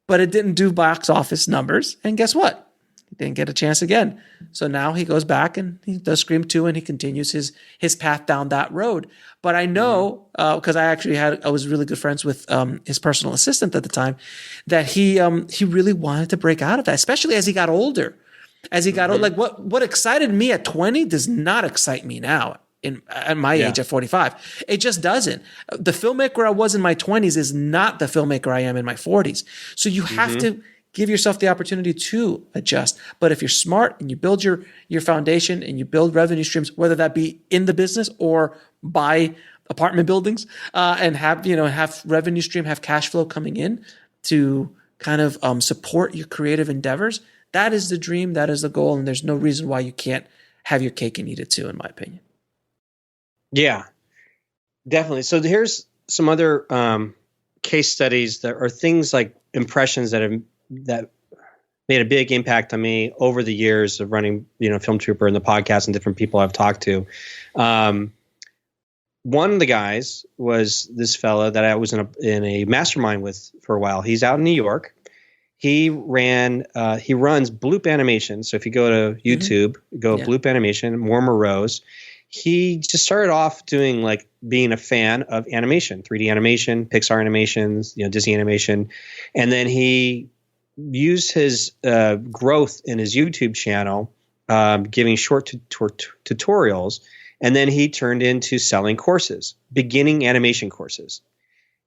[SPEAKER 1] But it didn't do box office numbers. And guess what? He didn't get a chance again. So now he goes back and he does Scream 2 and he continues his path down that road. But I know, because I was really good friends with his personal assistant at the time, that he really wanted to break out of that, especially as he got older. As he got old, like what excited me at 20 does not excite me now at my age at 45. It just doesn't. The filmmaker I was in my 20s is not the filmmaker I am in my 40s. So you have to give yourself the opportunity to adjust. But if you're smart and you build your foundation and you build revenue streams, whether that be in the business or buy apartment buildings, and have revenue stream, have cash flow coming in to kind of support your creative endeavors, that is the dream, that is the goal, and there's no reason why you can't have your cake and eat it too, in my opinion.
[SPEAKER 3] Yeah, definitely. So here's some other case studies that are things like impressions that made a big impact on me over the years of running, Film Trooper and the podcast and different people I've talked to. One of the guys was this fella that I was in a mastermind with for a while. He's out in New York. He runs Bloop Animation. So if you go to YouTube, Bloop Animation, Mortimer Rose. He just started off doing like being a fan of animation, 3D animation, Pixar animations, Disney animation. And then he used his growth in his YouTube channel, giving short tutorials. And then he turned into selling courses, beginning animation courses.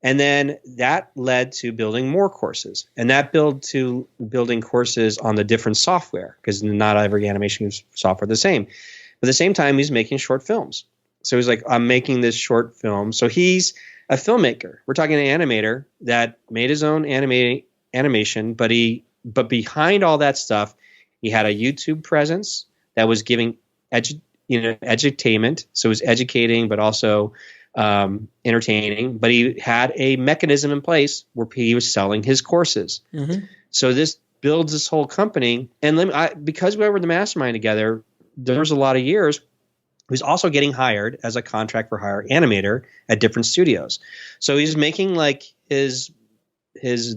[SPEAKER 3] And then that led to building more courses, and that building courses on the different software, because not every animation software is the same. But at the same time, he's making short films. So he's like, I'm making this short film. So he's a filmmaker. We're talking an animator that made his own animation, but behind all that stuff, he had a YouTube presence that was giving edutainment. So it was educating, but also entertaining. But he had a mechanism in place where he was selling his courses. Mm-hmm. So this builds this whole company. And because we were the mastermind together, there was a lot of years. He was also getting hired as a contract for hire animator at different studios. So he's making like his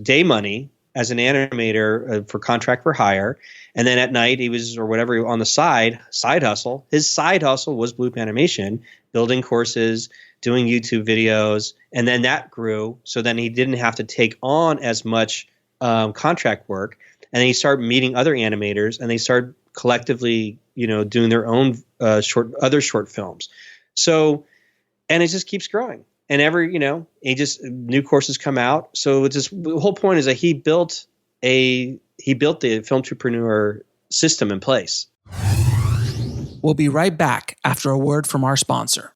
[SPEAKER 3] day money as an animator for contract for hire. And then at night or whatever on the side hustle. His side hustle was Bloop Animation, building courses, doing YouTube videos. And then that grew. So then he didn't have to take on as much contract work. And then he started meeting other animators, and they started collectively, doing their own short films. So, and it just keeps growing. And new courses come out. So it's just, the whole point is that he built the Filmtrepreneur system in place.
[SPEAKER 1] We'll be right back after a word from our sponsor.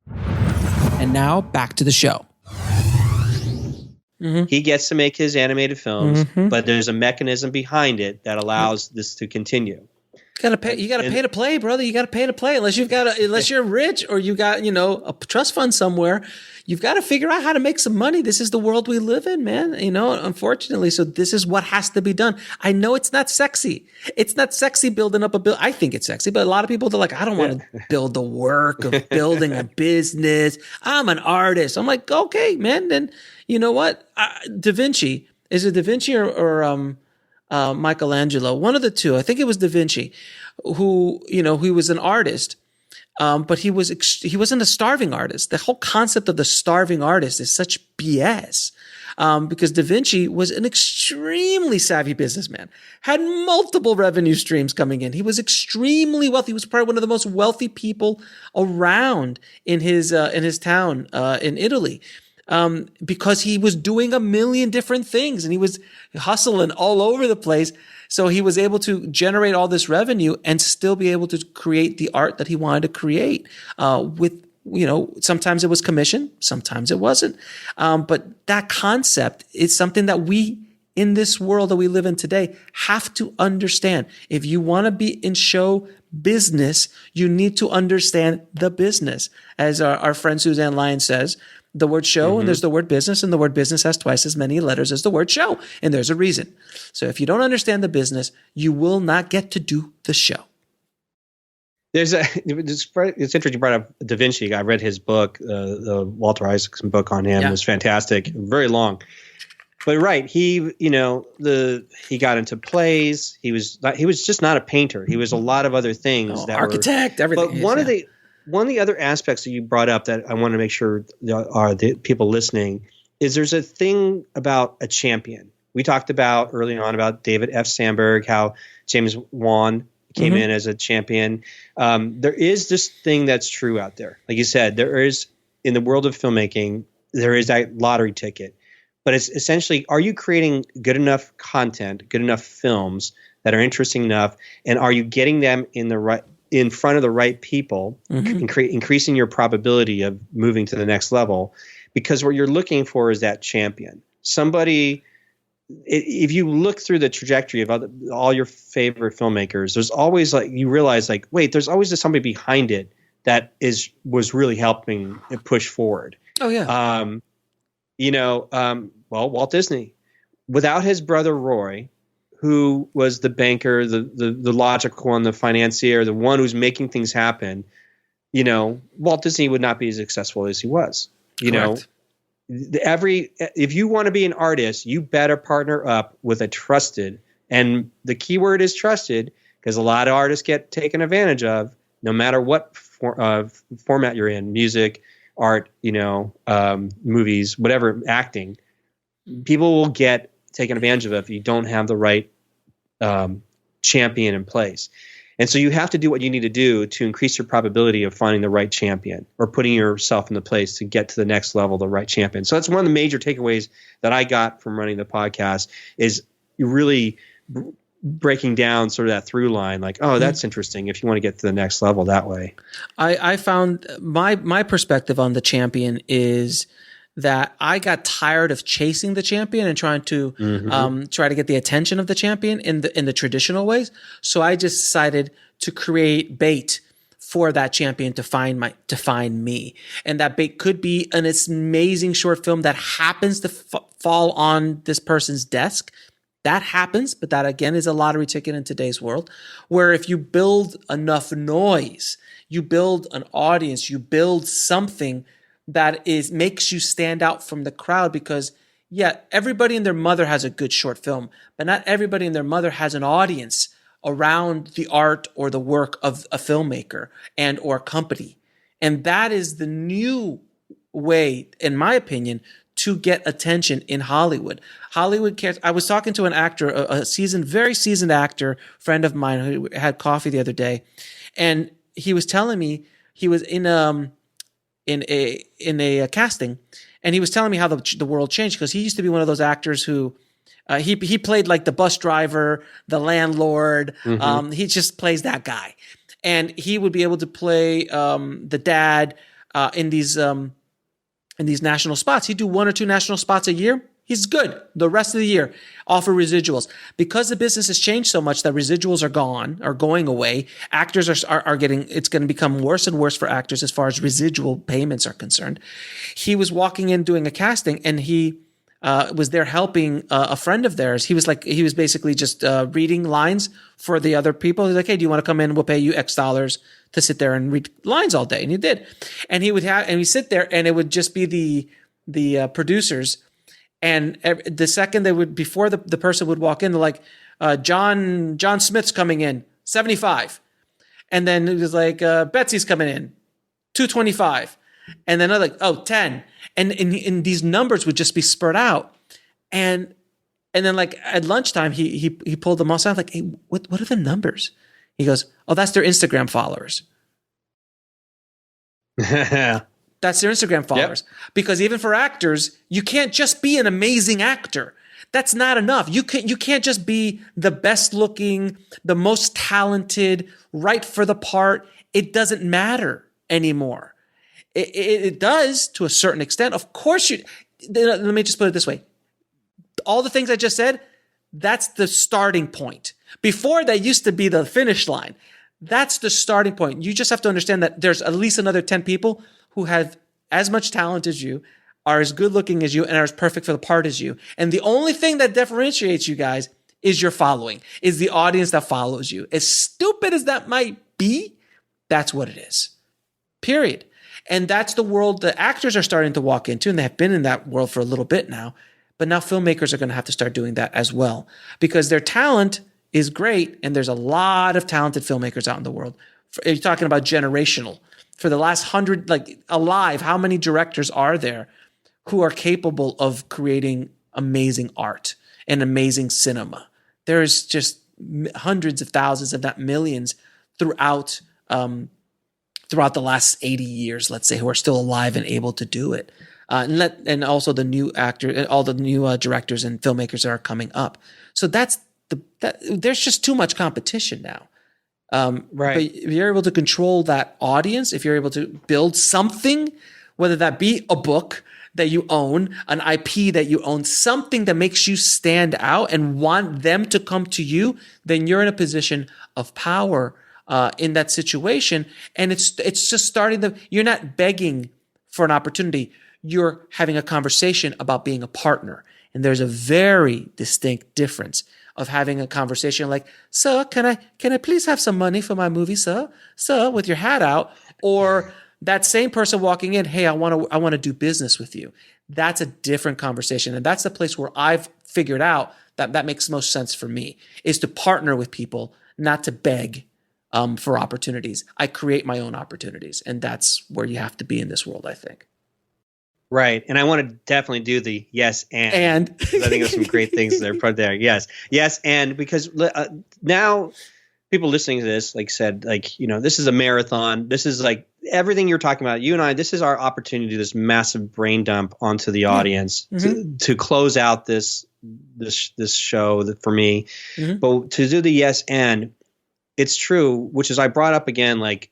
[SPEAKER 1] And now back to the show. Mm-hmm.
[SPEAKER 3] He gets to make his animated films, but there's a mechanism behind it that allows this to continue.
[SPEAKER 1] You gotta pay to play, brother. You gotta pay to play. Unless you're rich or you got, a trust fund somewhere, you've got to figure out how to make some money. This is the world we live in, man. Unfortunately. So this is what has to be done. I know it's not sexy. It's not sexy building up a bill. I think it's sexy, but a lot of people, they're like, I don't want to build the work of building a business. I'm an artist. I'm like, okay, man. Then you know what? Da Vinci, is it Da Vinci or Michelangelo, one of the two. I think it was Da Vinci, who he was an artist, but he wasn't a starving artist. The whole concept of the starving artist is such BS, because Da Vinci was an extremely savvy businessman, had multiple revenue streams coming in. He was extremely wealthy. He was probably one of the most wealthy people around in his town in Italy. Because he was doing a million different things and he was hustling all over the place. So he was able to generate all this revenue and still be able to create the art that he wanted to create, sometimes it was commission, sometimes it wasn't. But that concept is something that we, in this world that we live in today, have to understand. If you want to be in show business, you need to understand the business. As our friend Suzanne Lyons says, the word show and there's the word business, and the word business has twice as many letters as the word show. And there's a reason. So if you don't understand the business, you will not get to do the show.
[SPEAKER 3] It's interesting you brought up Da Vinci. I read his book, the Walter Isaacson book on him. It was fantastic, very long. But right, he got into plays. He was just not a painter. He was a lot of other things.
[SPEAKER 1] Architect, everything.
[SPEAKER 3] But one of the other aspects that you brought up that I want to make sure are the people listening is there's a thing about a champion. We talked about early on about David F. Sandberg, how James Wan came in as a champion. There is this thing that's true out there. Like you said, there is, in the world of filmmaking, there is that lottery ticket. But it's essentially, are you creating good enough content, good enough films that are interesting enough, and are you getting them in front of the right people, increasing your probability of moving to the next level? Because what you're looking for is that champion. Somebody, if you look through the trajectory of all your favorite filmmakers, there's always you realize wait, there's always just somebody behind it that was really helping it push forward.
[SPEAKER 1] Oh yeah.
[SPEAKER 3] Walt Disney, without his brother Roy, who was the banker, the logical one, the financier, the one who's making things happen, Walt Disney would not be as successful as he was. Correct. If you want to be an artist, you better partner up with a trusted, and the key word is trusted, because a lot of artists get taken advantage of, no matter what format you're in, music, art, movies, whatever, acting. People will get taken advantage of if you don't have the right champion in place. And so you have to do what you need to do to increase your probability of finding the right champion or putting yourself in the place to get to the next level, the right champion. So that's one of the major takeaways that I got from running the podcast is you really breaking down sort of that through line, like, oh, that's interesting if you want to get to the next level that way.
[SPEAKER 1] I found my perspective on the champion is that I got tired of chasing the champion and trying to try to get the attention of the champion in the traditional ways. So I just decided to create bait for that champion to find me. And that bait could be an amazing short film that happens to fall on this person's desk. That happens, but that again is a lottery ticket in today's world, where if you build enough noise, you build an audience, you build something that makes you stand out from the crowd, because everybody and their mother has a good short film, but not everybody and their mother has an audience around the art or the work of a filmmaker and or company. And that is the new way, in my opinion, to get attention in Hollywood. Hollywood cares. I was talking to an actor, a very seasoned actor, friend of mine, who had coffee the other day, and he was telling me he was in a casting, and he was telling me how the world changed, because he used to be one of those actors who he played like the bus driver, the landlord. He just plays that guy, and he would be able to play the dad in these national spots. He'd do 1 or 2 national spots a year. He's good the rest of the year, offer residuals. Because the business has changed so much that residuals are going away, actors are getting, it's going to become worse and worse for actors as far as residual payments are concerned. He was walking in doing a casting, and he was there helping a friend of theirs. He was basically just reading lines for the other people. He's like, hey, do you want to come in? We'll pay you X dollars to sit there and read lines all day. And he did. And he'd sit there, and it would just be the producers. And the second before the person would walk in, they're like, John Smith's coming in, 75. And then it was like, Betsy's coming in, 225. And then like, 10. And these numbers would just be spread out. And then like at lunchtime, he pulled them all aside, like, hey, what are the numbers? He goes, oh, that's their Instagram followers. That's their Instagram followers. Yep. Because even for actors, you can't just be an amazing actor. That's not enough. You can't just be the best looking, the most talented, right for the part. It doesn't matter anymore. It does to a certain extent. Of course, let me just put it this way. All the things I just said, that's the starting point. Before, that used to be the finish line. That's the starting point. You just have to understand that there's at least another 10 people who have as much talent as you, are as good looking as you, and are as perfect for the part as you. And the only thing that differentiates you guys is your following, is the audience that follows you. As stupid as that might be, that's what it is. Period. And that's the world the actors are starting to walk into, and they have been in that world for a little bit now. But now filmmakers are going to have to start doing that as well, because their talent is great, and there's a lot of talented filmmakers out in the world. You're talking about generational. For the last 100, like alive, how many directors are there who are capable of creating amazing art and amazing cinema? There's just hundreds of thousands, if not millions, throughout the last 80 years, let's say, who are still alive and able to do it. And also the new actor, all the new directors and filmmakers that are coming up. So there's just too much competition now. Right. But if you're able to control that audience, if you're able to build something, whether that be a book that you own, an IP that you own, something that makes you stand out and want them to come to you, then you're in a position of power in that situation. And it's just starting you're not begging for an opportunity. You're having a conversation about being a partner. And there's a very distinct difference of having a conversation like, sir, can I please have some money for my movie, sir? Sir, with your hat out. Or that same person walking in, hey, I want to do business with you. That's a different conversation. And that's the place where I've figured out that makes most sense for me, is to partner with people, not to beg for opportunities. I create my own opportunities. And that's where you have to be in this world, I think.
[SPEAKER 3] Right. And I want to definitely do the yes and. I think there's some great things that are put there. Yes. And because now people listening to this, like said, like, this is a marathon. This is like everything you're talking about. You and I, this is our opportunity to do this massive brain dump onto the audience to close out this show for me. But to do the yes and, it's true, which is I brought up again, like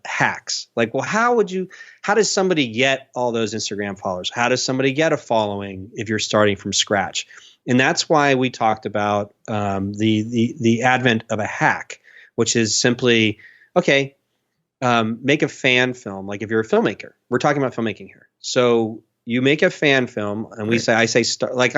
[SPEAKER 3] hacks. Like, well, how does somebody get all those Instagram followers? How does somebody get a following if you're starting from scratch? And that's why we talked about the advent of a hack, which is simply, okay, make a fan film. Like if you're a filmmaker, we're talking about filmmaking here. So you make a fan film, and I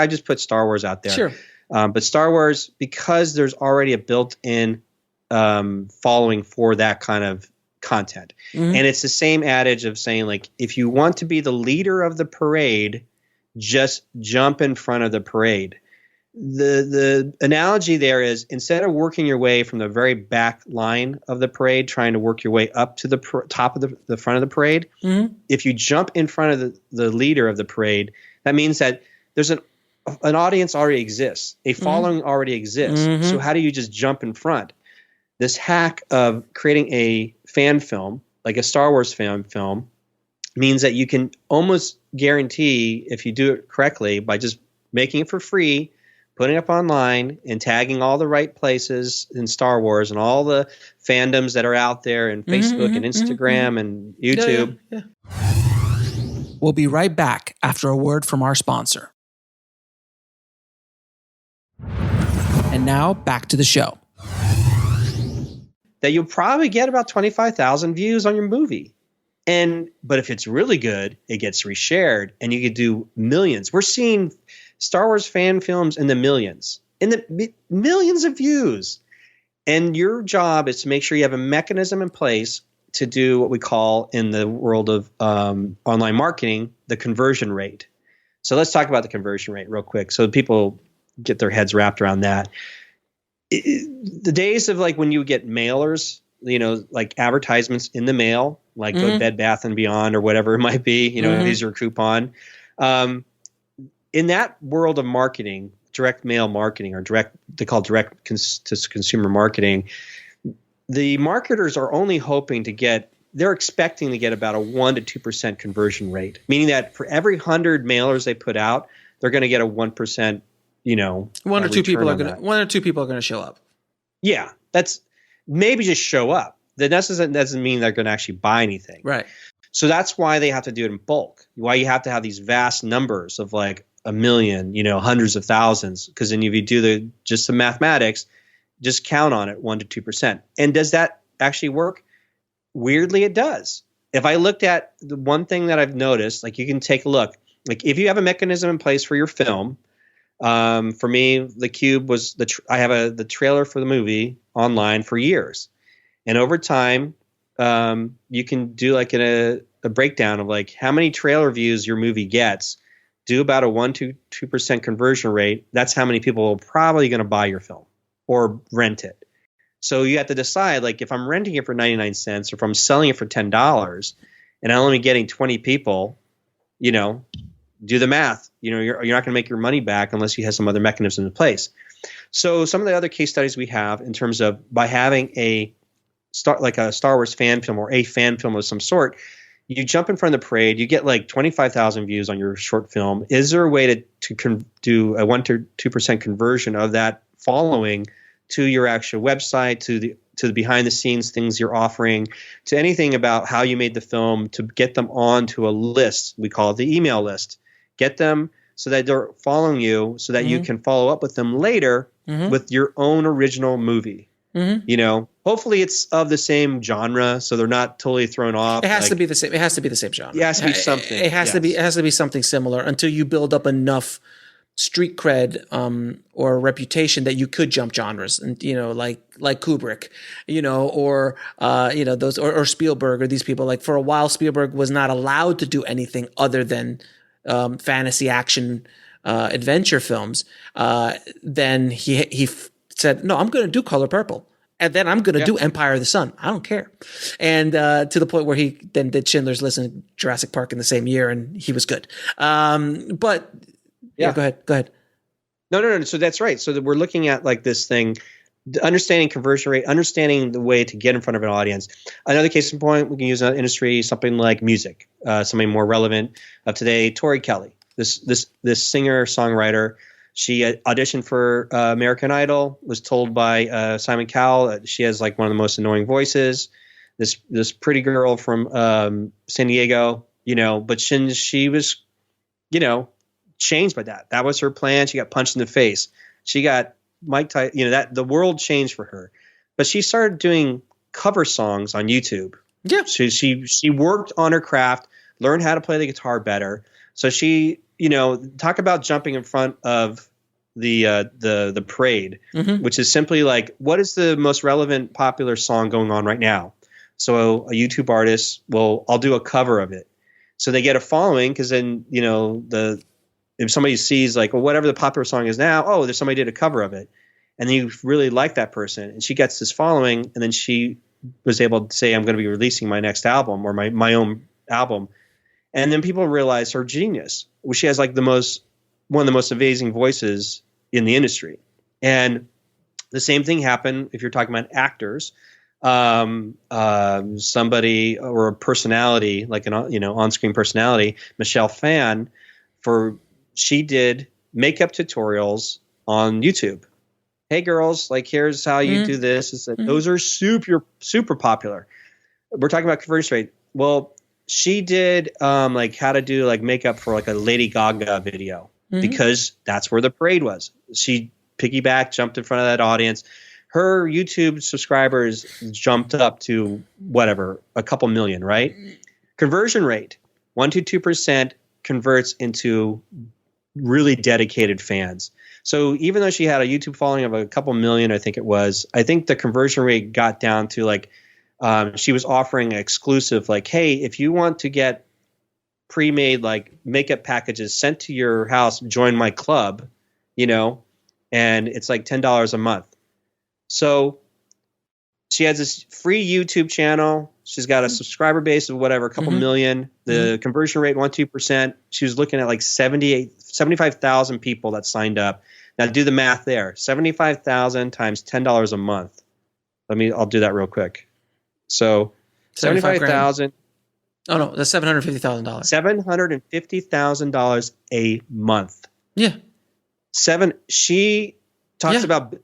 [SPEAKER 3] just put Star Wars out there.
[SPEAKER 1] Sure.
[SPEAKER 3] But Star Wars, because there's already a built-in following for that kind of content. And it's the same adage of saying, like, if you want to be the leader of the parade, just jump in front of the parade. The analogy there is, instead of working your way from the very back line of the parade, trying to work your way up to the top of the front of the parade, if you jump in front of the leader of the parade, that means that there's an audience already exists, a following already exists. So how do you just jump in front? This hack of creating a fan film, like a Star Wars fan film, means that you can almost guarantee, if you do it correctly, by just making it for free, putting it up online, and tagging all the right places in Star Wars and all the fandoms that are out there in Facebook and Instagram and YouTube.
[SPEAKER 1] Yeah. We'll be right back after a word from our sponsor. And now back to the show.
[SPEAKER 3] That you'll probably get about 25,000 views on your movie. But if it's really good, it gets reshared and you could do millions. We're seeing Star Wars fan films in the millions of views. And your job is to make sure you have a mechanism in place to do what we call, in the world of online marketing, the conversion rate. So let's talk about the conversion rate real quick so people get their heads wrapped around that. The days of like when you get mailers, like advertisements in the mail, like go to Bed Bath and Beyond or whatever it might be, here's your coupon. In that world of marketing, direct mail marketing, or they call direct to consumer marketing, the marketers are only hoping they're expecting to get about a 1% to 2% conversion rate, meaning that for every 100 mailers they put out, they're going to get a 1%.
[SPEAKER 1] One or two people are going to show up.
[SPEAKER 3] Yeah, that's maybe just show up. That doesn't mean they're going to actually buy anything.
[SPEAKER 1] Right.
[SPEAKER 3] So that's why they have to do it in bulk. Why you have to have these vast numbers of like 1 million, hundreds of thousands. Because then if you do just the mathematics, just count on it 1% to 2%. And does that actually work? Weirdly, it does. If I looked at the one thing that I've noticed, like you can take a look, like if you have a mechanism in place for your film. For me, the Cube was I have the trailer for the movie online for years, and over time, you can do like a breakdown of like how many trailer views your movie gets. Do about a 1% to 2% conversion rate. That's how many people are probably going to buy your film or rent it. So you have to decide, like, if I'm renting it for 99 cents or if I'm selling it for $10, and I'm only getting 20 people, do the math. You're not going to make your money back unless you have some other mechanism in place. So some of the other case studies we have in terms of by having a Star Wars fan film or a fan film of some sort, you jump in front of the parade, you get like 25,000 views on your short film. Is there a way to do a 1% to 2% conversion of that following to your actual website, to the behind the scenes things you're offering, to anything about how you made the film, to get them onto a list? We call it the email list. Get them so that they're following you, so that you can follow up with them later with your own original movie. Hopefully it's of the same genre, so they're not totally thrown off.
[SPEAKER 1] It has to be the same. It has to be the same genre.
[SPEAKER 3] It has to be something.
[SPEAKER 1] It has to be something similar until you build up enough street cred or reputation that you could jump genres, and like Kubrick, or those or Spielberg, or these people. Like for a while, Spielberg was not allowed to do anything other than fantasy action adventure films. Then he said, no, I'm going to do Color Purple. And then I'm going to do Empire of the Sun. I don't care. And to the point where he then did Schindler's List and Jurassic Park in the same year, and he was good. But go ahead.
[SPEAKER 3] No. So that's right. So that we're looking at like this thing. understanding conversion rate, understanding the way to get in front of an audience. Another case in point, we can use an industry, something like music, something more relevant of today. Tori Kelly, this singer songwriter, she auditioned for American Idol. Was told by Simon Cowell that she has like one of the most annoying voices. This pretty girl from San Diego, but she was, changed by that. That was her plan. She got punched in the face. She got Mike Tyson, that the world changed for her, but she started doing cover songs on YouTube.
[SPEAKER 1] Yeah.
[SPEAKER 3] She worked on her craft, learned how to play the guitar better. So she, talk about jumping in front of the parade, which is simply like, what is the most relevant popular song going on right now? So a YouTube artist I'll do a cover of it. So they get a following because then, if somebody sees like, well, whatever the popular song is now, there's somebody did a cover of it. And then you really like that person. And she gets this following. And then she was able to say, I'm going to be releasing my next album or my own album. And then people realize her genius. She has like one of the most amazing voices in the industry. And the same thing happened if you're talking about actors. Somebody or a personality, like an on-screen personality, Michelle Phan, she did makeup tutorials on YouTube. Hey girls, like here's how you do this. Those are super, super popular. We're talking about conversion rate. Well, she did like how to do like makeup for like a Lady Gaga video because that's where the parade was. She piggybacked, jumped in front of that audience. Her YouTube subscribers jumped up to whatever, a couple million, right? Conversion rate, 1 to 2% converts into really dedicated fans. So even though she had a YouTube following of a couple million, I think the conversion rate got down to like, she was offering exclusive, like, hey, if you want to get pre-made like makeup packages sent to your house, join my club, and it's like $10 a month. So she has this free YouTube channel. She's got a subscriber base of whatever, a couple million. The conversion rate, 1-2%. She was looking at like 75,000 people that signed up. Now do the math there. 75,000 times $10 a month. I'll do that real quick. So 75,000.
[SPEAKER 1] Oh no, that's $750,000.
[SPEAKER 3] $750,000 a month.
[SPEAKER 1] Yeah.
[SPEAKER 3] She talks about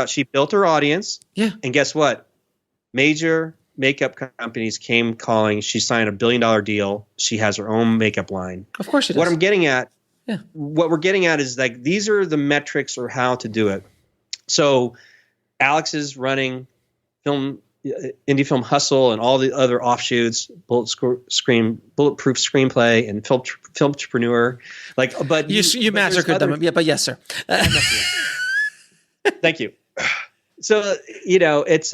[SPEAKER 3] she built her audience.
[SPEAKER 1] Yeah.
[SPEAKER 3] And guess what? Major makeup companies came calling. She signed $1 billion deal. She has her own makeup line.
[SPEAKER 1] Of course she does.
[SPEAKER 3] What we're getting at is like, these are the metrics or how to do it. So Alex is running Indie Film Hustle and all the other offshoots, Bulletproof Screenplay and Filmpreneur. But
[SPEAKER 1] you massacred them. Yeah, but yes, sir.
[SPEAKER 3] Thank you. So, it's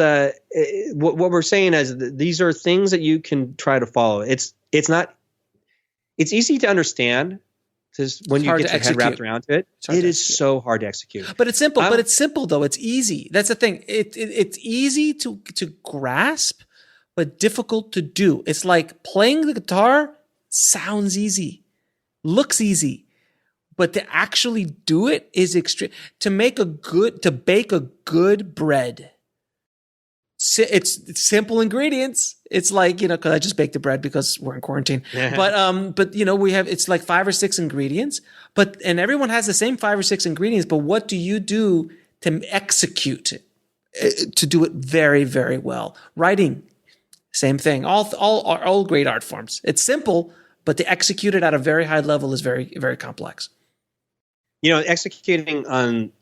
[SPEAKER 3] what we're saying is that these are things that you can try to follow. It's easy to understand because when you get your head wrapped around it, it is so hard to execute.
[SPEAKER 1] But it's simple. But it's simple though. It's easy. That's the thing. It's easy to grasp, but difficult to do. It's like playing the guitar sounds easy, looks easy. But to actually do it is extreme. To bake a good bread, it's simple ingredients. It's like, because I just baked the bread because we're in quarantine. But it's like 5 or 6 ingredients. And everyone has the same 5 or 6 ingredients. But what do you do to execute it, to do it very, very well? Writing, same thing. All great art forms. It's simple, but to execute it at a very high level is very, very complex.
[SPEAKER 3] Executing on,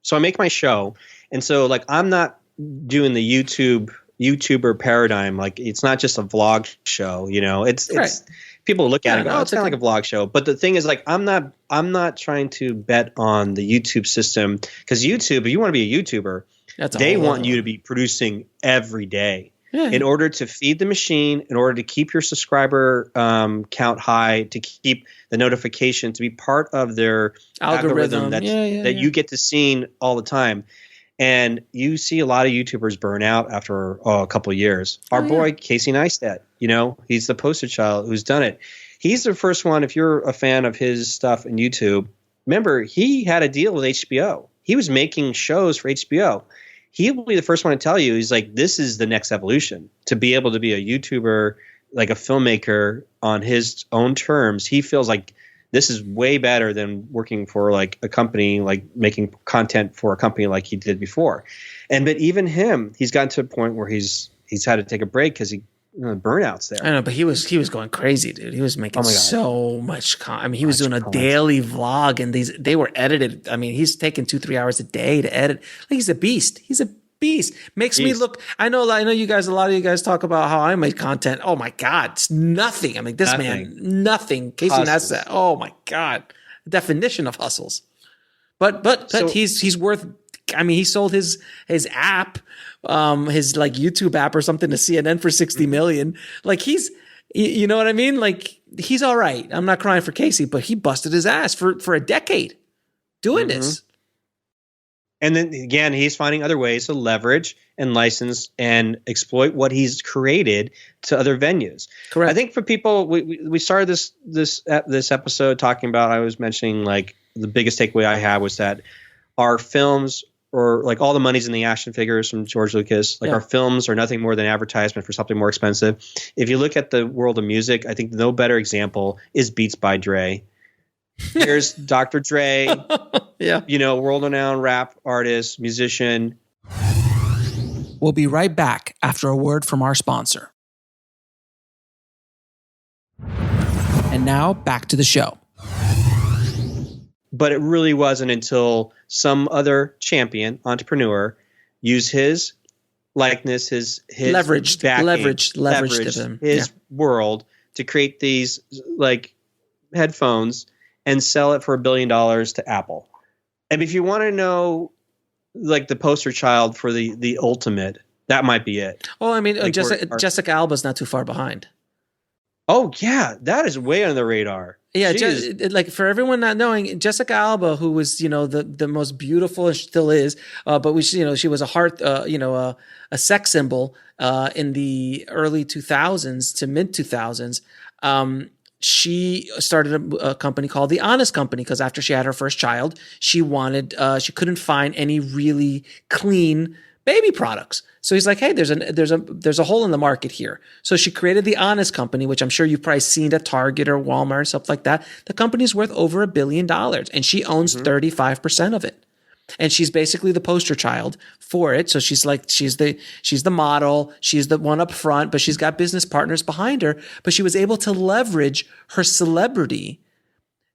[SPEAKER 3] so I make my show. And so like, I'm not doing the YouTuber paradigm. Like it's not just a vlog show, it's people look at it and go, it's kind of like a vlog show. But the thing is like, I'm not trying to bet on the YouTube system because YouTube, if you want to be a YouTuber, they want you to be producing every day. Yeah. In order to feed the machine, in order to keep your subscriber count high, to keep the notification, to be part of their algorithm that you get to see all the time. And you see a lot of YouTubers burn out after a couple of years. Our boy Casey Neistat, he's the poster child who's done it. He's the first one. If you're a fan of his stuff in YouTube, remember he had a deal with HBO. He was making shows for HBO. he will be the first one to tell you, he's like, this is the next evolution. To be able to be a YouTuber, like a filmmaker on his own terms, he feels like this is way better than working for like a company, like making content for a company like he did before. But even him, he's gotten to a point where he's had to take a break because burnout's there.
[SPEAKER 1] I know, but he was going crazy, dude. He was making so much. He was doing a daily vlog, and they were edited. I mean, he's taking 2-3 hours a day to edit. Like, he's a beast. He's a beast. Makes me look. I know you guys. A lot of you guys talk about how I make content. Oh my god, it's nothing. I mean, this man, nothing. Casey Neistat. Oh my god, definition of hustles. But so, he's worth. I mean, he sold his app, his like YouTube app or something to CNN for $60 million. Like, he's, you know what I mean? Like, he's all right. I'm not crying for Casey, but he busted his ass for a decade doing this.
[SPEAKER 3] And then again, he's finding other ways to leverage and license and exploit what he's created to other venues. Correct. I think for people, we started this episode talking about, I was mentioning like the biggest takeaway I had was that our films, or like all the money's in the action figures from George Lucas, like our films are nothing more than advertisement for something more expensive. If you look at the world of music, I think no better example is Beats by Dre. Here's Dr. Dre, world-renowned rap artist, musician.
[SPEAKER 1] We'll be right back after a word from our sponsor. And now back to the show.
[SPEAKER 3] But it really wasn't until some other champion entrepreneur used his likeness, his
[SPEAKER 1] leveraged him.
[SPEAKER 3] His world to create these like headphones and sell it for $1 billion to Apple. And if you want to know like the poster child for the ultimate, that might be it.
[SPEAKER 1] Oh, I mean, like Jessica Alba's not too far behind.
[SPEAKER 3] Oh yeah, that is way on the radar.
[SPEAKER 1] Yeah, like for everyone not knowing, Jessica Alba, who was the most beautiful and still is, but she was a sex symbol in the early 2000s to mid 2000s. She started a company called The Honest Company because after she had her first child, she couldn't find any really clean baby products. So he's like, hey, there's a hole in the market here. So she created The Honest Company, which I'm sure you've probably seen at Target or Walmart, stuff like that. The company's worth over $1 billion, and she owns 35% of it. And she's basically the poster child for it. So she's the model, she's the one up front, but she's got business partners behind her. But she was able to leverage her celebrity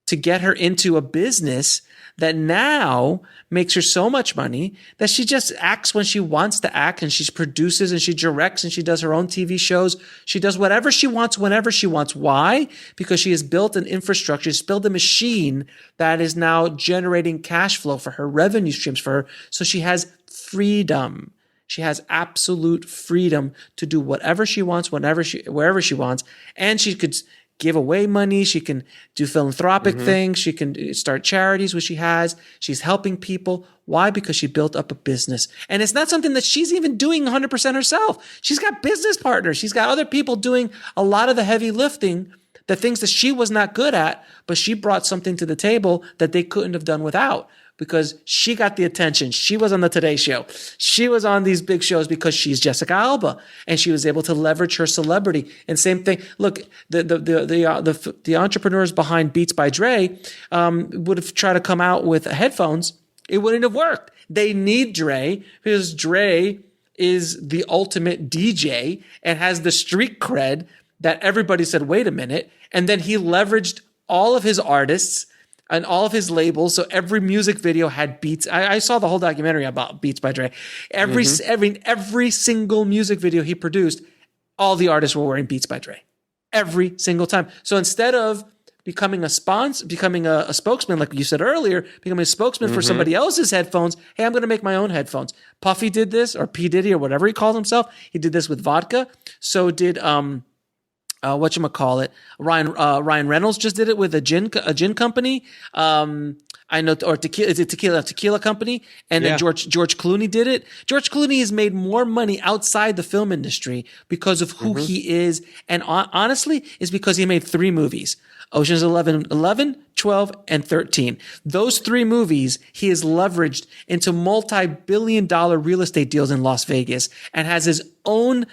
[SPEAKER 1] to get her into a business that now makes her so much money that she just acts when she wants to act, and she produces and she directs and she does her own TV shows. She does whatever she wants, whenever she wants. Why? Because she has built an infrastructure, she's built a machine that is now generating cash flow for her, revenue streams for her. So she has freedom. She has absolute freedom to do whatever she wants, wherever she wants. And she could give away money. She can do philanthropic things. She can start charities, which she has. She's helping people. Why? Because she built up a business. And it's not something that she's even doing 100% herself. She's got business partners. She's got other people doing a lot of the heavy lifting, the things that she was not good at, but she brought something to the table that they couldn't have done without. Because she got the attention. She was on the Today Show. She was on these big shows because she's Jessica Alba, and she was able to leverage her celebrity. And same thing. Look, the entrepreneurs behind Beats by Dre would have tried to come out with headphones. It wouldn't have worked. They need Dre because Dre is the ultimate DJ and has the street cred that everybody said, wait a minute. And then he leveraged all of his artists and all of his labels. So every music video had Beats. I saw the whole documentary about Beats by Dre. Every single music video he produced, all the artists were wearing Beats by Dre. Every single time. So instead of becoming a spokesman, like you said earlier, becoming a spokesman for somebody else's headphones, hey, I'm going to make my own headphones. Puffy did this, or P. Diddy, or whatever he called himself. He did this with vodka. So did whatchamacallit, Ryan Reynolds just did it with a gin company. I know, or tequila company. And then George Clooney did it. George Clooney has made more money outside the film industry because of who he is. And honestly, is because he made 3 movies: Ocean's 11, 12, and 13. Those 3 movies he has leveraged into multi-billion-dollar real estate deals in Las Vegas and has his own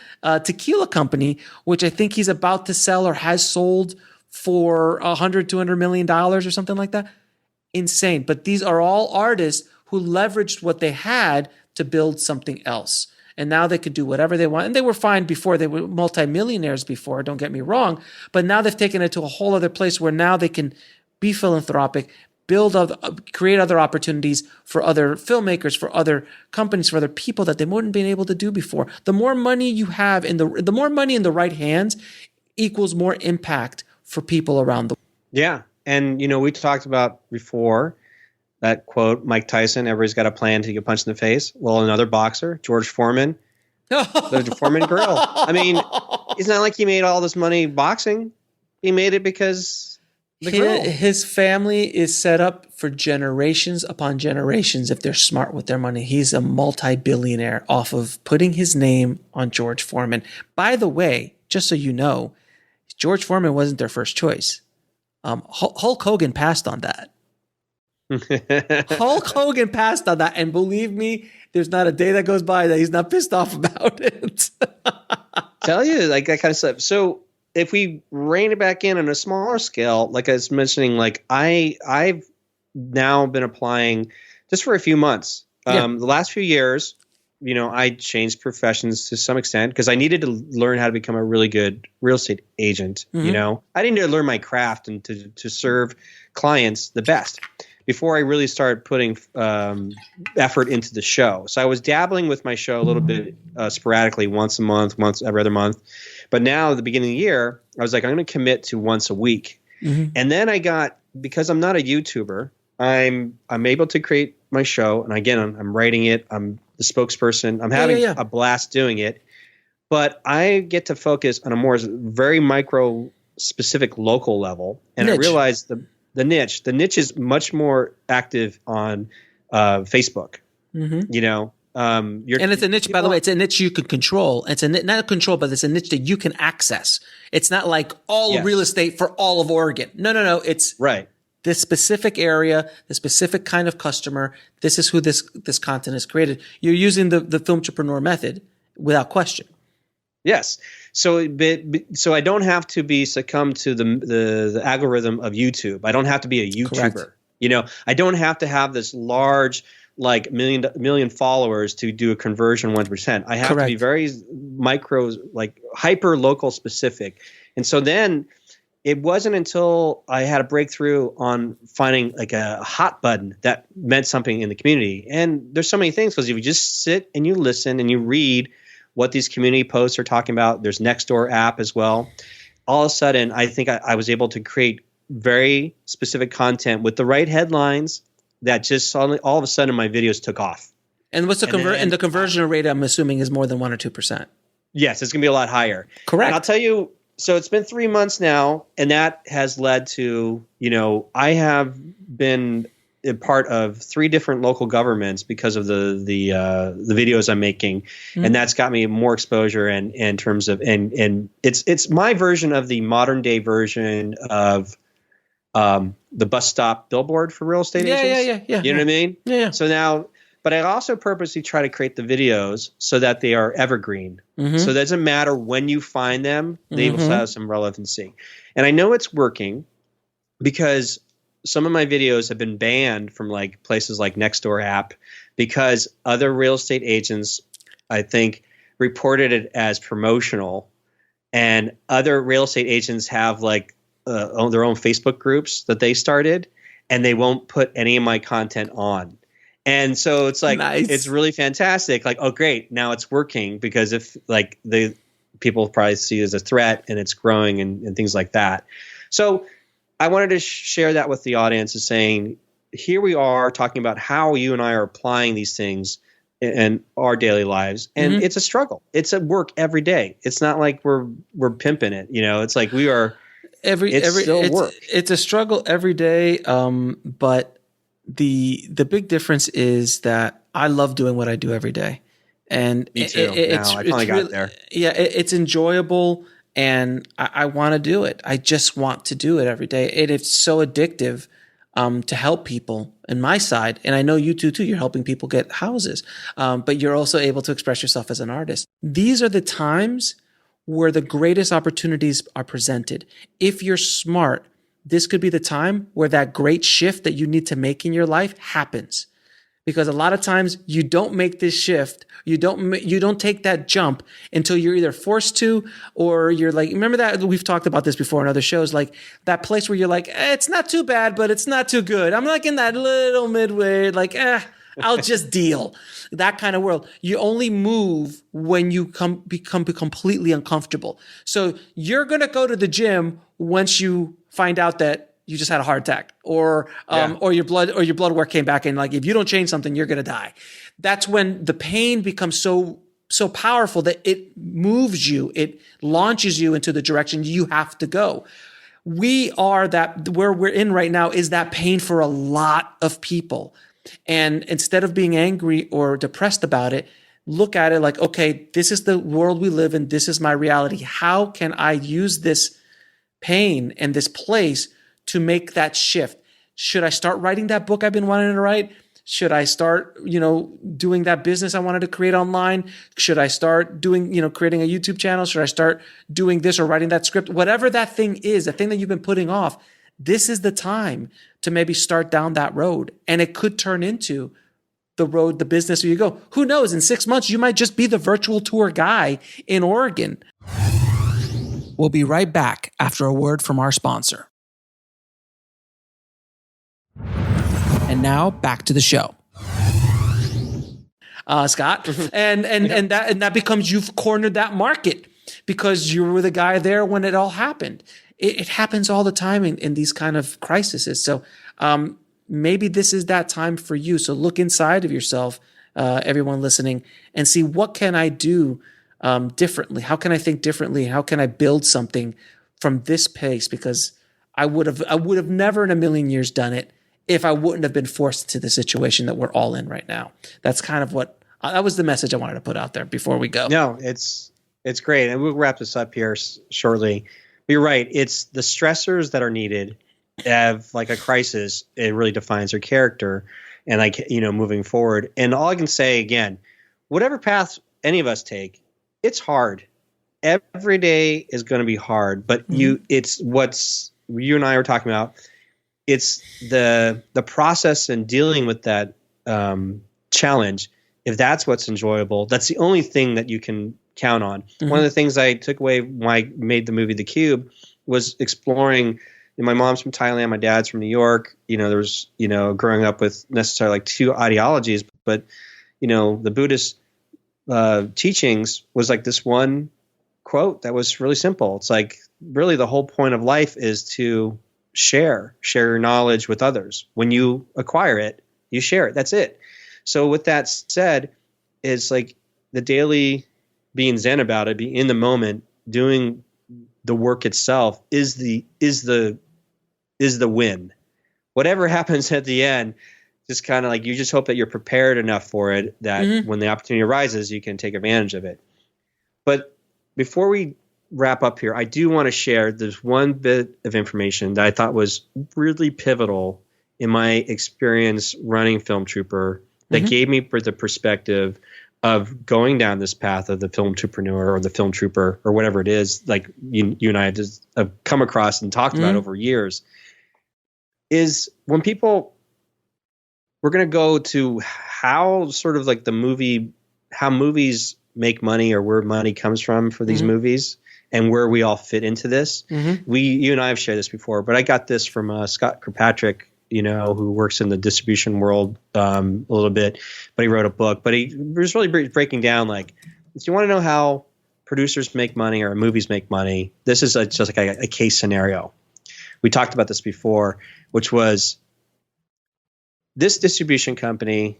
[SPEAKER 1] tequila company, which I think he's about to sell or has sold for $200 million or something like that. Insane. But these are all artists who leveraged what they had to build something else. And now they could do whatever they want. And they were fine before. They were multimillionaires before, don't get me wrong. But now they've taken it to a whole other place where now they can be philanthropic, create other opportunities for other filmmakers, for other companies, for other people that they wouldn't been able to do before. The more money you have the more money in the right hands equals more impact for people around the world. Yeah.
[SPEAKER 3] And, we talked about before that quote, Mike Tyson, everybody's got a plan to get punched in the face. Well, another boxer, George Foreman, the Foreman Grill. I mean, it's not like he made all this money boxing. He made it because
[SPEAKER 1] his family is set up for generations upon generations if they're smart with their money. He's a multi-billionaire off of putting his name on George Foreman. By the way, just so you know, George Foreman wasn't their first choice. Hulk Hogan passed on that. Hulk Hogan passed on that, and believe me, there's not a day that goes by that he's not pissed off about it.
[SPEAKER 3] Tell you, like that kind of stuff. So if we rein it back in on a smaller scale, like I was mentioning, like I've now been applying just for a few months. The last few years, I changed professions to some extent because I needed to learn how to become a really good real estate agent. Mm-hmm. I needed to learn my craft and to serve clients the best before I really started putting effort into the show. So I was dabbling with my show a little bit sporadically, once a month, once every other month. But now at the beginning of the year, I was like, I'm going to commit to once a week. Mm-hmm. And then because I'm not a YouTuber, I'm able to create my show. And again, I'm writing it. I'm the spokesperson. I'm having a blast doing it. But I get to focus on a more very micro specific local level. And niche. I realized the niche is much more active on Facebook. Mm-hmm. And
[SPEAKER 1] it's a niche, by the way. It's a niche you can control. It's not a control, but it's a niche that you can access. It's not like all real estate for all of Oregon. No. It's
[SPEAKER 3] right.
[SPEAKER 1] This specific area, the specific kind of customer. This is who this content is created. You're using the Filmtrepreneur method without question.
[SPEAKER 3] Yes. So I don't have to be succumb to the algorithm of YouTube. I don't have to be a YouTuber. Correct. I don't have to have this large like million followers to do a conversion 1%. I have Correct. To be very micro, like hyper local specific. And so then it wasn't until I had a breakthrough on finding like a hot button that meant something in the community. And there's so many things because if you just sit and you listen and you read what these community posts are talking about, there's Nextdoor app as well. All of a sudden, I think I was able to create very specific content with the right headlines that just suddenly, all of a sudden, my videos took off.
[SPEAKER 1] And what's the conversion rate? I'm assuming is more than 1 or 2%.
[SPEAKER 3] Yes, it's going to be a lot higher.
[SPEAKER 1] Correct.
[SPEAKER 3] And I'll tell you. So it's been 3 months now, and that has led to I have been a part of 3 different local governments because of the videos I'm making, and that's got me more exposure and in terms of and it's my version of the modern day version of the bus stop billboard for real estate agents.
[SPEAKER 1] Yeah.
[SPEAKER 3] You know what I mean?
[SPEAKER 1] Yeah.
[SPEAKER 3] So now, but I also purposely try to create the videos so that they are evergreen. Mm-hmm. So it doesn't matter when you find them, they will have some relevancy. And I know it's working because some of my videos have been banned from like places like Nextdoor app because other real estate agents, I think, reported it as promotional, and other real estate agents have like their own Facebook groups that they started, and they won't put any of my content on. And so it's like, nice. It's really fantastic. Like, oh, great. Now it's working because if like the people probably see it as a threat and it's growing and things like that. So I wanted to share that with the audience, is saying, here we are talking about how you and I are applying these things in our daily lives. And it's a struggle. It's at work every day. It's not like we're pimping it. It's like we are work.
[SPEAKER 1] It's a struggle every day. But the big difference is that I love doing what I do every day. And
[SPEAKER 3] me too. I finally got there.
[SPEAKER 1] Yeah, it's enjoyable. And I want to do it. I just want to do it every day. And it's so addictive to help people in my side. And I know you too, you're helping people get houses, but you're also able to express yourself as an artist. These are the times where the greatest opportunities are presented. If you're smart, this could be the time where that great shift that you need to make in your life happens. Because a lot of times you don't make this shift, you don't take that jump until you're either forced to, or you're like, remember that we've talked about this before in other shows, like that place where you're like, it's not too bad, but it's not too good. I'm like in that little midway, like, I'll just deal. That kind of world. You only move when you become completely uncomfortable. So you're going to go to the gym once you find out that you just had a heart attack, or your blood work came back, and like, if you don't change something, you're going to die. That's when the pain becomes so powerful that it moves you, it launches you into the direction you have to go. We are that, where we're in right now is that pain for a lot of people. And instead of being angry or depressed about it, look at it like, okay, this is the world we live in. This is my reality. How can I use this pain and this place to make that shift? Should I start writing that book I've been wanting to write? Should I start, doing that business I wanted to create online? Should I start doing, creating a YouTube channel? Should I start doing this or writing that script? Whatever that thing is, the thing that you've been putting off, this is the time to maybe start down that road. And it could turn into the road, the business where you go. Who knows? In 6 months, you might just be the virtual tour guy in Oregon. We'll be right back after a word from our sponsor. And now back to the show. Scott, and that becomes, you've cornered that market because you were the guy there when it all happened. It happens all the time in these kind of crises. So maybe this is that time for you. So look inside of yourself, everyone listening, and see, what can I do differently? How can I think differently? How can I build something from this place? Because I would have never in a million years done it if I wouldn't have been forced into the situation that we're all in right now. That's kind of what, that was the message I wanted to put out there before we go.
[SPEAKER 3] No, it's great. And we'll wrap this up here shortly. But you're right. It's the stressors that are needed of like a crisis. It really defines your character and like, moving forward. And all I can say again, whatever path any of us take, it's hard. Every day is going to be hard, but it's what's you and I were talking about. It's the process and dealing with that challenge. If that's what's enjoyable, that's the only thing that you can count on. Mm-hmm. One of the things I took away when I made the movie The Cube was exploring. My mom's from Thailand, my dad's from New York. There was growing up with necessarily like two ideologies, but the Buddhist teachings was like this one quote that was really simple. It's like, really the whole point of life is to share your knowledge with others. When you acquire it, you share it. That's it. So with that said, it's like the daily being zen about it, being in the moment, doing the work itself is the win. Whatever happens at the end, just kind of like, you just hope that you're prepared enough for it, that when the opportunity arises, you can take advantage of it. But before we wrap up here, I do want to share this one bit of information that I thought was really pivotal in my experience running Film Trooper, that gave me the perspective of going down this path of the film entrepreneur or the film trooper or whatever it is, like you and I have come across and talked about over years, is when people, we're going to go to how sort of like how movies make money, or where money comes from for these movies, and where we all fit into this. You and I have shared this before, but I got this from Scott Kirkpatrick, who works in the distribution world a little bit, but he wrote a book. But he was really breaking down, like, if you want to know how producers make money or movies make money, this is just like a case scenario. We talked about this before, which was this distribution company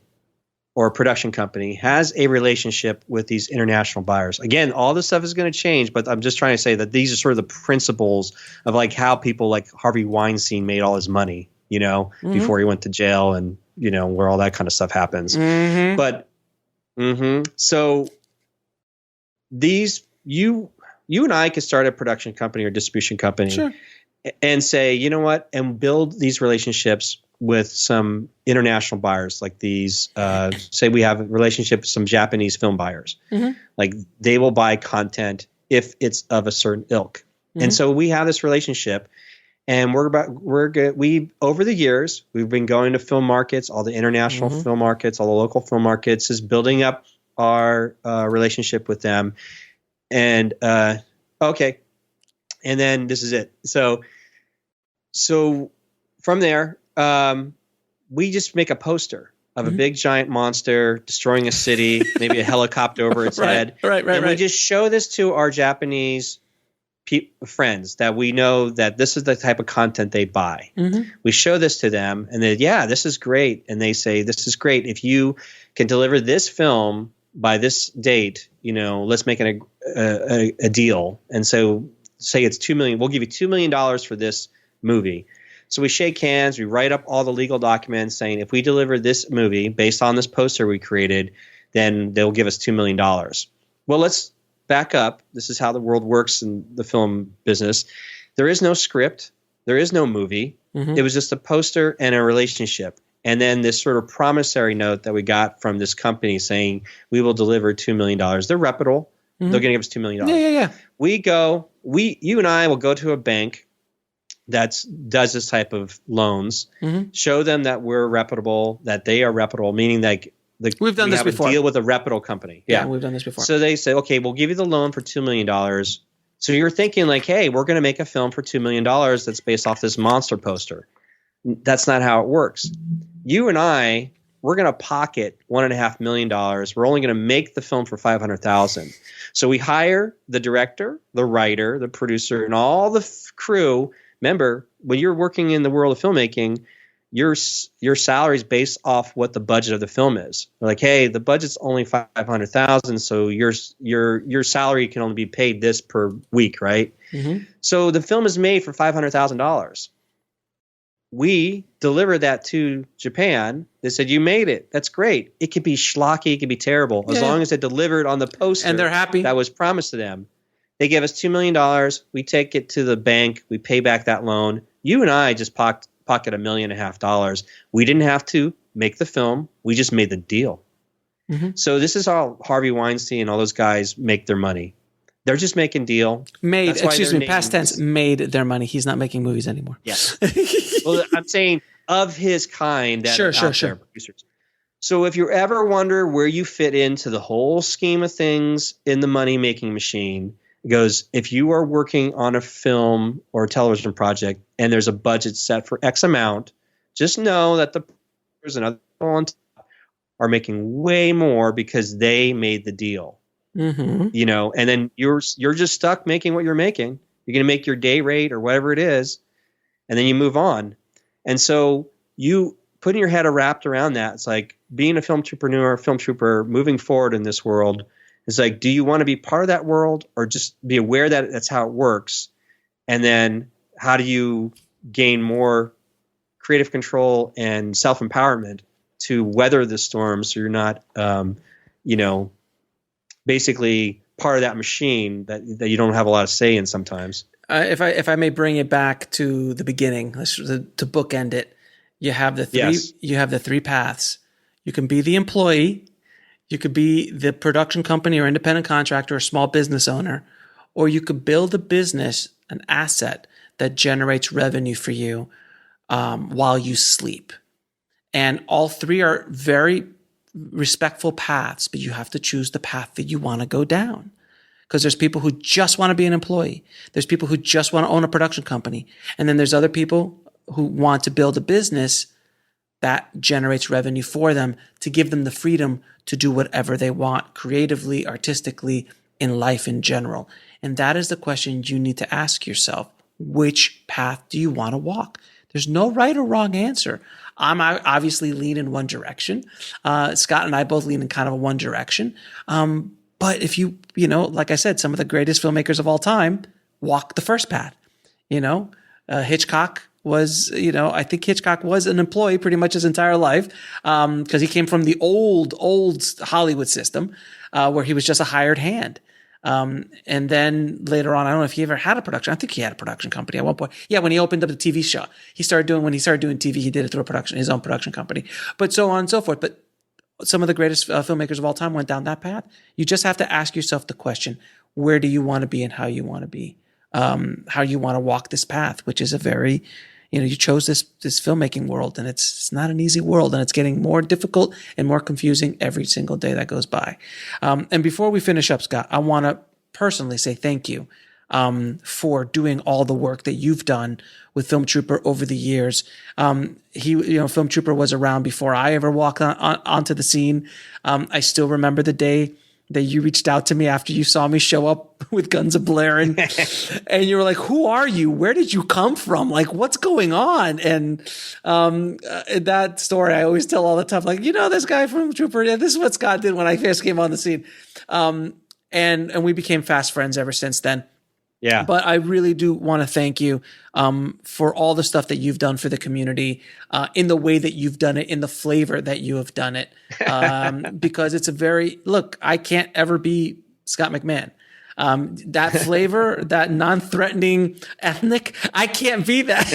[SPEAKER 3] or production company has a relationship with these international buyers. Again, all this stuff is going to change, but I'm just trying to say that these are sort of the principles of like how people like Harvey Weinstein made all his money, before he went to jail, and, where all that kind of stuff happens. But so these, you and I could start a production company or distribution company.
[SPEAKER 1] Sure.
[SPEAKER 3] and say, you know what, and build these relationships with some international buyers, like these, say we have a relationship with some Japanese film buyers. Mm-hmm. Like they will buy content if it's of a certain ilk. Mm-hmm. And so we have this relationship, and we over the years, we've been going to film markets, all the international film markets, all the local film markets, is building up our relationship with them. And okay. And then this is it. So from there, we just make a poster of a big giant monster destroying a city, maybe a helicopter over its head.
[SPEAKER 1] Right.
[SPEAKER 3] We just show this to our Japanese friends that we know that this is the type of content they buy. Mm-hmm. We show this to them, and they, this is great. And they say, this is great. If you can deliver this film by this date, let's make it a deal. And so say it's $2 million. We'll give you $2 million for this movie. So we shake hands. We write up all the legal documents saying if we deliver this movie based on this poster we created, then they'll give us $2 million. Well, let's back up. This is how the world works in the film business. There is no script. There is no movie. Mm-hmm. It was just a poster and a relationship. And then this sort of promissory note that we got from this company saying we will deliver $2 million. They're reputable. Mm-hmm. They're going to give us $2 million.
[SPEAKER 1] Yeah.
[SPEAKER 3] You and I will go to a bank that does this type of loans, show them that we're reputable, that they are reputable, meaning like
[SPEAKER 1] we've done this before.
[SPEAKER 3] A deal with a reputable company.
[SPEAKER 1] Yeah, we've done this before.
[SPEAKER 3] So they say, okay, we'll give you the loan for $2 million. So you're thinking like, hey, we're going to make a film for $2 million that's based off this monster poster. That's not how it works. You and I, we're going to pocket $1.5 million. We're only going to make the film for $500,000. So we hire the director, the writer, the producer, and all the crew. Remember, when you're working in the world of filmmaking, your salary is based off what the budget of the film is. They're like, hey, the budget's only $500,000, so your salary can only be paid this per week, right? Mm-hmm. So the film is made for $500,000. We deliver that to Japan. They said, you made it. That's great. It could be schlocky. It could be terrible. As long as it delivered on the poster
[SPEAKER 1] and they're happy.
[SPEAKER 3] That was promised to them. They give us $2 million. We take it to the bank. We pay back that loan. You and I just pocket $1.5 million. We didn't have to make the film. We just made the deal. Mm-hmm. So this is how Harvey Weinstein and all those guys make their money. They're just making deal.
[SPEAKER 1] Past tense, made their money. He's not making movies anymore.
[SPEAKER 3] Yes. Well, I'm saying of his kind that are out there, producers. So if you ever wonder where you fit into the whole scheme of things in the money-making machine, it goes, if you are working on a film or a television project and there's a budget set for X amount, just know that the producers and other people on top are making way more because they made the deal. Mm-hmm. And then you're just stuck making what you're making. You're going to make your day rate or whatever it is, and then you move on. And so you putting your head wrapped around that, it's like being a film trooper, moving forward in this world. It's like, do you want to be part of that world or just be aware that that's how it works? And then how do you gain more creative control and self-empowerment to weather the storm so you're not, basically part of that machine that you don't have a lot of say in sometimes.
[SPEAKER 1] If I may bring it back to the beginning, to bookend it, you have the three. Yes. You have the three paths. You can be the employee, you could be the production company or independent contractor or small business owner, or you could build a business, an asset that generates revenue for you while you sleep. And all three are very respectful paths, but you have to choose the path that you want to go down. Because there's people who just want to be an employee. There's people who just want to own a production company. And then there's other people who want to build a business that generates revenue for them to give them the freedom to do whatever they want creatively, artistically, in life in general. And that is the question you need to ask yourself. Which path do you want to walk? There's no right or wrong answer. I'm obviously lean in one direction. Scott and I both lean in kind of one direction. But if you like I said, some of the greatest filmmakers of all time walk the first path. Hitchcock was, I think Hitchcock was an employee pretty much his entire life because he came from the old Hollywood system where he was just a hired hand. And then later on, I don't know if he ever had a production. I think he had a production company at one point. Yeah, when he opened up the TV show, when he started doing TV, he did it through his own production company, but so on and so forth. But some of the greatest filmmakers of all time went down that path. You just have to ask yourself the question, where do you want to be and how you want to be, how you want to walk this path, which is a very, you chose this filmmaking world, and it's not an easy world, and it's getting more difficult and more confusing every single day that goes by. And before we finish up, Scott, I want to personally say thank you for doing all the work that you've done with Film Trooper over the years. Film Trooper was around before I ever walked onto the scene. I still remember the day that you reached out to me after you saw me show up with guns a-blaring, and you were like, "Who are you? Where did you come from? Like, what's going on?" And that story I always tell all the time. Like, this guy from Trooper. Yeah, this is what Scott did when I first came on the scene, and we became fast friends ever since then.
[SPEAKER 3] Yeah.
[SPEAKER 1] But I really do want to thank you for all the stuff that you've done for the community, in the way that you've done it, in the flavor that you have done it, because it's I can't ever be Scott McMahon. That flavor, that non-threatening ethnic, I can't be that.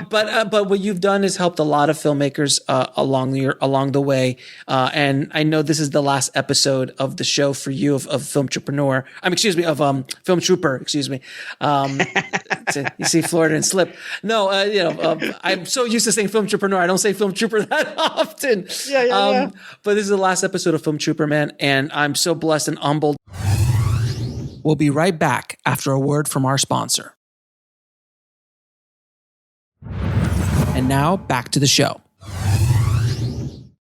[SPEAKER 1] But what you've done is helped a lot of filmmakers along the way. And I know this is the last episode of the show for you of Film Trooper. Film Trooper. Excuse me. You see Florida and slip. No, I'm so used to saying Film Trooper. I don't say Film Trooper that often. Yeah. But this is the last episode of Film Trooper, man, and I'm so blessed and humbled. We'll be right back after a word from our sponsor. And now back to the show.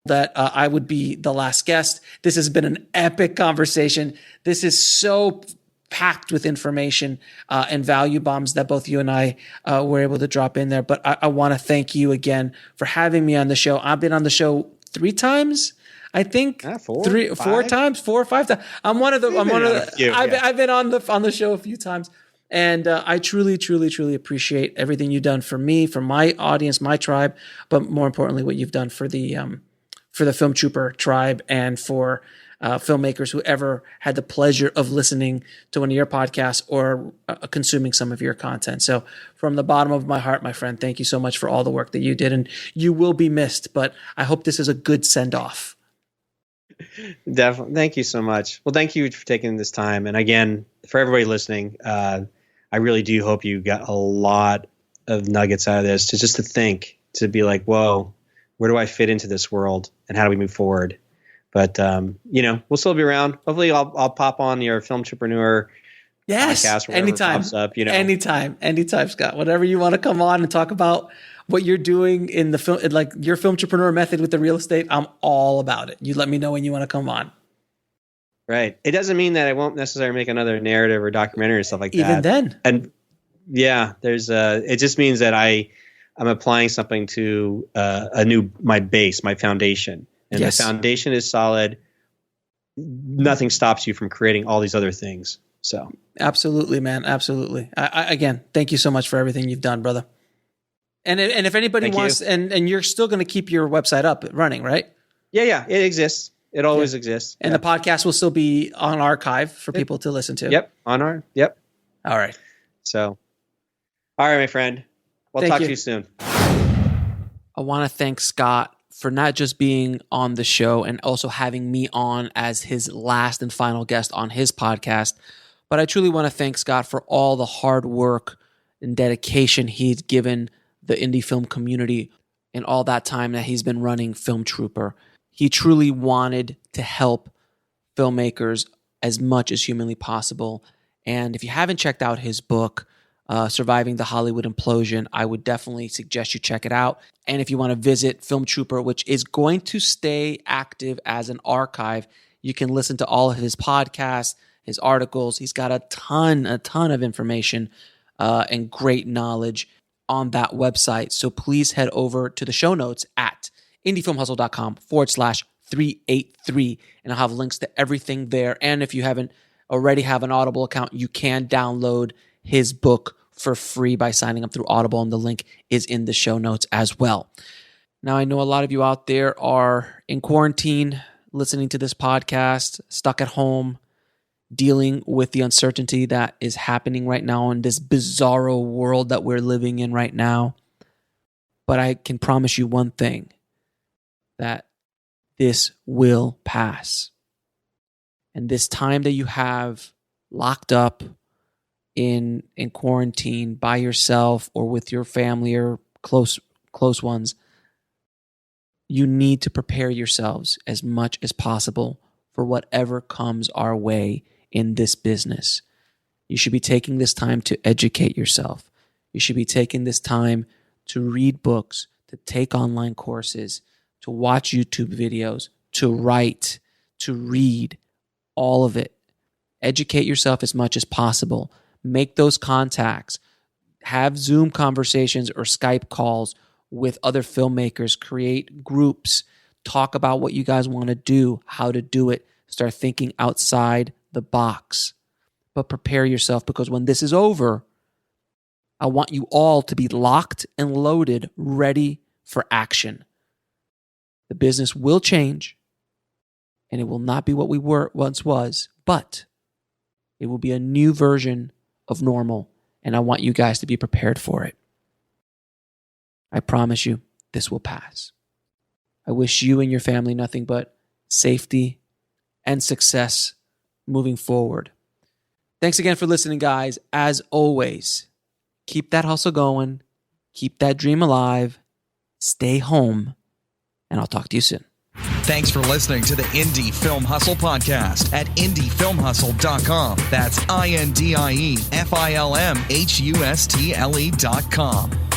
[SPEAKER 1] That I would be the last guest. This has been an epic conversation. This is so packed with information and value bombs that both you and I were able to drop in there. But I want to thank you again for having me on the show. I've been on the show 3 times. I think 4 or 5 times. I'm one of the. I've been on the show a few times, and I truly, truly, truly appreciate everything you've done for me, for my audience, my tribe, but more importantly, what you've done for the Film Trooper tribe and for filmmakers who ever had the pleasure of listening to one of your podcasts or consuming some of your content. So, from the bottom of my heart, my friend, thank you so much for all the work that you did, and you will be missed. But I hope this is a good send off.
[SPEAKER 3] Definitely. Thank you so much. Well, thank you for taking this time. And again, for everybody listening, I really do hope you got a lot of nuggets out of this to think, to be like, whoa, where do I fit into this world and how do we move forward? But, we'll still be around. Hopefully I'll pop on your Film Entrepreneur podcast.
[SPEAKER 1] Anytime.
[SPEAKER 3] Pops up,
[SPEAKER 1] Anytime, Scott, whatever you want to come on and talk about what you're doing in the film, like your Film Entrepreneur method with the real estate, I'm all about it. You let me know when you want to come on.
[SPEAKER 3] Right. It doesn't mean that I won't necessarily make another narrative or documentary or stuff like that.
[SPEAKER 1] Even then.
[SPEAKER 3] And yeah, it just means that I'm applying something to my base, my foundation. And the foundation is solid. Nothing stops you from creating all these other things. So
[SPEAKER 1] absolutely, man. Absolutely. Again, thank you so much for everything you've done, brother. And if anybody wants, and you're still going to keep your website up running, right?
[SPEAKER 3] Yeah, it exists. It always exists.
[SPEAKER 1] And the podcast will still be on archive for people to listen to.
[SPEAKER 3] Yep,
[SPEAKER 1] All right.
[SPEAKER 3] So, all right, my friend. We'll talk to you soon.
[SPEAKER 1] I want to thank Scott for not just being on the show and also having me on as his last and final guest on his podcast, but I truly want to thank Scott for all the hard work and dedication he's given the indie film community in all that time that he's been running Film Trooper. He truly wanted to help filmmakers as much as humanly possible. And if you haven't checked out his book, Surviving the Hollywood Implosion, I would definitely suggest you check it out. And if you want to visit Film Trooper, which is going to stay active as an archive, you can listen to all of his podcasts, his articles. He's got a ton of information and great knowledge on that website. So please head over to the show notes at indiefilmhustle.com/383. And I'll have links to everything there. And if you haven't already have an Audible account, you can download his book for free by signing up through Audible. And the link is in the show notes as well. Now, I know a lot of you out there are in quarantine, listening to this podcast, stuck at home, dealing with the uncertainty that is happening right now in this bizarro world that we're living in right now. But I can promise you one thing, that this will pass. And this time that you have locked up in quarantine by yourself or with your family or close ones, you need to prepare yourselves as much as possible for whatever comes our way in this business. You should be taking this time to educate yourself. You should be taking this time to read books, to take online courses, to watch YouTube videos, to write, to read, all of it. Educate yourself as much as possible. Make those contacts. Have Zoom conversations or Skype calls with other filmmakers. Create groups. Talk about what you guys want to do, how to do it. Start thinking outside the box. But prepare yourself, because when this is over, I want you all to be locked and loaded, ready for action. The business will change, and it will not be what we once was, but it will be a new version of normal, and I want you guys to be prepared for it. I promise you, this will pass. I wish you and your family nothing but safety and success moving forward. Thanks again for listening, guys. As always, keep that hustle going, keep that dream alive, stay home, and I'll talk to you soon.
[SPEAKER 2] Thanks for listening to the Indie Film Hustle podcast at indiefilmhustle.com. That's INDIEFILMHUSTLE.com.